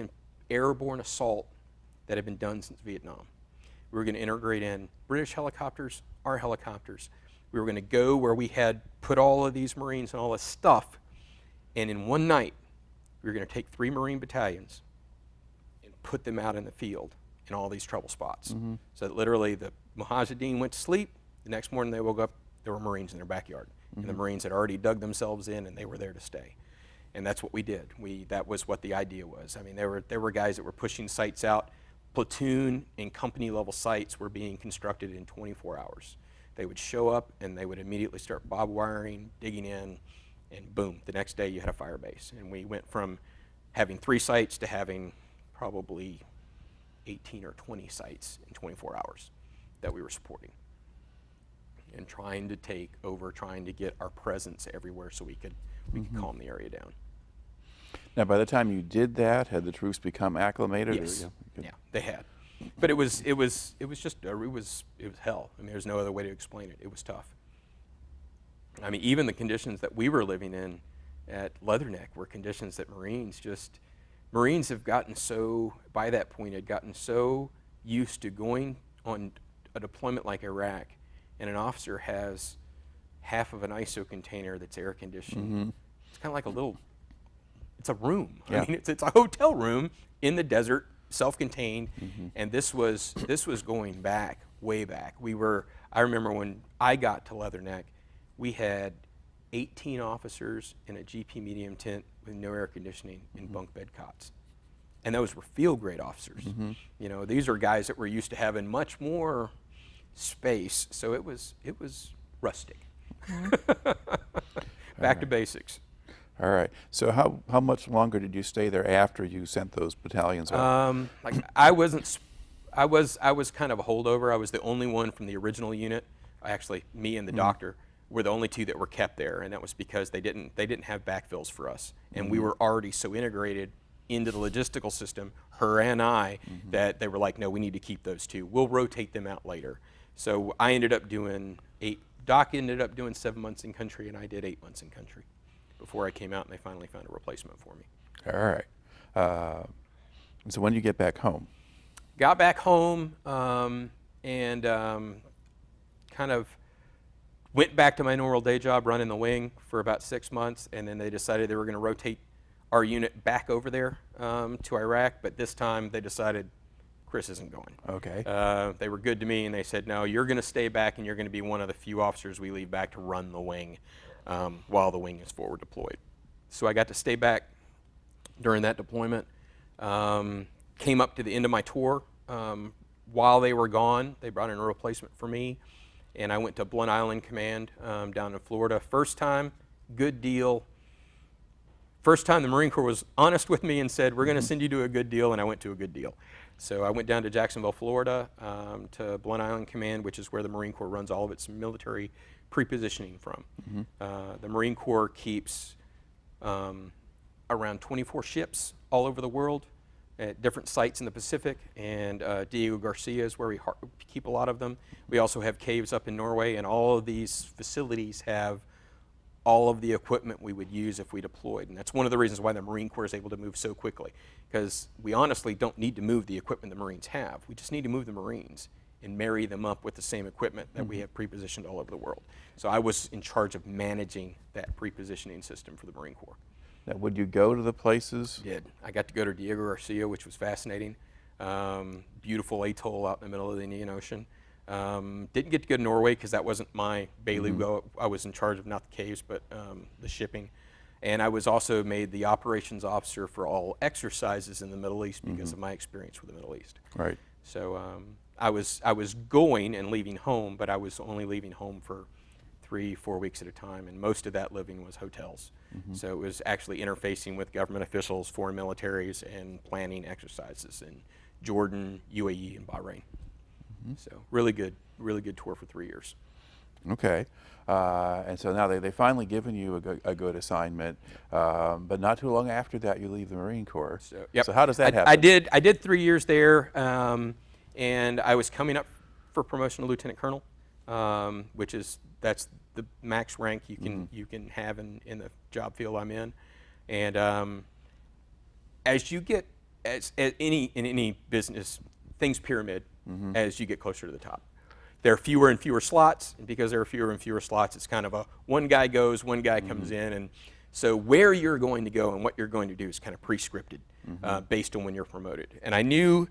Speaker 2: airborne assault that had been done since Vietnam. We were going to integrate in British helicopters, our helicopters. We were going to go where we had put all of these Marines and all this stuff, and in one night, we were going to take 3 Marine battalions and put them out in the field in all these trouble spots. So that literally the Mujahideen went to sleep, the next morning they woke up, there were Marines in their backyard. And the Marines had already dug themselves in and they were there to stay. And that's what we did. That was what the idea was. I mean, there were guys that were pushing sites out. Platoon and company level sites were being constructed in 24 hours. They would show up and they would immediately start bob wiring, digging in, and boom, the next day you had a fire base. And we went from having 3 sites to having probably 18 or 20 sites in 24 hours that we were supporting. And trying to take over, trying to get our presence everywhere so we could calm the area down.
Speaker 1: Now, by the time you did that, had the troops become acclimated?
Speaker 2: Yes.
Speaker 1: Or,
Speaker 2: Yeah, they had. But it was hell. I mean, there's no other way to explain it. It was tough. I mean, even the conditions that we were living in at Leatherneck were conditions that Marines have gotten so, by that point, had gotten so used to going on a deployment like Iraq, and an officer has half of an ISO container that's air conditioned. It's kind of like it's a room.
Speaker 1: Yeah.
Speaker 2: I mean, it's a hotel room in the desert, self-contained, and this was going back, way back. I remember when I got to Leatherneck, we had 18 officers in a GP medium tent with no air conditioning in bunk bed cots. And those were field grade officers. You know, these are guys that were used to having much more space, so it was rustic. Back to basics.
Speaker 1: All right. So how much longer did you stay there after you sent those battalions out?
Speaker 2: Like I was kind of a holdover. I was the only one from the original unit. Actually, me and the doctor were the only 2 that were kept there, and that was because they didn't have backfills for us, and we were already so integrated into the logistical system, her and I, that they were like, no, we need to keep those 2. We'll rotate them out later. So I ended up doing Doc ended up doing 7 months in country, and I did 8 months in country before I came out and they finally found a replacement for me.
Speaker 1: All right. And so when did you get back home?
Speaker 2: Got back home and kind of went back to my normal day job running the wing for about 6 months, and then they decided they were going to rotate our unit back over there to Iraq, but this time they decided Chris isn't going.
Speaker 1: Okay.
Speaker 2: They were good to me, and they said, no, you're going to stay back, and you're going to be one of the few officers we leave back to run the wing while the wing is forward deployed. So I got to stay back during that deployment. Came up to the end of my tour. While they were gone, they brought in a replacement for me, and I went to Blount Island Command down in Florida. First time, good deal. First time the Marine Corps was honest with me and said, we're going to send you to a good deal, and I went to a good deal. So I went down to Jacksonville, Florida, to Blount Island Command, which is where the Marine Corps runs all of its military pre-positioning from. The Marine Corps keeps around 24 ships all over the world at different sites in the Pacific, and Diego Garcia is where we keep a lot of them. We also have caves up in Norway, and all of these facilities have all of the equipment we would use if we deployed. And that's one of the reasons why the Marine Corps is able to move so quickly, because we honestly don't need to move the equipment the Marines have. We just need to move the Marines and marry them up with the same equipment that we have pre-positioned all over the world. So I was in charge of managing that pre-positioning system for the Marine Corps.
Speaker 1: Now, would you go to the places?
Speaker 2: Did. I got to go to Diego Garcia, which was fascinating. Beautiful atoll out in the middle of the Indian Ocean. Didn't get to go to Norway because that wasn't my bailiwick. I was in charge of not the caves, but the shipping. And I was also made the operations officer for all exercises in the Middle East because of my experience with the Middle East.
Speaker 1: Right.
Speaker 2: So I was going and leaving home, but I was only leaving home for 3-4 weeks at a time, and most of that living was hotels. So it was actually interfacing with government officials, foreign militaries, and planning exercises in Jordan, UAE, and Bahrain. So really good tour for 3 years.
Speaker 1: Okay. And so now they finally given you a good assignment, but not too long after that you leave the Marine Corps. So how does that happen?
Speaker 2: I did 3 years there, and I was coming up for promotion to lieutenant colonel, that's the max rank you can have in the job field I'm in. And as you get in any business, things pyramid as you get closer to the top. There are fewer and fewer slots, and because there are fewer and fewer slots, it's kind of a one guy goes, one guy comes in, and so where you're going to go and what you're going to do is kind of pre-scripted based on when you're promoted. And I knew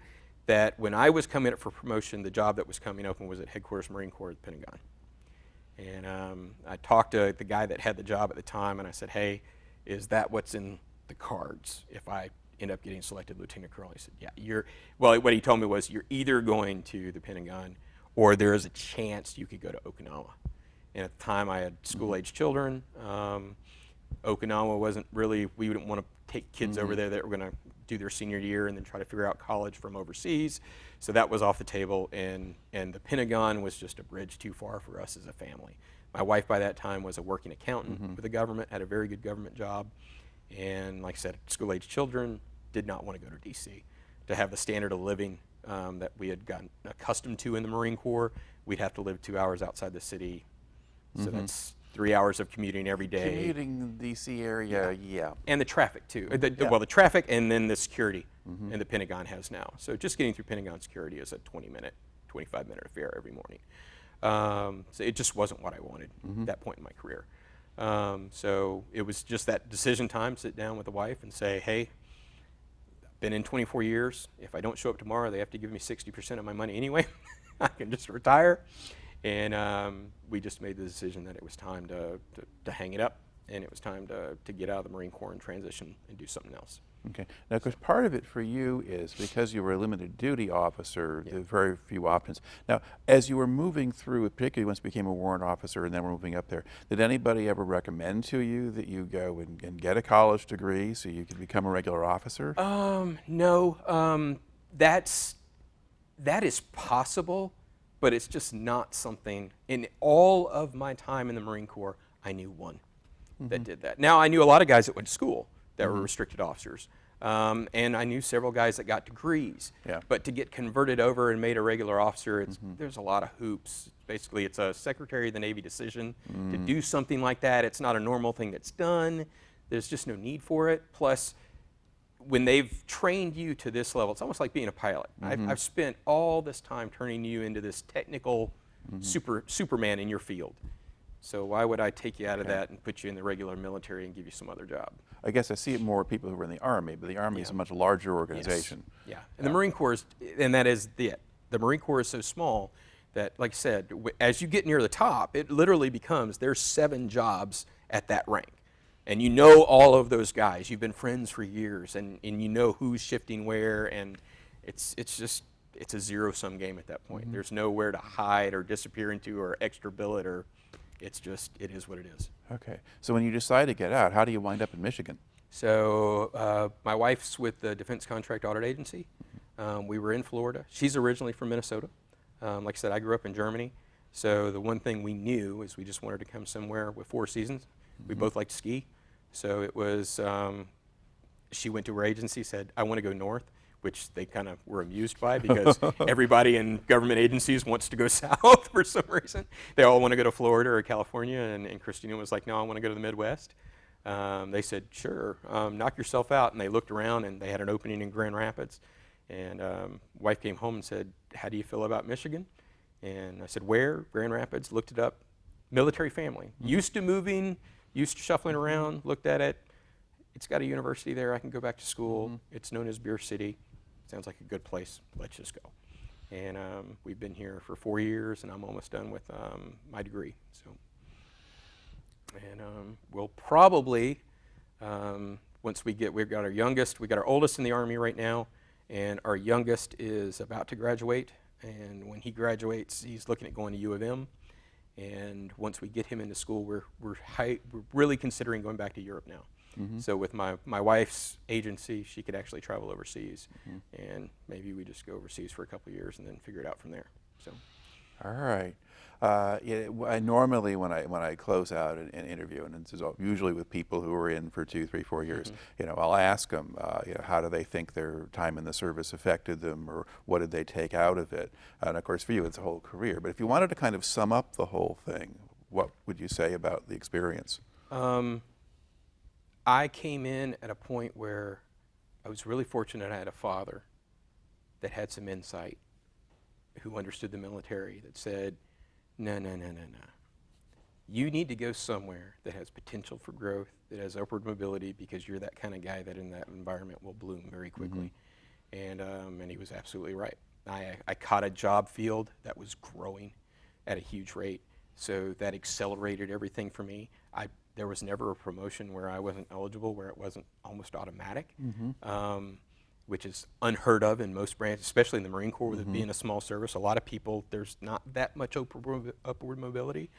Speaker 2: that when I was coming up for promotion, the job that was coming open was at Headquarters Marine Corps at the Pentagon. And I talked to the guy that had the job at the time, and I said, hey, is that what's in the cards if I end up getting selected lieutenant colonel? He said, yeah, well, what he told me was, you're either going to the Pentagon or there is a chance you could go to Okinawa. And at the time I had school-age children. Okinawa wasn't really, we didn't want to take kids over there that were going to do their senior year and then try to figure out college from overseas. So that was off the table, and the Pentagon was just a bridge too far for us as a family. My wife by that time was a working accountant with the government, had a very good government job, and like I said, school-age children, did not want to go to DC. To have the standard of living that we had gotten accustomed to in the Marine Corps, we'd have to live 2 hours outside the city. So that's 3 hours of commuting every day.
Speaker 1: Commuting the DC area, yeah.
Speaker 2: And the traffic too. Well, the traffic and then the security and the Pentagon has now. So just getting through Pentagon security is a 20-minute, 25-minute affair every morning. So it just wasn't what I wanted at that point in my career. So it was just that decision time, sit down with the wife and say, hey, I've been in 24 years. If I don't show up tomorrow, they have to give me 60% of my money anyway. I can just retire. And we just made the decision that it was time to hang it up, and it was time to get out of the Marine Corps and transition and do something else.
Speaker 1: Okay. Now, because part of it for you is because you were a limited duty officer, there are very few options. Now, as you were moving through, particularly once you became a warrant officer and then we're moving up there, did anybody ever recommend to you that you go and get a college degree so you could become a regular officer?
Speaker 2: No. That is possible, but it's just not something. In all of my time in the Marine Corps, I knew one that did that. Now, I knew a lot of guys that went to school that were restricted officers, and I knew several guys that got degrees.
Speaker 1: Yeah.
Speaker 2: But to get converted over and made a regular officer, there's a lot of hoops. Basically, it's a Secretary of the Navy decision to do something like that. It's not a normal thing that's done. There's just no need for it. Plus, when they've trained you to this level, it's almost like being a pilot. I've spent all this time turning you into this technical Superman in your field. So why would I take you out of that and put you in the regular military and give you some other job?
Speaker 1: I guess I see it more with people who are in the Army, but the Army is a much larger organization.
Speaker 2: Yes. Yeah, and the Marine Corps is, and that is it. The Marine Corps is so small that, like I said, as you get near the top, it literally becomes, there's 7 jobs at that rank. And you know all of those guys. You've been friends for years, and you know who's shifting where, and it's a zero-sum game at that point. There's nowhere to hide or disappear into or extra billet, or it is what it is.
Speaker 1: Okay. So when you decide to get out, how do you wind up in Michigan?
Speaker 2: So my wife's with the Defense Contract Audit Agency. We were in Florida. She's originally from Minnesota. Like I said, I grew up in Germany. So the one thing we knew is we just wanted to come somewhere with 4 seasons. We both like to ski. So it was, she went to her agency, said, I want to go north, which they kind of were amused by because everybody in government agencies wants to go south for some reason. They all want to go to Florida or California, and Christina was like, no, I want to go to the Midwest. They said, sure, knock yourself out. And they looked around, and they had an opening in Grand Rapids. And wife came home and said, how do you feel about Michigan? And I said, where? Grand Rapids. Looked it up. Military family. Used to moving, used to shuffling around, looked at it. It's got a university there. I can go back to school. It's known as Beer City. Sounds like a good place. Let's just go. And we've been here for 4 years, and I'm almost done with my degree. So, and we'll probably, once we've got our youngest, we got our oldest in the Army right now, and our youngest is about to graduate. And when he graduates, he's looking at going to U of M. And once we get him into school, we're really considering going back to Europe now. So with my wife's agency, she could actually travel overseas, and maybe we just go overseas for a couple of years and then figure it out from there. So,
Speaker 1: all right. Normally when I close out an interview, and this is usually with people who are in for 2, 3, 4 years, I'll ask them, how do they think their time in the service affected them, or what did they take out of it? And of course, for you, it's a whole career. But if you wanted to kind of sum up the whole thing, what would you say about the experience?
Speaker 2: I came in at a point where I was really fortunate. I had a father that had some insight, who understood the military, that said, no. You need to go somewhere that has potential for growth, that has upward mobility, because you're that kind of guy that in that environment will bloom very quickly. And he was absolutely right. I caught a job field that was growing at a huge rate, so that accelerated everything for me. There was never a promotion where I wasn't eligible, where it wasn't almost automatic, which is unheard of in most branches, especially in the Marine Corps, with it being a small service. A lot of people, there's not that much upward mobility.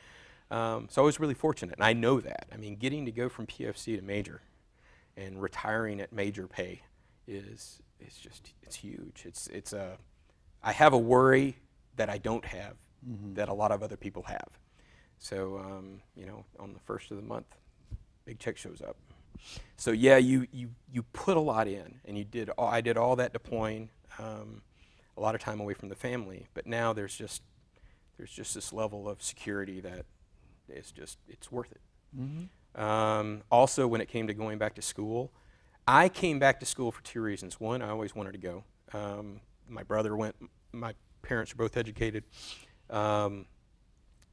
Speaker 2: So I was really fortunate, and I know that. I mean, getting to go from PFC to major and retiring at major pay it's huge. I have a worry that I don't have that a lot of other people have. So, on the first of the month, big check shows up. So yeah, you put a lot in, and I did all that deploying, a lot of time away from the family. But now there's just this level of security that it's worth it. Also, when it came to going back to school, I came back to school for 2 reasons. One, I always wanted to go. My brother went. My parents are both educated.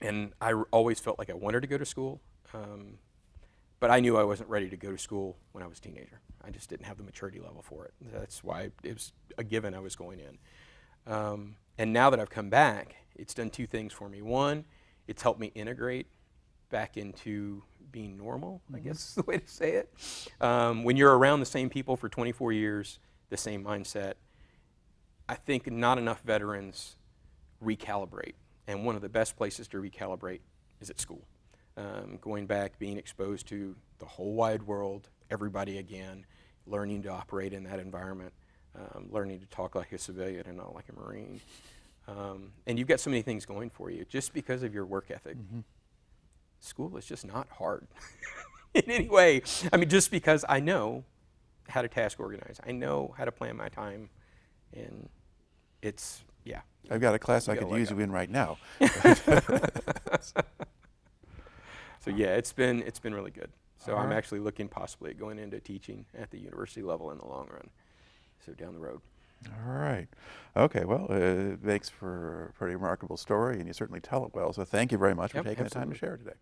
Speaker 2: And I always felt like I wanted to go to school, but I knew I wasn't ready to go to school when I was a teenager. I just didn't have the maturity level for it. That's why it was a given I was going in. And now that I've come back, it's done 2 things for me. One, it's helped me integrate back into being normal, I guess is the way to say it. When you're around the same people for 24 years, the same mindset, I think not enough veterans recalibrate. And one of the best places to recalibrate is at school. Going back, being exposed to the whole wide world, everybody again, learning to operate in that environment, learning to talk like a civilian and not like a Marine. And you've got so many things going for you just because of your work ethic. School is just not hard in any way. I mean, just because I know how to task organize. I know how to plan my time, and it's, yeah.
Speaker 1: I've got a class I could use you in right now.
Speaker 2: So yeah, it's been really good. So I'm
Speaker 1: right.
Speaker 2: actually looking possibly at going into teaching at the university level in the long run. So down the road.
Speaker 1: All right. Okay, well, it makes for a pretty remarkable story, and you certainly tell it well. So thank you very much for taking the time to share today.